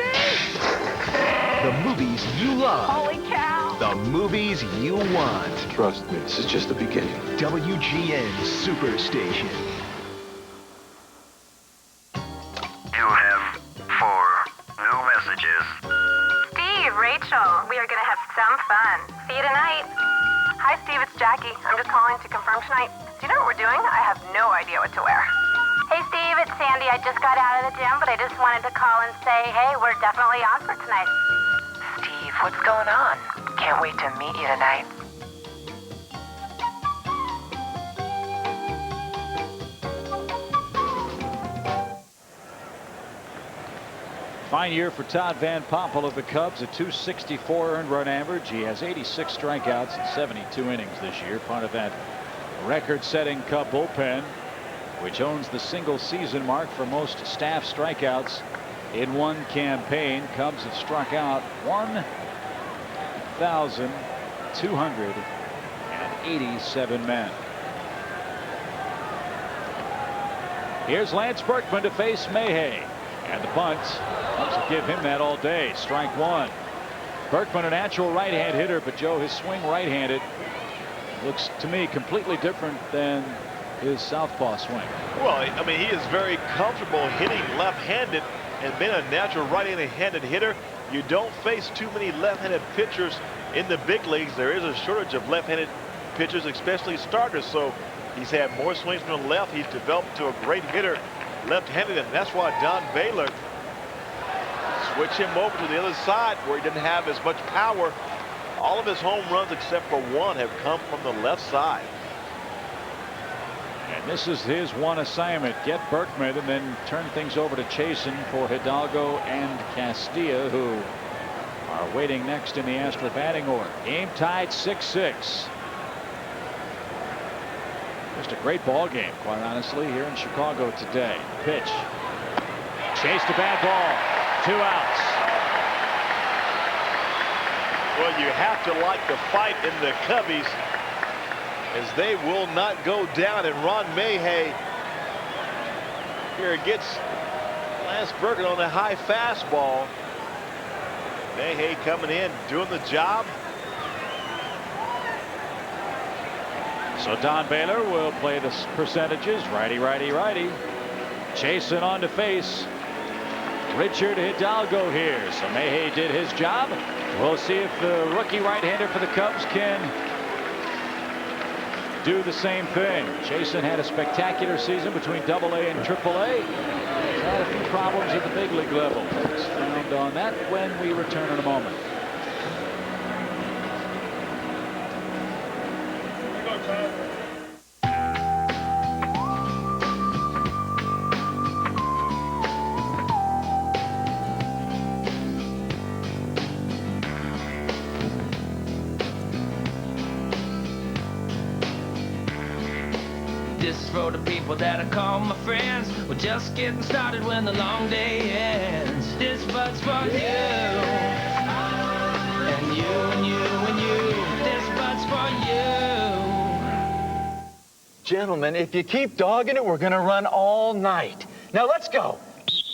The movies you love. Holy cow. The movies you want. Trust me, this is just the beginning. WGN Superstation. You have 4 new messages. calling to confirm tonight. Do you know what we're doing? I have no idea what to wear. Hey, Steve, it's Sandy. I just got out of the gym, but I just wanted to call and say, hey, we're definitely on for tonight. Steve, what's going on? Can't wait to meet you tonight. Fine year for Todd Van Poppel of the Cubs, a .264 earned run average. He has 86 strikeouts in 72 innings this year, part of that record-setting Cub bullpen, which owns the single season mark for most staff strikeouts in one campaign. Cubs have struck out 1,287 men. Here's Lance Berkman to face Mayhay. And the bunt. Cubs will give him that all day. Strike one. Berkman, a natural right-hand hitter, but Joe, his swing right-handed looks to me completely different than his southpaw swing. Well, I mean, he is very comfortable hitting left-handed, and being a natural right-handed hitter, you don't face too many left-handed pitchers in the big leagues. There is a shortage of left-handed pitchers, especially starters. So he's had more swings from the left. He's developed to a great hitter left-handed, and that's why Don Baylor switched him over to the other side where he didn't have as much power. All of his home runs except for one have come from the left side. And this is his one assignment, get Berkman and then turn things over to Chasen for Hidalgo and Castilla, who are waiting next in the Astro batting order. Game tied 6-6. Just a great ball game, quite honestly, here in Chicago today. Pitch. Chased a bad ball. 2 outs. Well, you have to like the fight in the Cubbies, as they will not go down. And Ron Mayhay here gets Lance Berkman on a high fastball. Mayhay coming in, doing the job. So Don Baylor will play the percentages. Righty, righty, righty. Chasen on to face Richard Hidalgo here. So Mayhay did his job. We'll see if the rookie right-hander for the Cubs can do the same thing. Chasen had a spectacular season between AA and AAA. He's had a few problems at the big league level. Let's expound on that when we return in a moment. This is for the people that I call my friends. We're just getting started when the long day ends. This bud's for you. And you and you and you. This bud's for you. Gentlemen, if you keep dogging it, we're gonna run all night. Now let's go.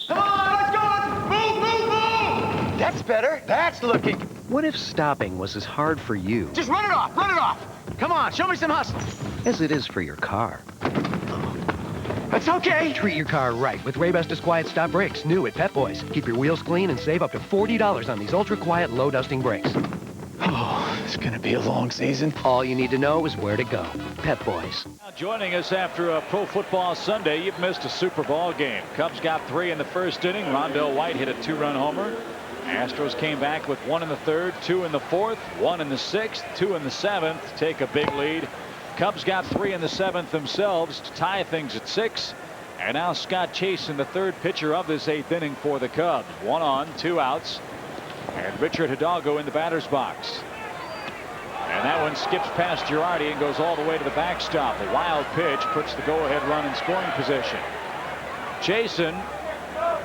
Come on, let's go. Let's move, move, move. That's better. That's looking. What if stopping was as hard for you Just run it off. Run it off. Come on, show me some hustle. as it is for your car? It's okay. Treat your car right with Ray-Bestis Quiet Stop Brakes, new at Pep Boys. Keep your wheels clean and save up to $40 on these ultra-quiet, low-dusting brakes. Oh, it's gonna be a long season. All you need to know is where to go. Pep Boys. Now joining us after a Pro Football Sunday, you've missed a Super Bowl game. Cubs got 3 in the first inning. Rondell White hit a 2-run homer. Astros came back with 1 in the 3rd, 2 in the 4th, 1 in the 6th, 2 in the 7th to take a big lead. Cubs got 3 in the 7th themselves to tie things at 6. And now Scott Chasen, the 3rd pitcher of this 8th inning for the Cubs. 1 on, 2 outs. And Richard Hidalgo in the batter's box. And that one skips past Girardi and goes all the way to the backstop. A wild pitch puts the go-ahead run in scoring position. Chasen,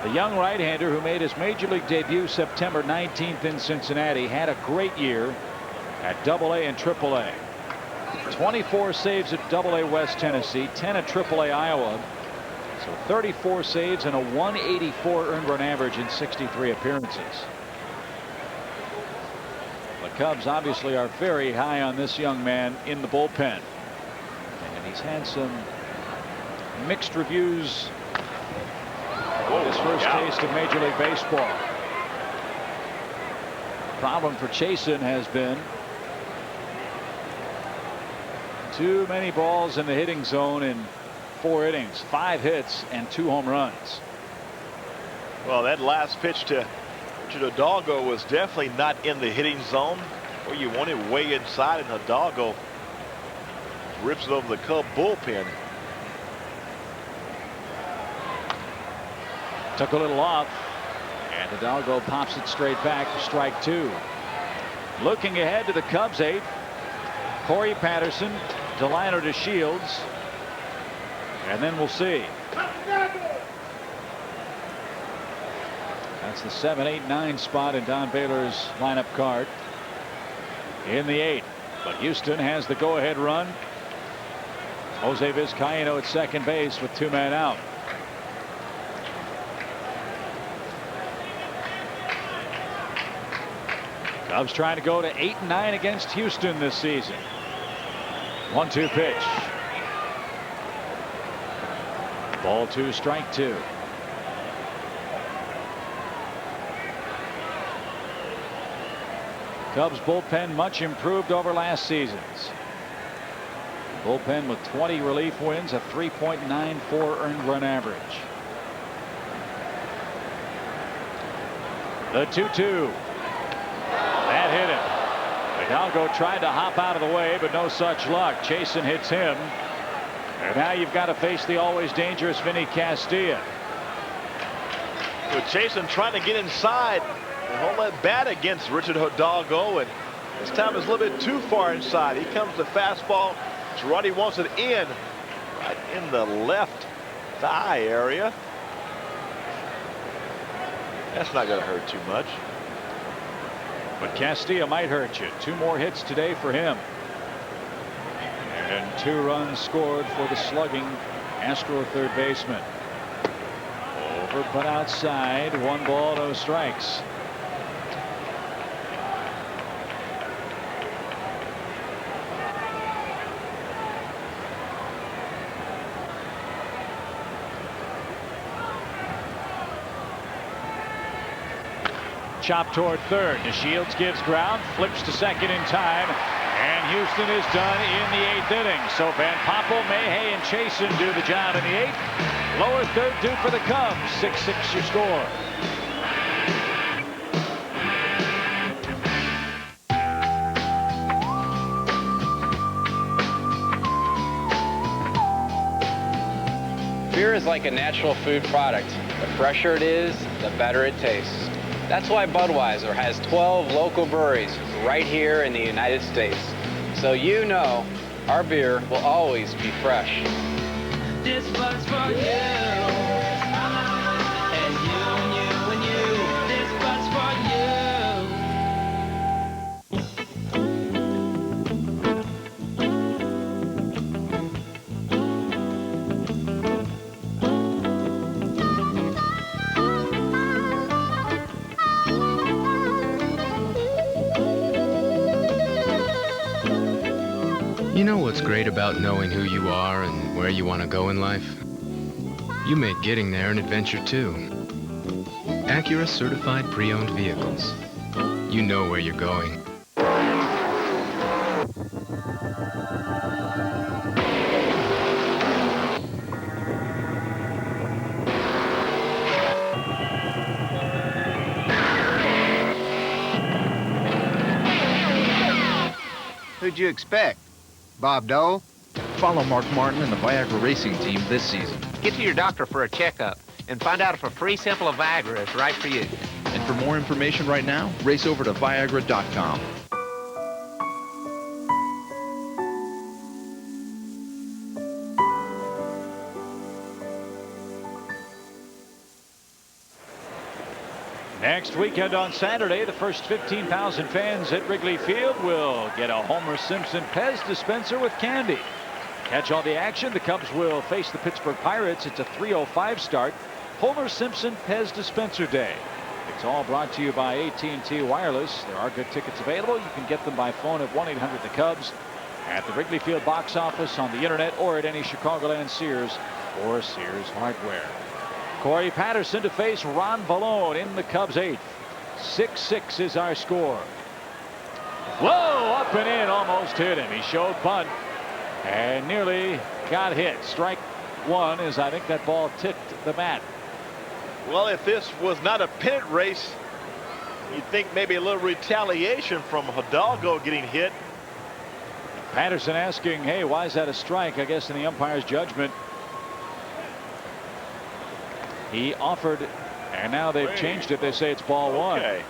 the young right-hander who made his major league debut September 19th in Cincinnati, had a great year at AA and AAA. 24 saves at AA West Tennessee, 10 at AAA Iowa. So 34 saves and a 184 earned run average in 63 appearances. The Cubs obviously are very high on this young man in the bullpen. And he's had some mixed reviews of his first taste of Major League Baseball. Problem for Chasen has been Too many balls in the hitting zone in 4 innings, 5 hits and 2 home runs. Well, that last pitch to Richard Hidalgo was definitely not in the hitting zone where you want it, way inside, and Hidalgo rips it over the Cub bullpen. Took a little off, and Hidalgo pops it straight back for strike 2. Looking ahead to the Cubs' 8th, Corey Patterson, Delino to Shields, and then we'll see. That's the 7, 8, 9 spot in Don Baylor's lineup card in the 8th. But Houston has the go-ahead run. Jose Vizcaino at second base with 2 men out. Cubs trying to go to 8-9 against Houston this season. 1-2 pitch. Ball 2, strike 2. Cubs bullpen much improved over last season's. Bullpen with 20 relief wins, a 3.94 earned run average. The 2-2. That hit him. Hidalgo tried to hop out of the way, but no such luck. Chasen hits him. And now you've got to face the always dangerous Vinny Castilla. With Chasen trying to get inside and hold that bat against Richard Hidalgo, and this time it's a little bit too far inside. He comes to fastball. Girardi wants it in, right in the left thigh area. That's not going to hurt too much. But Castilla might hurt you. 2 more hits today for him. And 2 runs scored for the slugging Astro third baseman. Over but outside. 1 ball, no strikes. Chop toward third. Shields gives ground, flips to second in time, and Houston is done in the 8th inning. So Van Poppel, Mayhay, and Chasen do the job in the 8th. Lower third due for the Cubs. 6-6 your score. Beer is like a natural food product. The fresher it is, the better it tastes. That's why Budweiser has 12 local breweries right here in the United States. So you know our beer will always be fresh. This one's for you. And you and you and you. This one's for You know what's great about knowing who you are and where you want to go in life? You make getting there an adventure too. Acura certified pre-owned vehicles. You know where you're going. Who'd you expect? Bob Dole? Follow Mark Martin and the Viagra racing team this season. Get to your doctor for a checkup and find out if a free sample of Viagra is right for you. And for more information right now, race over to Viagra.com. Next weekend on Saturday, the first 15,000 fans at Wrigley Field will get a Homer Simpson Pez dispenser with candy. Catch all the action. The Cubs will face the Pittsburgh Pirates. It's a 3:05 start. Homer Simpson Pez dispenser day. It's all brought to you by AT&T Wireless. There are good tickets available. You can get them by phone at 1-800-THE-CUBS, at the Wrigley Field box office, on the internet, or at any Chicagoland Sears or Sears Hardware. Corey Patterson to face Ron Vallone in the Cubs 8th. 6-6 is our score. Whoa, up and in, almost hit him. He showed bunt And nearly got hit. Strike one, as I think that ball ticked the bat. Well, if this was not a pennant race, you'd think maybe a little retaliation from Hidalgo getting hit. Patterson asking, hey, why is that a strike? I guess in the umpire's judgment, he offered, and now they've changed it. They say it's ball one. Okay.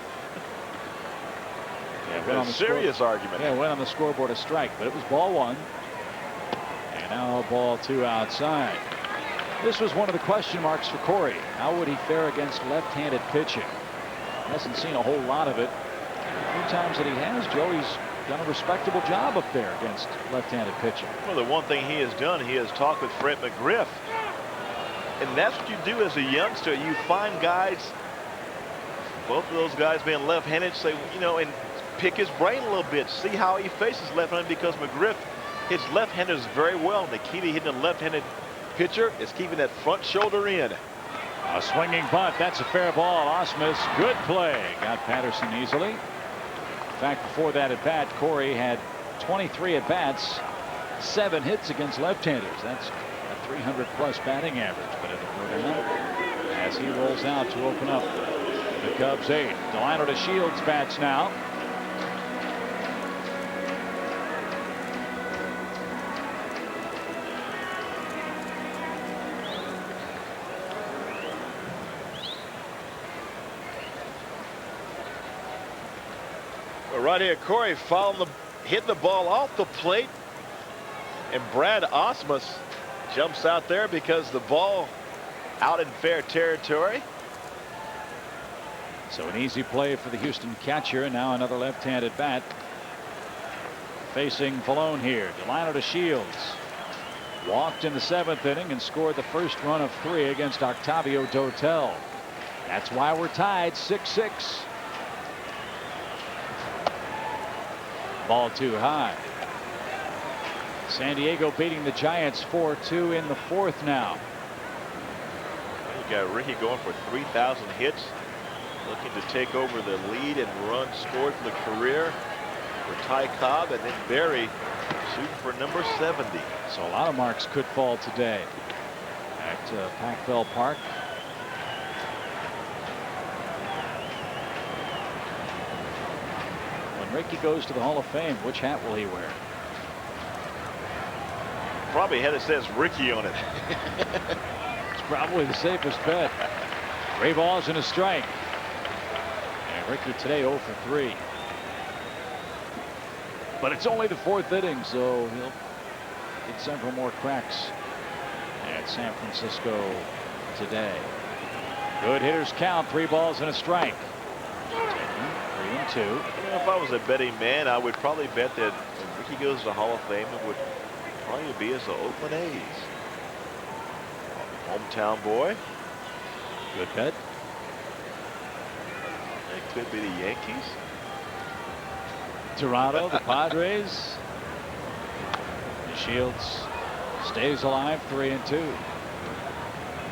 Yeah, a serious argument. Yeah, went on the scoreboard a strike, but it was ball one. And now ball two outside. This was one of the question marks for Corey. How would he fare against left-handed pitching? Hasn't seen a whole lot of it. A few times that he has, Joey's done a respectable job up there against left-handed pitching. Well, the one thing he has done, he has talked with Fred McGriff. And that's what you do as a youngster. You find guys, both of those guys being left-handed, say, you know, and pick his brain a little bit, see how he faces left-handed, because McGriff hits left-handers very well. And the key to hitting a left-handed pitcher is keeping that front shoulder in. A swinging bunt. That's a fair ball. Osmus, good play. Got Patterson easily. In fact, before that at bat, Corey had 23 at bats, 7 hits against left-handers. That's a 300+ batting average, but it'll go down as he rolls out to open up the Cubs 8. Delino to Shields bats now. Right here, Corey hitting the ball off the plate, and Brad Osmus jumps out there because the ball out in fair territory. So an easy play for the Houston catcher, and now another left-handed bat facing Falone here. Delino to Shields. Walked in the 7th inning and scored the first run of 3 against Octavio Dotel. That's why we're tied 6-6. Ball too high. San Diego beating the Giants 4-2 in the 4th now. You got Ricky going for 3,000 hits, looking to take over the lead and run scored for the career for Ty Cobb, and then Barry shooting for number 70. So a lot of marks could fall today at Pac-Bell Park. Ricky goes to the Hall of Fame. Which hat will he wear? Probably a hat that says Ricky on it. It's probably the safest bet. 3 balls and a strike. And Ricky today 0 for 3. But it's only the 4th inning, so he'll get several more cracks at San Francisco today. Good hitters count. 3 balls and a strike. 3-2. You know, if I was a betting man, I would probably bet that when Ricky goes to the Hall of Fame, it would probably be as the Oakland A's. Hometown boy. Good bet. It could be the Yankees. Toronto, the Padres. Shields stays alive, 3-2.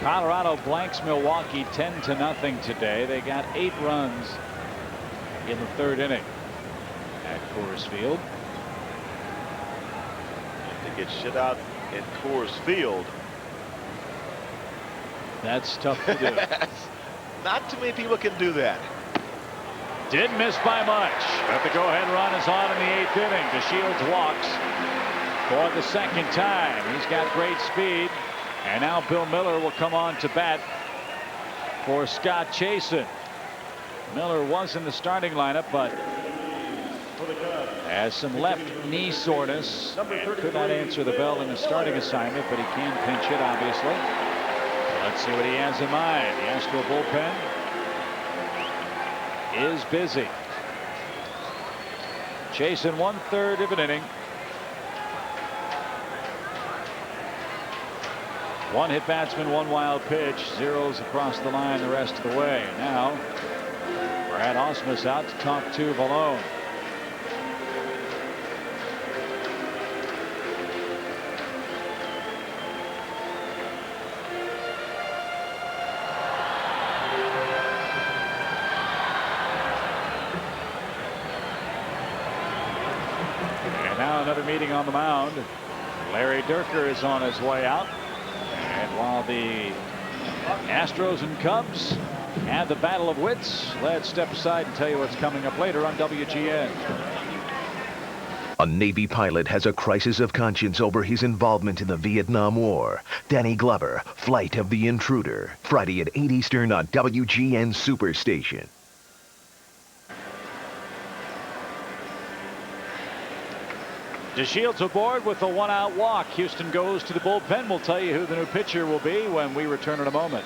Colorado blanks Milwaukee 10-0 today. They got 8 runs in the 3rd inning at Coors Field. If they get shut out in Coors Field, that's tough to do. Not too many people can do that. Didn't miss by much, but the go-ahead run is on in the 8th inning. DeShields walks for the 2nd time. He's got great speed, and now Bill Miller will come on to bat for Scott Chasen. Miller was in the starting lineup, but has some left knee soreness. Could not answer the bell in his starting assignment, but he can pinch hit, obviously. So let's see what he has in mind. The Astro bullpen is busy. Chasen 1/3 of an inning. 1 hit batsman, 1 wild pitch, 0s across the line the rest of the way. Now Brad Osmus out to talk to Valone. And now another meeting on the mound. Larry Dierker is on his way out. And while the Astros and Cubs have the battle of wits, let's step aside and tell you what's coming up later on WGN. A Navy pilot has a crisis of conscience over his involvement in the Vietnam War. Danny Glover, Flight of the Intruder. Friday at 8 Eastern on WGN Superstation. DeShields aboard with a one-out walk. Houston goes to the bullpen. We'll tell you who the new pitcher will be when we return in a moment.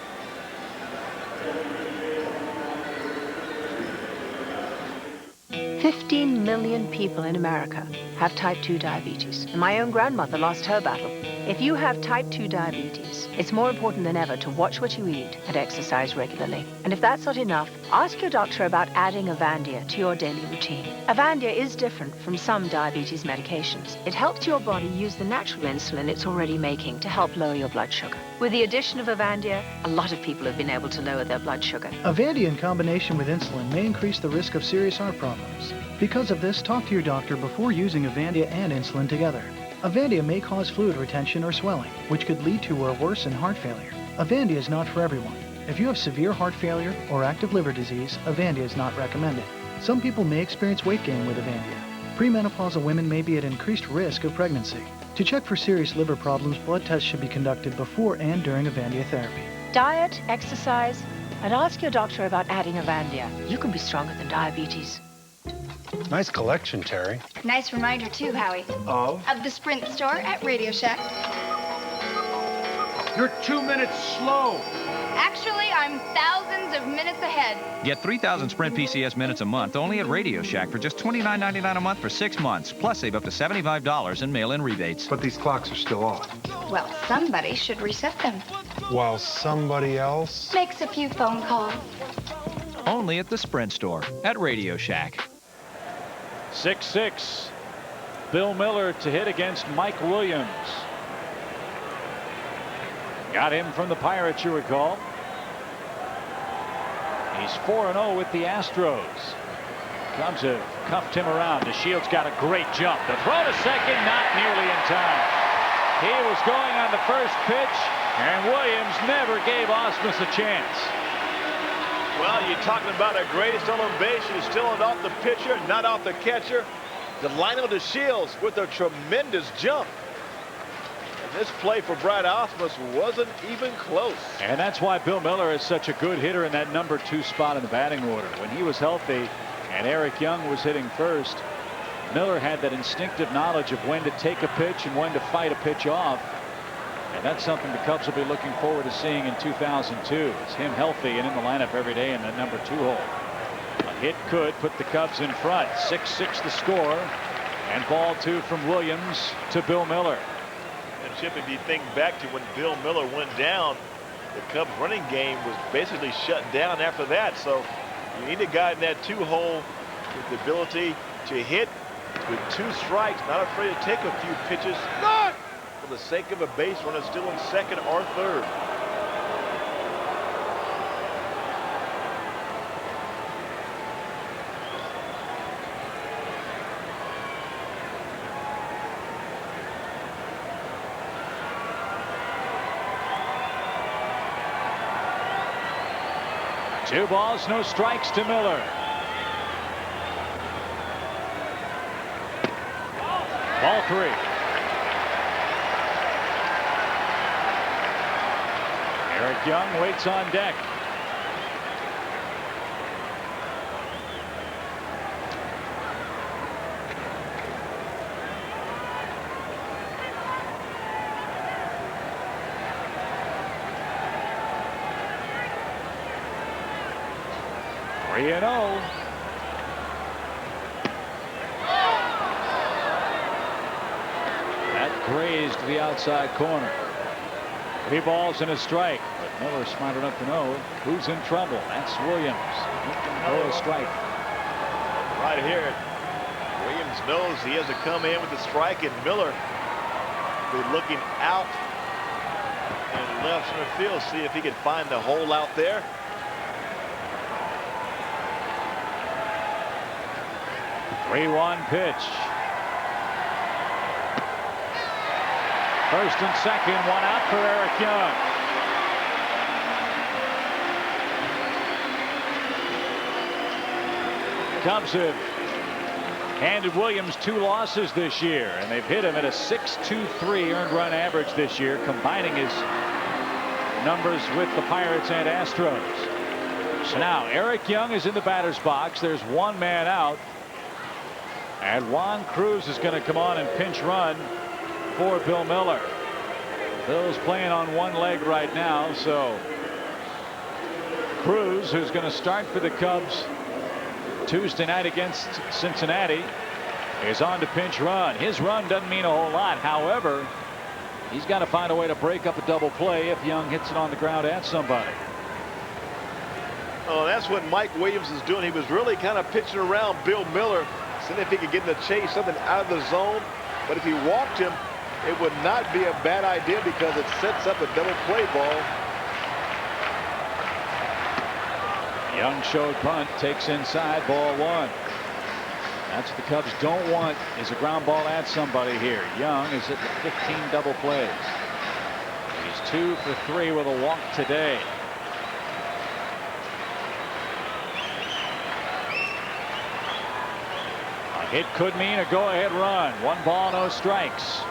$15 million people in America have type 2 diabetes, and my own grandmother lost her battle. If you have type 2 diabetes, it's more important than ever to watch what you eat and exercise regularly. And if that's not enough, ask your doctor about adding Avandia to your daily routine. Avandia is different from some diabetes medications. It helps your body use the natural insulin it's already making to help lower your blood sugar. With the addition of Avandia, a lot of people have been able to lower their blood sugar. Avandia in combination with insulin may increase the risk of serious heart problems. Because of this, talk to your doctor before using Avandia and insulin together. Avandia may cause fluid retention or swelling, which could lead to or worsen heart failure. Avandia is not for everyone. If you have severe heart failure or active liver disease, Avandia is not recommended. Some people may experience weight gain with Avandia. Premenopausal women may be at increased risk of pregnancy. To check for serious liver problems, blood tests should be conducted before and during Avandia therapy. Diet, exercise, and ask your doctor about adding Avandia. You can be stronger than diabetes. Nice collection, Terry. Nice reminder, too, Howie. Of the Sprint store at Radio Shack. You're 2 minutes slow. Actually, I'm thousands of minutes ahead. Get 3,000 Sprint PCS minutes a month only at Radio Shack for just $29.99 a month for 6 months. Plus, save up to $75 in mail-in rebates. But these clocks are still off. Well, somebody should reset them. While somebody else Makes a few phone calls. Only at the Sprint store at Radio Shack. 6-6. Bill Miller to hit against Mike Williams. Got him from the Pirates, you recall. He's 4-0 with the Astros. Cubs have cuffed him around. DeShields got a great jump. The throw to second, not nearly in time. He was going on the first pitch, and Williams never gave Ausmus a chance. Well, you're talking about a greatest stolen base. You're stealing off the pitcher, not off the catcher. Delino DeShields with a tremendous jump. And this play for Brad Ausmus wasn't even close. And that's why Bill Miller is such a good hitter in that number 2 spot in the batting order. When he was healthy and Eric Young was hitting first, Miller had that instinctive knowledge of when to take a pitch and when to fight a pitch off. And that's something the Cubs will be looking forward to seeing in 2002. It's him healthy and in the lineup every day in that number 2 hole. A hit could put the Cubs in front. 6-6 the score. And ball 2 from Williams to Bill Miller. And Chip, if you think back to when Bill Miller went down, the Cubs running game was basically shut down after that. So you need a guy in that 2 hole with the ability to hit with 2 strikes, not afraid to take a few pitches. For the sake of a base runner still in second or third. Two balls, no strikes to Miller. Ball 3. Eric Young waits on deck. Three and 0. That grazed the outside corner. 3 balls and a strike. But Miller's smart enough to know who's in trouble. That's Williams. He can throw a strike. Right here, Williams knows he has to come in with the strike, and Miller be looking out in left center field, see if he can find the hole out there. First and second, one out for Eric Young. Cubs have handed Williams 2 losses this year, and they've hit him at a .623 earned run average this year, combining his numbers with the Pirates and Astros. So now Eric Young is in the batter's box. There's one man out, and Juan Cruz is going to come on and pinch run for Bill Miller. Bill's playing on one leg right now, so Cruz, who's going to start for the Cubs Tuesday night against Cincinnati, is on to pinch run. His run doesn't mean a whole lot. However, he's got to find a way to break up a double play if Young hits it on the ground at somebody. Oh, that's what Mike Williams is doing. He was really kind of pitching around Bill Miller, seeing if he could get in the chase, something out of the zone. But if he walked him, it would not be a bad idea because it sets up a double play ball. Young showed punt, takes inside, ball 1. That's what the Cubs don't want, is a ground ball at somebody here. Young is at the 15 double plays. He's 2 for 3 with a walk today. A hit could mean a go-ahead run. 1 ball, no strikes.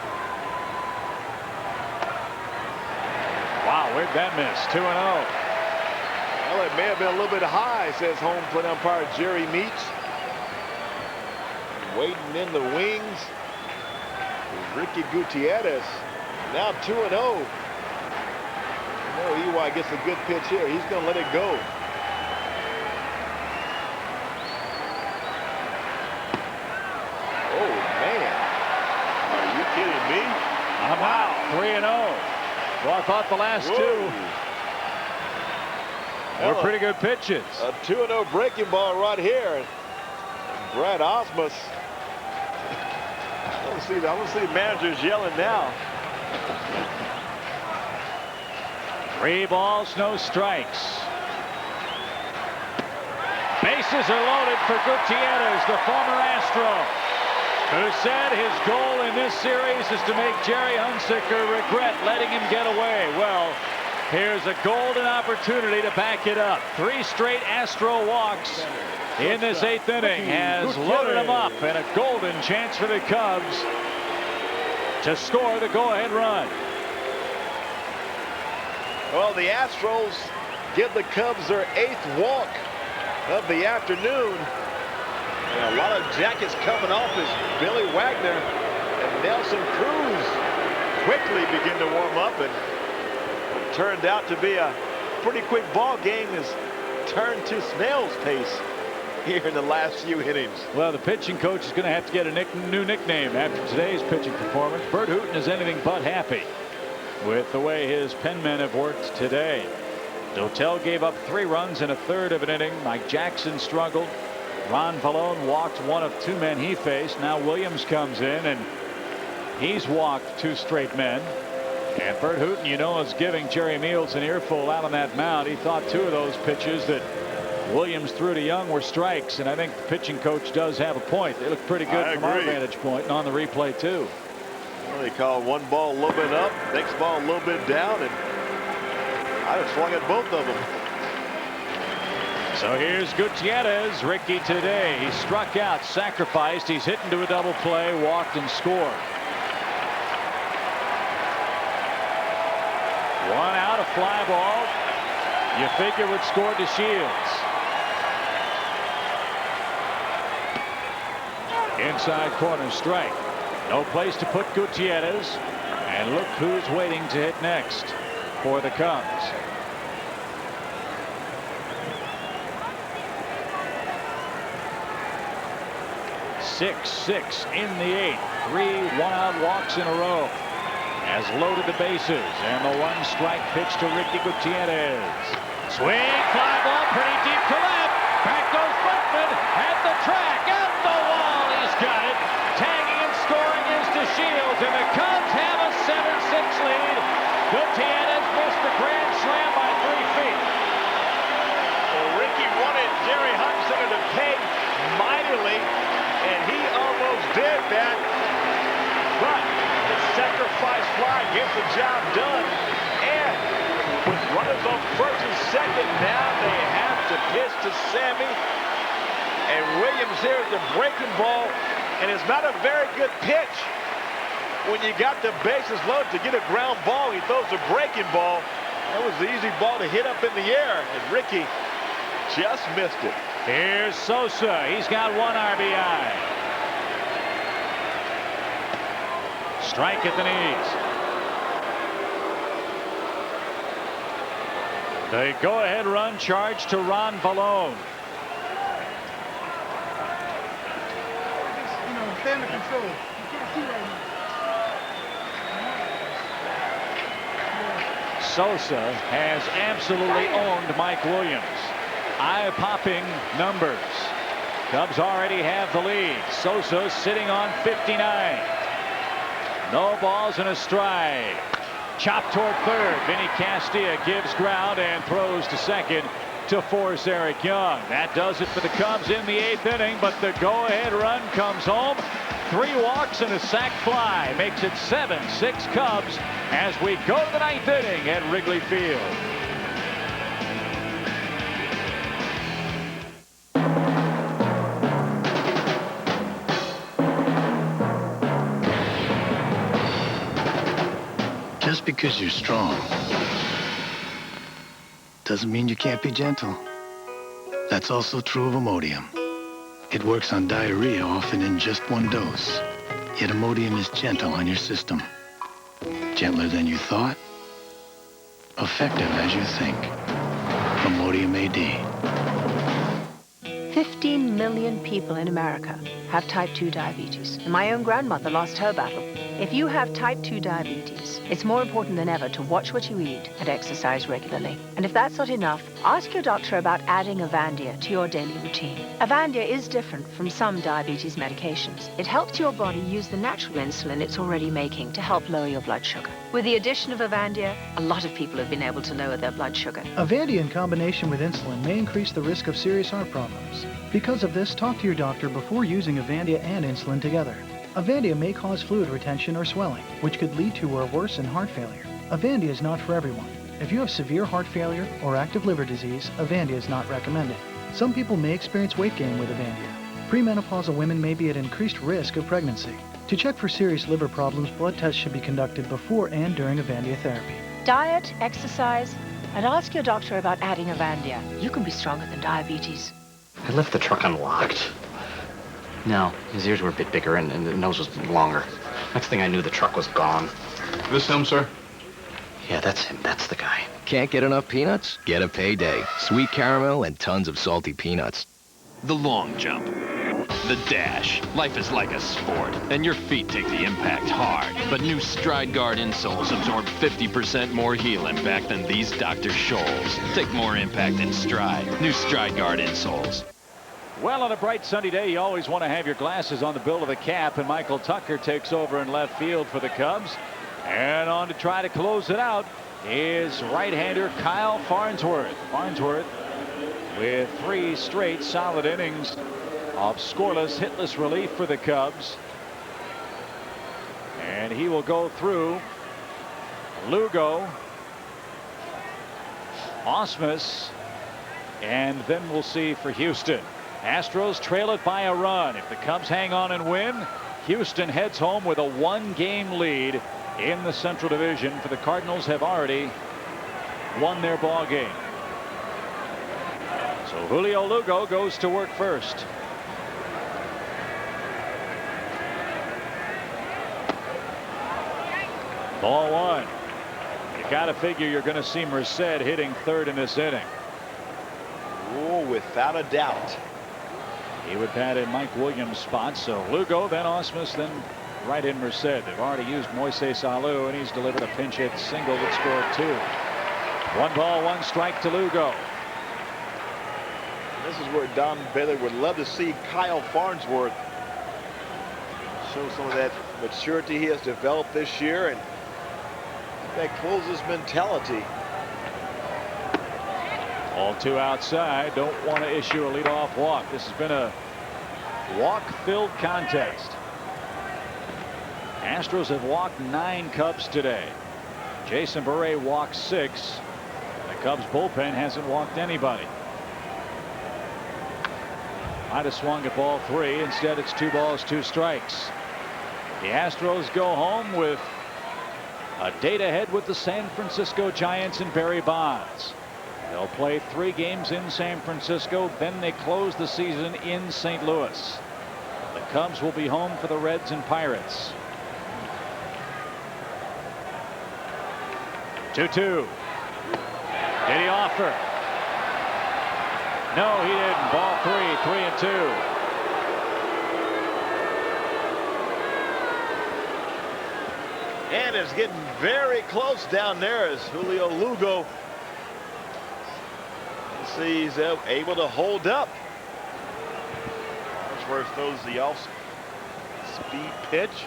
Wow, where'd that miss? 2-0. Well, it may have been a little bit high, says home plate umpire Jerry Meats. Waiting in the wings. Ricky Gutierrez now 2-0. Ewing gets a good pitch here. He's going to let it go. Oh, man. Are you kidding me? I'm out. 3-0. Well, I thought the last 2 were pretty good pitches. A 2-0 breaking ball right here. Brad Osmus. I want to see the managers yelling now. 3 balls, no strikes. Bases are loaded for Gutierrez, the former Astro, who said his goal in this series is to make Jerry Hunsaker regret letting him get away. Well, here's a golden opportunity to back it up. 3 straight Astro walks in this 8th inning has loaded him up, and a golden chance for the Cubs to score the go-ahead run. Well, the Astros give the Cubs their 8th walk of the afternoon. And a lot of jackets coming off as Billy Wagner and Nelson Cruz quickly begin to warm up, and it turned out to be a pretty quick ball game. Has turned to snail's pace here in the last few innings. Well, the pitching coach is going to have to get a new nickname after today's pitching performance. Bert Hooton is anything but happy with the way his penmen have worked today. Dotel gave up 3 runs in a third of an inning. Mike Jackson struggled. Ron Vallone walked one of 2 men he faced. Now Williams comes in, and he's walked 2 straight men. And Bert Hooton, you know, is giving Jerry Meals an earful out on that mound. He thought 2 of those pitches that Williams threw to Young were strikes, and I think the pitching coach does have a point. They look pretty good from our vantage point and on the replay too. Well, they called one ball a little bit up, next ball a little bit down, and I'd have swung at both of them. So here's Gutierrez. Ricky today, he struck out, sacrificed. He's hit into a double play, walked and scored. 1 out, a fly ball. You figure would score to Shields. Inside corner strike. No place to put Gutierrez. And look who's waiting to hit next for the Cubs. Six in the 8th. 3 1-out walks in a row. Has loaded the bases, and the 1-strike pitch to Ricky Gutierrez. Swing, fly ball, pretty deep to left. Back goes Buckman at the track, at the wall. He's got it. Tagging and scoring is to Shields, and the Cubs have a 7-6 lead. Gutierrez missed the grand slam by 3 feet. Well, Ricky wanted Jerry Hunsaker to pay mightily, and he almost did that. But the sacrifice fly gets the job done. And with runners on first and second, now they have to pitch to Sammy. And Williams here at the breaking ball. And it's not a very good pitch when you got the bases loaded to get a ground ball. He throws a breaking ball. That was the easy ball to hit up in the air. And Ricky just missed it. Here's Sosa. He's got 1 RBI. Strike at the knees. The go-ahead run charge to Ron Valone. Stay under control. You can't see right now. Sosa has absolutely owned Mike Williams. Eye-popping numbers. Cubs already have the lead. Sosa sitting on 59. No balls and a strike. Chop toward third. Vinny Castilla gives ground and throws to second to force Eric Young. That does it for the Cubs in the 8th inning, but the go-ahead run comes home. 3 walks and a sac fly makes it 7-6 Cubs as we go to the 9th inning at Wrigley Field. Just because you're strong doesn't mean you can't be gentle. That's also true of Imodium. It works on diarrhea often in just 1 dose. Yet Imodium is gentle on your system. Gentler than you thought, effective as you think. Imodium AD. 15 million people in America have type 2 diabetes, and my own grandmother lost her battle. If you have type 2 diabetes, it's more important than ever to watch what you eat and exercise regularly. And if that's not enough, ask your doctor about adding Avandia to your daily routine. Avandia is different from some diabetes medications. It helps your body use the natural insulin it's already making to help lower your blood sugar. With the addition of Avandia, a lot of people have been able to lower their blood sugar. Avandia in combination with insulin may increase the risk of serious heart problems. Because of this, talk to your doctor before using Avandia and insulin together. Avandia may cause fluid retention or swelling, which could lead to or worsen heart failure. Avandia is not for everyone. If you have severe heart failure or active liver disease, Avandia is not recommended. Some people may experience weight gain with Avandia. Premenopausal women may be at increased risk of pregnancy. To check for serious liver problems, blood tests should be conducted before and during Avandia therapy. Diet, exercise, and ask your doctor about adding Avandia. You can be stronger than diabetes. I left the truck unlocked. No, his ears were a bit bigger and the nose was longer. Next thing I knew, the truck was gone. This him, sir? Yeah, that's him. That's the guy. Can't get enough peanuts? Get a Payday. Sweet caramel and tons of salty peanuts. The long jump. The dash. Life is like a sport, and your feet take the impact hard. But new Stride Guard insoles absorb 50% more heel impact than these Dr. Scholl's. Take more impact in stride. New Stride Guard insoles. Well, on a bright sunny day, you always want to have your glasses on the bill of the cap, and Michael Tucker takes over in left field for the Cubs. And on to try to close it out is right-hander Kyle Farnsworth. Farnsworth with 3 straight solid innings of scoreless, hitless relief for the Cubs. And he will go through Lugo, Ausmus, and then we'll see for Houston. Astros trail it by a run. If the Cubs hang on and win, Houston heads home with a 1-game lead in the Central Division, for the Cardinals have already won their ball game. So Julio Lugo goes to work first. Ball 1. You got to figure you're going to see Merced hitting third in this inning. Oh, without a doubt. He would bat in Mike Williams' spot. So Lugo, then Ausmus, then right in Merced. They've already used Moises Alou, and he's delivered a pinch hit single that scored 2. 1 ball, 1 strike to Lugo. This is where Don Baylor would love to see Kyle Farnsworth show some of that maturity he has developed this year, and that closes mentality. All 2 outside. Don't want to issue a leadoff walk. This has been a walk-filled contest. Astros have walked 9 Cubs today. Jason Beret walked 6. The Cubs bullpen hasn't walked anybody. Might have swung at ball 3. Instead, it's 2 balls, 2 strikes. The Astros go home with a date ahead with the San Francisco Giants and Barry Bonds. They'll play 3 games in San Francisco. Then they close the season in St. Louis. The Cubs will be home for the Reds and Pirates. 2-2. Did he offer? No, he didn't. Ball 3, 3-2. And it's getting very close down there as Julio Lugo sees able to hold up. That's where it throws the off-speed pitch.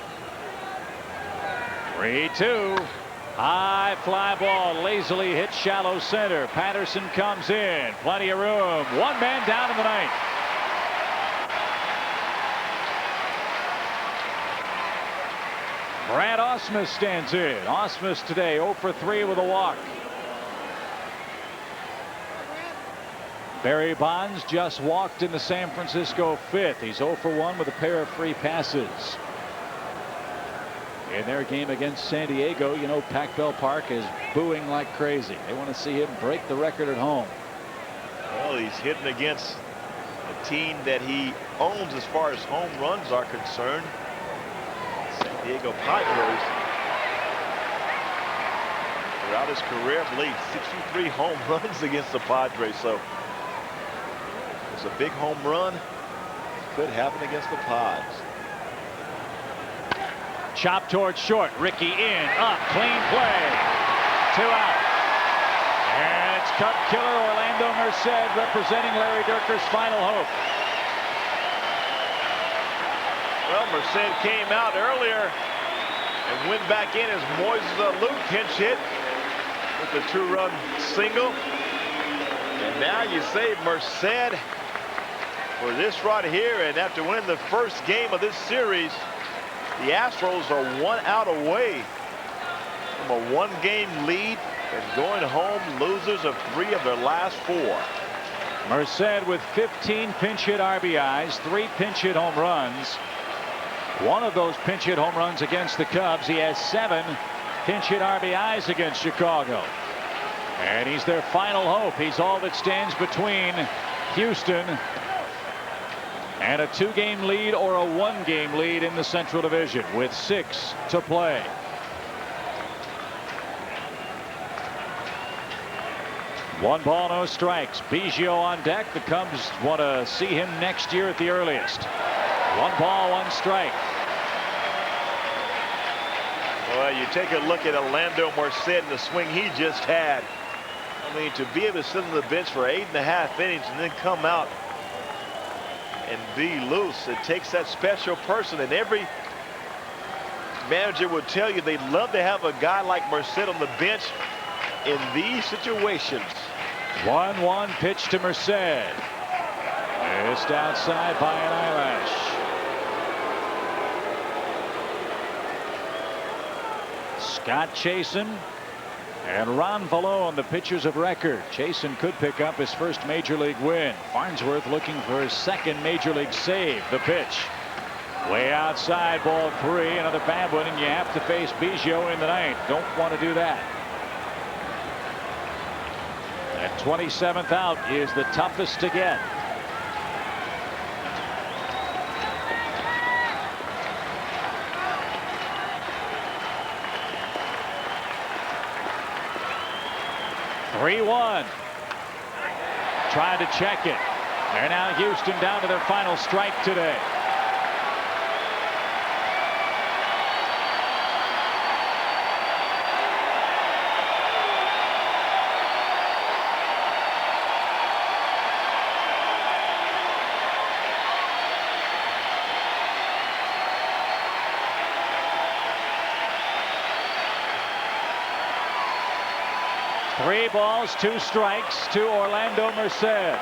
3-2. High fly ball lazily hit shallow center. Patterson comes in. Plenty of room. 1 man down in the 9th. Brad Ausmus stands in. Ausmus today 0 for 3 with a walk. Barry Bonds just walked in the San Francisco 5th. He's 0 for 1 with a pair of free passes. In their game against San Diego, you know, Pac Bell Park is booing like crazy. They want to see him break the record at home. Well, he's hitting against a team that he owns as far as home runs are concerned. San Diego Padres. Throughout his career, I believe 63 home runs against the Padres. So it's a big home run. Could happen against the Pods. Chop towards short. Ricky in, up, clean play. 2 out. And it's Cub killer Orlando Merced representing Larry Dierker's final hope. Well, Merced came out earlier and went back in as Moises Alou pinch hit with the 2-run single. And now you save Merced for this right here, and after winning the first game of this series, the Astros are 1 out away from a 1-game lead and going home losers of 3 of their last 4. Merced with 15 pinch hit RBIs, 3 pinch hit home runs. One of those pinch hit home runs against the Cubs. He has 7 pinch hit RBIs against Chicago. And he's their final hope. He's all that stands between Houston and a 2-game lead or a 1-game lead in the Central Division with 6 to play. One ball, no strikes. Biggio on deck. The Cubs want to see him next year at the earliest. 1 ball, 1 strike. Well, you take a look at Orlando Merced and the swing he just had. I mean, to be able to sit on the bench for 8.5 innings and then come out and be loose, it takes that special person, and every manager would tell you they'd love to have a guy like Merced on the bench in these situations. 1-1 pitch to Merced. Missed outside by an eyelash. Scott Chasen and Ron Valone, the pitchers of record. Chasen could pick up his first major league win. Farnsworth looking for his 2nd major league save. The pitch way outside, ball 3. Another bad one, and you have to face Biggio in the 9th. Don't want to do that. That 27th out is the toughest to get. (3-1). Trying to check it. They're now Houston down to their final strike today. Three balls, 2 strikes to Orlando Merced.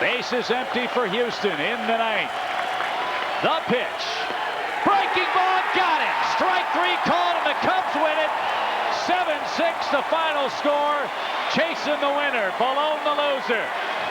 Bases empty for Houston in the ninth. The pitch. Breaking ball, got it. Strike three called, and the Cubs win it. 7-6 the final score. Chasing the winner, below the loser.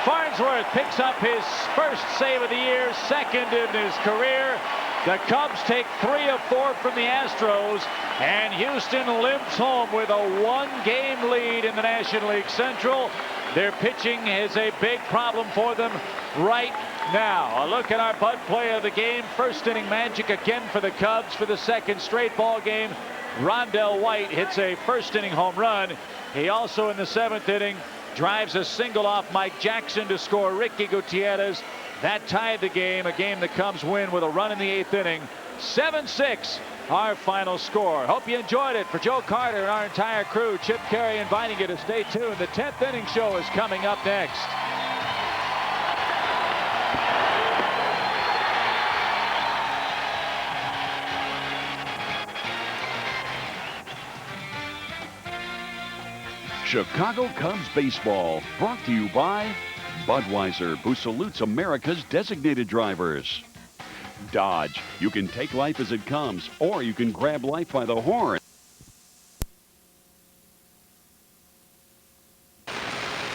Farnsworth picks up his first save of the year, second in his career. The Cubs take 3 of 4 from the Astros, and Houston limps home with a one-game lead in the National League Central. Their pitching is a big problem for them right now. A look at our Bud play of the game. First inning magic again for the Cubs for the second straight ball game. Rondell White hits a first inning home run. He also in the 7th inning drives a single off Mike Jackson to score Ricky Gutierrez. That tied the game, a game the Cubs win with a run in the 8th inning. 7-6 our final score. Hope you enjoyed it. For Joe Carter and our entire crew, Chip Carey inviting you to stay tuned. The 10th inning show is coming up next. Chicago Cubs baseball, brought to you by Budweiser, who salutes America's designated drivers. Dodge, you can take life as it comes, or you can grab life by the horn.